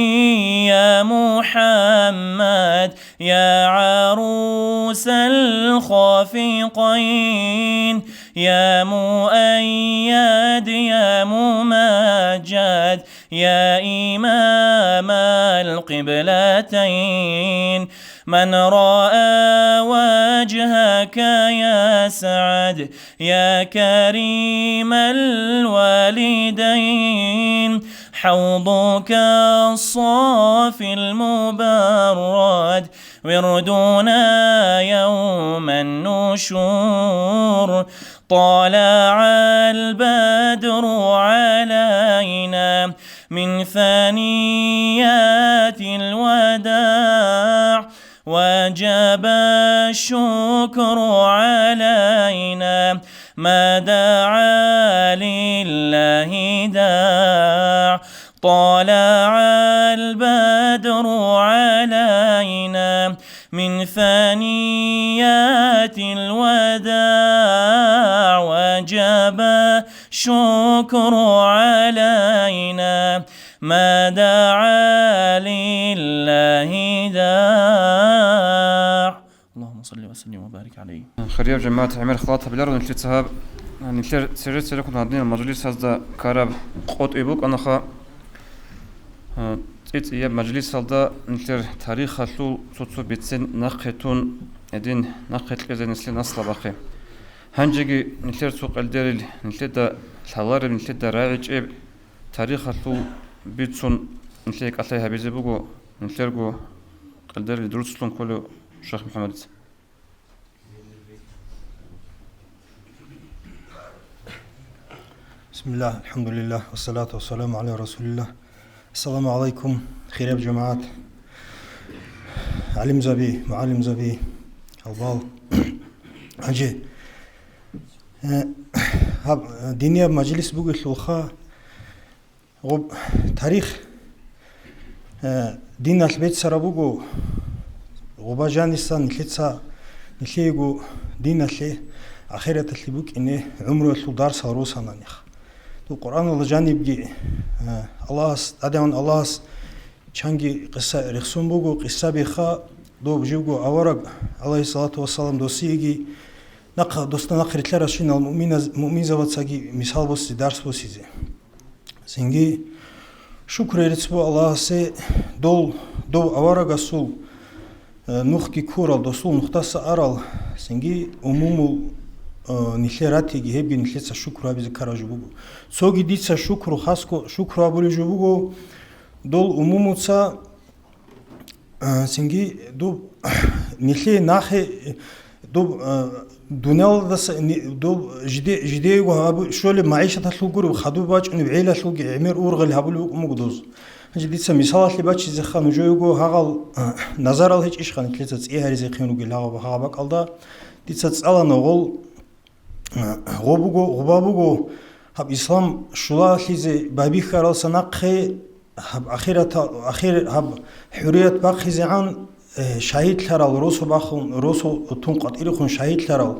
F: يا محمد يا عروس الخافقين يا مؤيد يا ممجد يا إمام القبلتين من رأى وجهك يسعد يا كريم الوالدين حوضك الصافي المبرد وردنا يوم النشور طلع البدر علينا من ثنيات الوداع وجب الشكر علينا ما دعا لله داع طلع البدر علينا من ثنيات الوداع الشكر علينا ما دعا لله داع. اللهم صل وسلم وبارك عليه.
A: خريب جماعة عمر خلاطها بلارو نشلت صحاب نشلت سجلت سلكون هادين المجلس هذا كارب قط إبوك أنا خا إيه مجلس هذا نشلت تاريخ خلو صوت بيتسن نقطون إدين نقط كذا نسل نصل باقي هنجي نشلت سوق الدليل نشلت الحوار نشلت راعي إب تاريخ خلو بيتسون نشلت عليها بيزبوجو نشلت الدليل دروس لون كله شيخ محمد.
L: بسم الله الحمد لله والصلاة والسلام على رسول الله. السلام عليكم خير جماعات علم زبي معلم زبي البال أجي هب دنيا مجلس بقول الخا غب تاريخ دين البيت سرابوجو غبا جانيسان نلتسا نليجو دين اللي آخرة اللي بوك إنه عمره الدار ساروسا نانيخ. القرآن الله جانب جي الله أدعون الله چانگی قصه رخصون بگو قصه بخا دو بجوگو آورگ علیه الصلاة والسلام دوستیگی دوستا نقریتلر اشین المؤمن زبط ساگی مثال بوسی درس بوسیزه سنگی شکر ایرتس بو الله سه دو آورگ اسول نوخ کی کورال دوستول نختاس آرال سنگی عمومو نخیراتی که هبی نخیرت شکر هبی ذکر جبوگو سوگی دیت شکر خاص شکر هبولی جبوگو دول عموموتسا سنگی دو نخی نخی دو دنیال دست دو جدی و هبو شولی معیشت هلوگرو خدو باج انو عیل هلوگی عمر اورغل هبولو مقدوز جديد مثال اللي باتش زخان وجوجو هاغل نظر ال هيك ايش خان كليتس اي هاري زخينو قال هاغ باك الدا ديتس على نقول غبابوغو هب اسلام شلا خيزي بابي خرال سنقي هب اخير هب حريه باخي عن شهيد لرال روسو باخون روسو تونقط إلخون شهيد لرال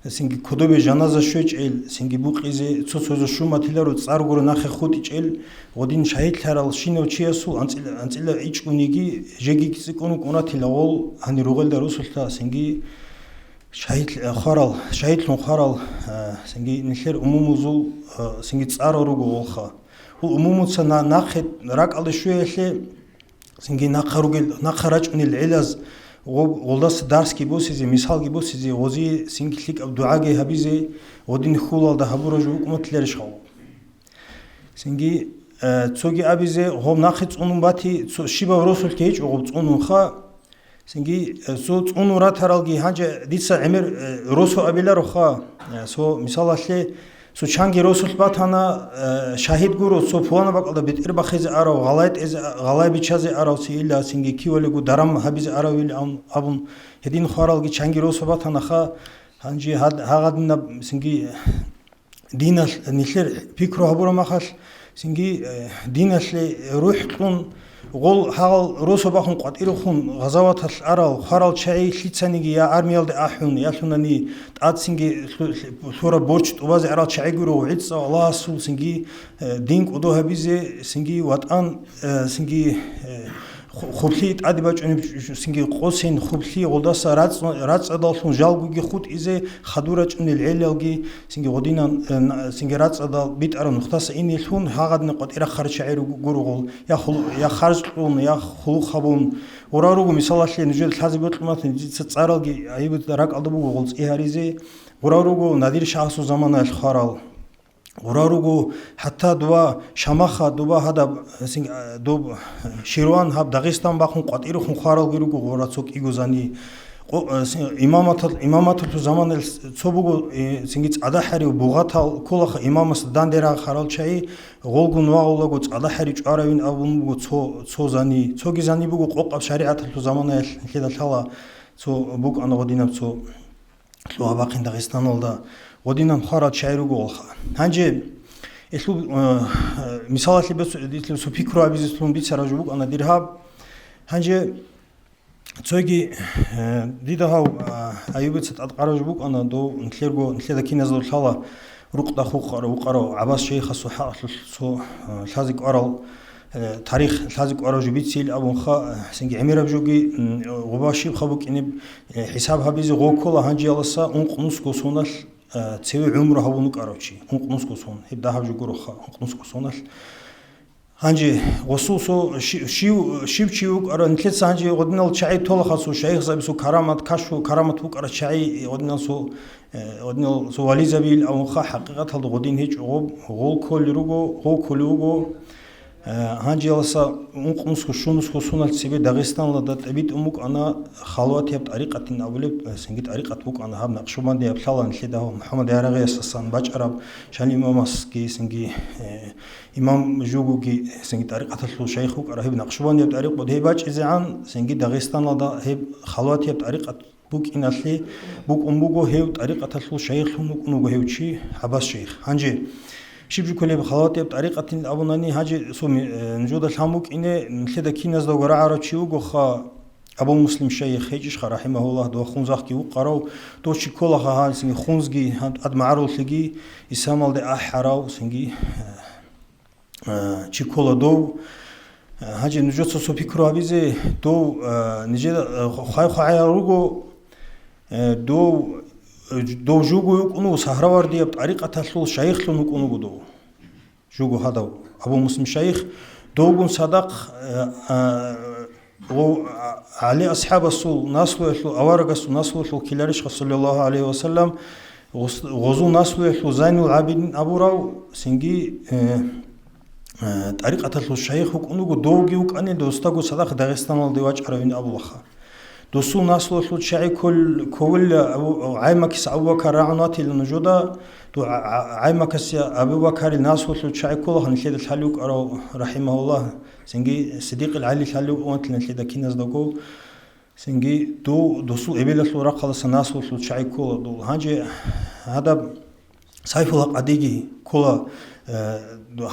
L: سنگی کدوم جنازه شویچ ال سنگی بوقیزه سوسوز شوما تیلرو تسارگور نخ خودیچ ال ودین شهید لرال شینو چیاسو انتیل ایچ کنیگی جگی کسی کنو کنا تیلول هنی روغل دروسلتا سنگی شهید خارال شهید لون خارال سنگی نخیر عموموزو سنگی تسارو روغو ولخا و عموموز نخ راک ال شویله سنگی نخروگل نخراج اون العلاج غلطس درس کی بوسیزی مثال کی بوسیزی غزی سینکلیک دعاگی هبیزی ودین خولال ده هبورو جو حکومتلرش خو سینگی توگی ابیزی هم نخیت اونم باتی شیبا رسول که هیچ عقوبت اونم خا سینگی سوت اونم را ترالگی هنچه دیتس عمر رسول ابیلر خا سو مثال اصلی سو چانگی رسول باتانا شاهد گورو سو پوانا باقل ده بیت اربخیز آراو غلای بیچازی آراو سیلا سینگی کیولی گو درم هبیز آراویل آبون هدین خوارالگی چانگی رسول باتانا خا هنجی هاگادنا سینگی دینال نیشلر پیکرو هبورا مخال سینگی دینال روح کن غول هاgal روسو باخون قطيرو خون غزوات الارال خارال چاي ليتسانيگي يا ارميال دي احون يا شوناني تاتسينگي ثورا بورچ وباز ارال چاي گرو عيتس الله سول سينگي دينك ودو هبيزي سينگي واتان سينگي خوبليت ادباچ سينگي قوسين خوبلي غولداس راتس ادالون جالگوگي خود ايزي خدوراچ ان العلالگي سينگي غودينان سينگي راتس ادال بيت ارو نختاس اني لون هاغادن قطيره خرچايرو گرو يا خارج قون يا خلو خبون ورارو مثالاشي نجل حزبوتلمات تصارالگي ايبت راك ادبو غولز ايهاريزي ورارو نادير شخصو زمان الخارال ورارو حتى دوا شماخا دوا هذا سين دو شيروان هاب داغستان باخون قطيرو خون خارال گيرو وراتسوك ايگوزاني امامات تو زمان صوبو سينگيت ادا حري بوغاتال كولخ امامس دانديرا خارال چاي غولگون واغولگو ادا حري چاراوين ابون بو صوزاني صوگيزاني بو قوق شريعت تو زمان كده خلا صو بوك انا غدينم صو لو باقين داغستان olda ودينام خارات شايرو голха هانجي اسلو مثال اللي بس ديتلو سو بيكرو ابيزتون بيتسرا جوك انا ديرها هانجي توگی دیده ها ایوبت ست ادقارج بوک آن دو نخلرگو نخلر کی نزدول خالا رقطة خوق وقرأ عباس شيخ الصحة سو لازق أرال تاريخ لازق أرال جبيتسيل أبو خا سنجي عمير بجوجي غباشي بخبوك إني حسابها بيزي غوكولا هنجي لسا أنقنص كوسونال تسوي عمره هونك أروتشي أنقنص كوسون هبداها بجوجو خا أنقنص كوسونال هنجي غصوصو شيو تشيوك أرا نتلت هنجي غدنا الشعي طول خاصو شيخ زبسو كرامات كشو كرامات بوك أرا الشعي غدنا سو والي زبيل أو خا حقيقة هذا غدين هيج غول كل هنجي لسا أنقنص كشونس كوسونا تسبي داغستان لدت أبيت أمك أنا خلوات يب طريقة أولي سنجت طريقة بوك أنا هم نقشبان دي أبطالا نشيده محمد يارغي أساسا باج عرب شان إمام كي سنجي إمام جوجو كي سنجت طريقة الشو شيخوك أرهب نقشبان يب طريق بدي باج إزعان سنجي داغستان لدا هب خلوات يب طريقة بوك إن أصلي بوك أمبوجو هيو طريقة الشو شيخ نوجو هيو شي حباس شيخ هنجي شبج كله بخلواتي بطريقة أبوناني هاجي سومي نجود الحموك إنه نخدا كيناز دو غرعة تشيوغو خا أبو مسلم شيخ هيجش خا رحمه الله دو خونزاخ كي وقراو دو شيكولا خا هان سنجي خونزجي أد معرو ثقي يسامل دي أحراو سنجي شيكولا دو هاجي نجود سو بيكرو أبيزي دو نجد خاي روغو دو جوجو يكونوا سهروار دي بطريقة تسلول شيخ لهم يكونوا دو جوجو هذا أبو مسلم شيخ دوغون صدق علي أصحاب السول ناسلو يحلو أوارقس ناسلو يحلو كيلاريش صلى الله عليه وسلم غزو ناسلو يحلو زين العابدين أبو راو سنجي طريقة تسلول شيخ يكونوا دوغي وكأني دوستاغو صدق داغستان والدواج عربين أبو لخا دوسو ناس وصلوا شعي كل عايمكس أبو بكر رعناتي لنجودا دو عايمكس أبو بكر الناس وصلوا شعي كله هنشيد الحلوك أرو رحمه الله سنجي صديق العلي الحلوك وانت لنشيد كيناس دكو سنجي دوسو إبيل صلوا رقص الناس وصلوا شعي كله دو هنجي هذا سيف الله قديجي كله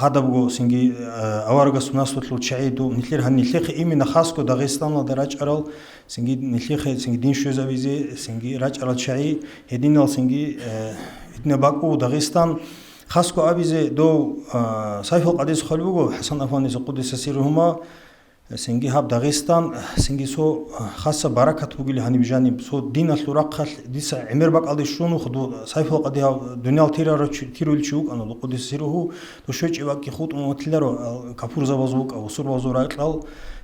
L: هذا بقول سنجي أوارقس الناس وصلوا شعي دو نخير هنخير إيمن خاصكو داغستان لدرج أرال سنجي نخير سنجي دين شو زبيزي سنجي رج أرال شعي هدينا سنجي هدنا باكو داغستان خاصكو أبيزي دو سيف القديس خلوقو حسن أفاني قدس سيرهما سنجي هاب داغستان سنجي سو خاصة بركة بقولي هني بجانب سو دين الثراق ديس عمر بق على شلون خدو سيف القديها دنيا تيرو الشوك أنا القدس سيره تو شوش إباك خود ومتلرو كفور زبازوك أو سور بازورات لال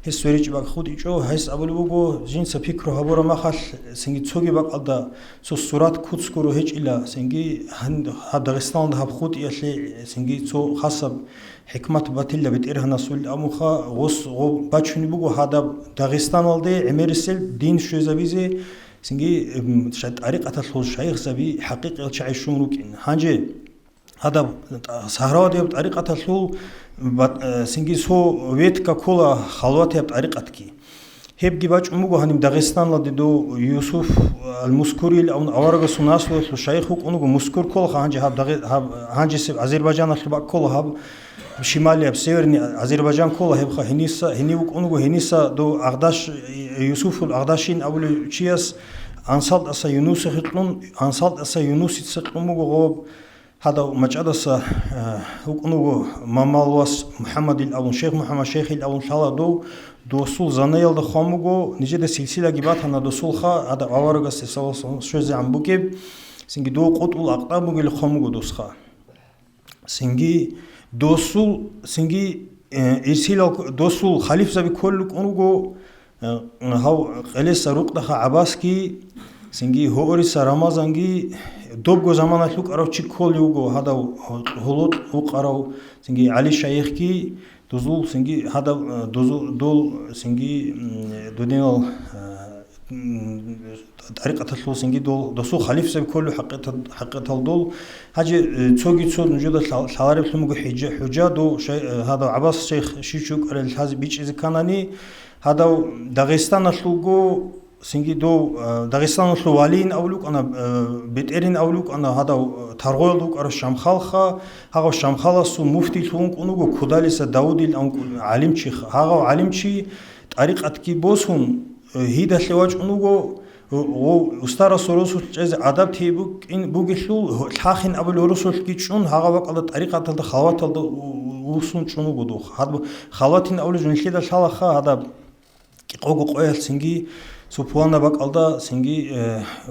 L: هسوريج إباك خود إيشو هيس أبلي بقو جنس فكره هبورا ما خال سنجي تسوقي بق على سو صورات كود سكرو هيج إلا سنجي هاب داغستان هاب خود يشلي سنجي سو خاصة حكمة باتيلا بتيرها نسول أموخا غص باتشوني بقو هذا داغستان والدي عميرسل دين شو زبيزي سنجي شد طريقة الخوش شيخ زبي حقيقة شيء شمروك إن هنجي هذا سهرة دي بطريقة الخو سنجي سو ويت ككولا خلوات بطريقة كي هب جباج أموجو هنيم داغستان لدو يوسف المسكوري أو أورغ سناس والشيخ وكونو مسكور كل هنجي هنجي سب أذربيجان الخباء كل هب شمالي بسيرني أذربيجان كلها هبخا هنيسا هنيوك أنو هنيسا دو أغداش يوسف الأغداشين أول شيء أنصاد أسا يونس خطلون أنصاد أسا يونس تسقطون مغوب هذا مجد أسا أنو مامالواس محمد الأول شيخ محمد شيخ الأول شالا دو سول زنيل ده خاموغو نجد سلسلة جبات هنا دو سول خا هذا أورغ سيسال شو زي عم بكيب سنجي دو قط والأقطاب مغل خاموغو دوسخا سنجي دوسول سنجي إرسال دوسول خليفة زبي كل أنوجو هاو قليس رقدها عباسكي سنجي هوريس رمضانجي دوبجو زمان لوك أراو تشكول يوجو هذا هلوت وق أراو سنجي علي شيخكي دوزول سنجي هذا دول سنجي دونيل طريقة الثلو سنجي دسو خليفة زي كله حقيقة الدول هاجي تسوقي تسود نجود الحوارب ثم حجة دو هذا عباس شيخ شيشوك على الحزب بيش إذا كانني هذا داغستان الثلوجو سنجي دو داغستان الثلوالين أولوك أنا بيترين أولوك أنا هذا ترغولوك أرى الشمخالخا هذا الشمخال سو مفتي ثلونك أنوجو كوداليس داودي علم شيخ هذا علم شي طريقة كي بوسهم هيدا سواج أنوجو устарас русул чез адапти бугилу лахин абул русул кичун хагавакалда тариқаталда халваталда усун чуну буду халватин абул жунлида шалаха адап қогу қоял синги супуана бакалда синги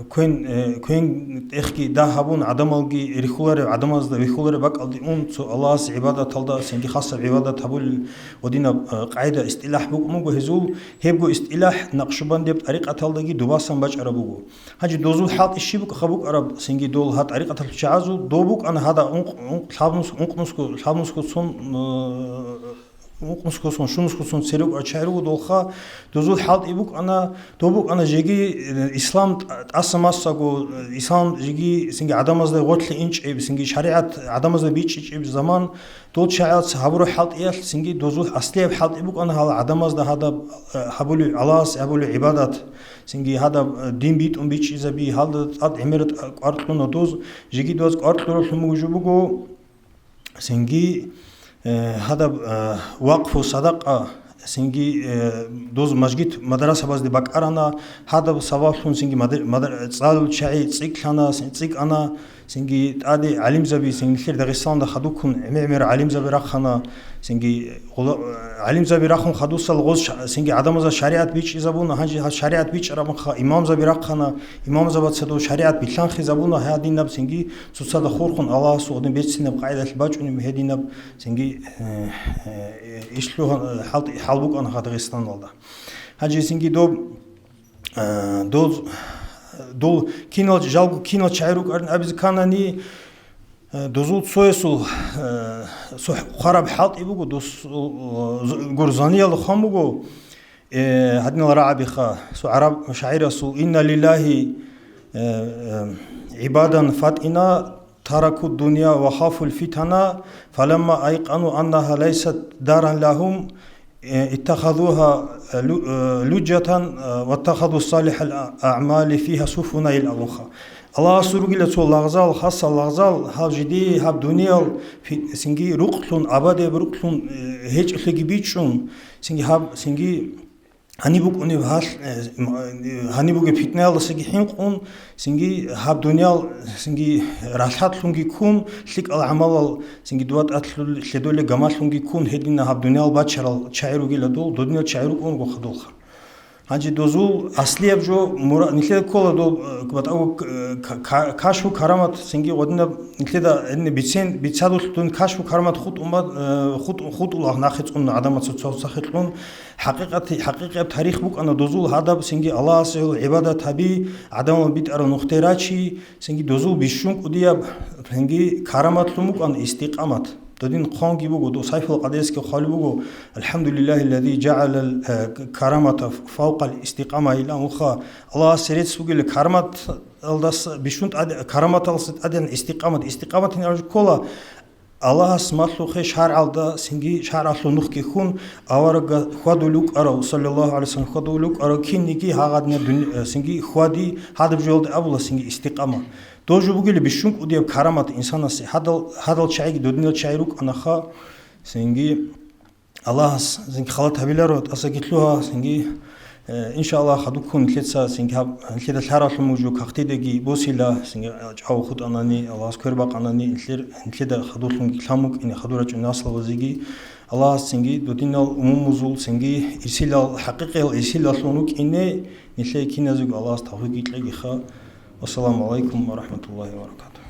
L: кuen эхки да хабун адамалги рихуларе адамазда рихуларе бакалди Аллахс ибадаталда синги хасса ибадат хабул одина қайда истилах букмугу хизул хебгу истилах нақшубан деп тариқаталдаги дубасан бачара бугу хаджи дозул хат ишибук хабук араб синги дол хат тариқатал чазу добук ана хада хабнуску сон Мускусон шунускусон серуг ачайруг долха дозул халт ибук ана добук ана жеги ислам асамассагу ислам жеги синги адамазда готли инч синги шариат адамазда бич zaman дол шариат хабуру халт ел синги дозул аслиев халт ибук ана хал адамазда хада хабулу алас хабулу ибадат синги хада дин бит бич изаби хал ад эмерат артлуно доз жеги доз артлуро мужубуго синги هذا وقف صدقة سنجي دوز مسجد مدرسة بس دي بقرنا هذا سوالفون سنجي صال شيء تسيك أنا تسيك أنا سنجي عادي علم زبي سنجي خير دغستان ده خدوكم عمر علم زبي رخنا سنجي علم زبي رخون خدوس الغوز سنجي عدم از شریعت بیچ زبون هنجی شریعت بیچ رام خا امام زبي رخنا امام زبات صدو شریعت بیلان خي زبون هادين نب سنجي سوسال خورخون الله سودن بیچ نب قاعده الباج ونم هادين نب سنجي إشلو حلبوك أنا دغستان والله هنجي سنجي دول كينال جالغو كينال شعيروك أرن أبز كانني دوزول سويسول سو خراب حاط إبوغو دوس غرزانية لخاموغو هدنا الرعبي خا سو عرب مشاعر سو إن لله عبادا فاتنا تركوا الدنيا وخافوا الفتنة فلما أيقنوا أنها ليست دارا لهم اتخذوها لجة واتخذوا صالح الأعمال فيها سفنا الألوخة الله سرقل سو لغزال خاصة لغزال هاب جدي هاب دنيا في سنجي رقلون أبدا برقلون هيج لجبيتشون سنجي هاب سنجي هنيبوك أني بهاش هنيبوك فتنة لسجي حين سنجي هاب دنيا سنجي راشات لونجي كون شيك العمل سنجي دوات أتلو شدول جمال لونجي كون هدينا هاب دنيا الباشر شاعرو جيل دول دنيا شاعرو كون وخدول هنجي دوزول أصلي بجو نخلي كل دول كبت أو كاشفو كرامات سنجي ودنا نخلي إن بيتسادل دون كاشفو كرامات خط الله ناخذ أن عدم تصحيحون حقيقة تاريخ بوك أنا دوزول هذا سنجي الله سهل عبادة تبي عدم بيت أرى نختاراتي سنجي دوزول بيشونك وديا سنجي كرامات لموك أن استقامات تدين قانجي بوجو دو صيف القديس كخال بوجو الحمد لله الذي جعل الكرامة فوق الاستقامة إلى مخا الله سريت سوق الكرامة الدس بيشونت كرامة الصد أدين استقامة نرجو كلا الله سمعتلو خي شهر على سنجي شهر على نخ كيكون أورج خدولوك أرو صلى الله عليه وسلم خدولوك أرو كين نيجي هاغدنا سنجي خدي هذا بجولد أبولا سنجي استقامة دوجو بقول بيشونك ودي كرامات إنسان نسي هذا الشيء دودني الشيء روك أنا خا سنجي الله سنجي خلط هبيلارو أساقيتلوها سنجي إن شاء الله خدوكون كلتسا سنجي كلتا الحرارة الموجو كاختيدكي بوسيلا سنجي جاو خد أناني الله سكر باق أناني كلتا خدوكون كلامك إني خدورة الناس لوزيجي الله سنجي دودنا الموزول سنجي إرسال الحقيقة إرسال لونك إني نتلاقي كنا زوج الله استوفيق تلاقي خا والسلام عليكم ورحمة الله وبركاته.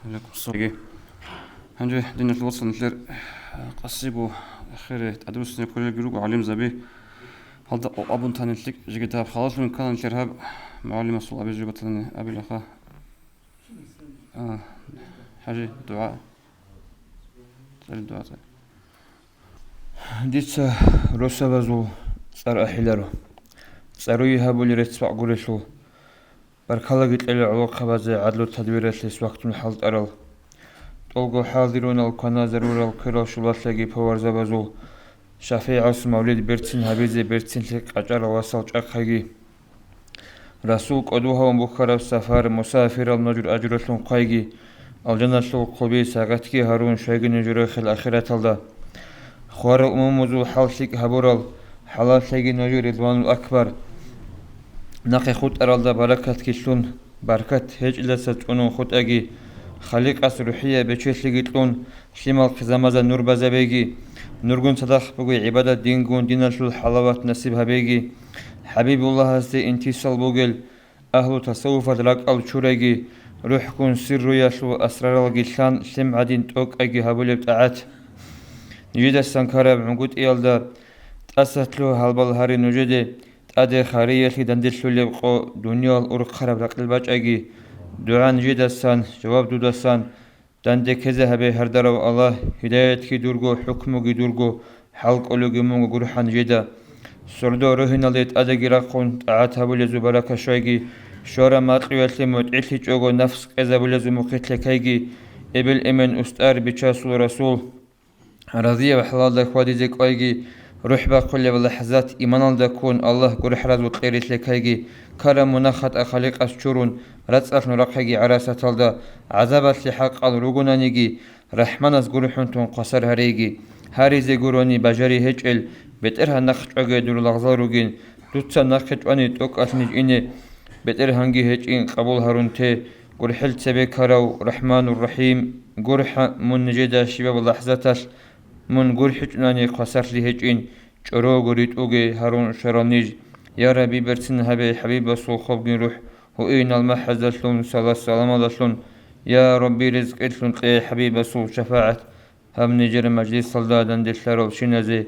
A: عليكم السلام. هنجي دينا الوصل نتلر قصيبو خير أدرسنا كل جروب علم زبي هذا أبون تانيتلك جيتها خلاص من كان نتلرها معلم الصلاة أبي جبتني أبي الأخا حاجة دعاء الدعاء
G: ديت روسا بزو صار أحلره صاروا يهابوا لي رتسبع قولشلو بركالا قلت لي علاقة بزي عدلو تدويرات ليس وقت من حالة أرل طولقو حاضرون القناة ضرورة الكرا شلات لقي بوارزا بزو شافعي عاصم مولد بيرتين هبيزي بيرتين لك أجار وصل جاقاقي رسول قدوها ومبخرة سفار مسافر النجر أجرتلون قايقي الجنة لو قبي ساقتكي هارون شايقي نجروخ الأخيرة الدا خوار الأمم وزو حالتك هبورال حالات لقي نجر رضوان الأكبر نقي خط أرالدا بركة كيشلون بركة هج لسات أنو خط أجي خليق أس روحية بتشيل لقيتلون شمال خزامة نور بزبيجي نورجون صدق بقول عبادة دينجون دين شو الحلاوات نصيبها بيجي حبيب الله هستي انتصال بقول أهل تصوف دلك الشورجي روح كون سر يشو أسرار الجيشان شم عدين توك أجي هبول بتاعت نجد السنكرة بمجود إيالدا تأسست له هالبال هاري نجده تأدي خارية اللي دندش له بقو دنيا الأورق خرب رق الباج أجي دعاء نجد السان جواب دود السان دندي كذا هبه هردرو الله هداية كي درجو حكمه كي درجو حلق أولو جمو جروحان جدا سردو روحنا ليت أدي جراقون تعات هبول زبرك شويجي شورا ماتريالتي متعلي جوجو نفس كذا بول زمقتل كيجي إبل إمن أستار بشاسل رسول رضي وحلال دخوادي زك أيجي روح بقول باللحظات إيمان دكون الله قرح رز وطيرت لكيجي كرم منخت أخليق أشورون رزق نرقيجي عراسة الدا عذابت لحق الرجونا نيجي رحمن از قرحون تون قصر هريجي هاري زي قروني بجري هجل بترها نخش أجي دور لغزاروجين دوتسا نخش أني توك أسنج إني بتر هنگي هجين قبول هرون تي قرحل تبي كراو رحمن الرحيم قرح من نجدا شباب اللحظاتش من قرح جناني قصر لي هجين چرو قريت اوغي هرون شرانيج يا ربي برسن هبي حبيب رسول خوب روح هو اين المحزلون صلاة السلام لشلون يا ربي رزق اتلون قي حبيب رسول شفاعة هم نجر مجلس صلدادا دلشارو شنزي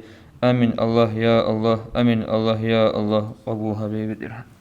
G: امين الله يا الله امين الله يا الله ابو حبيب درهم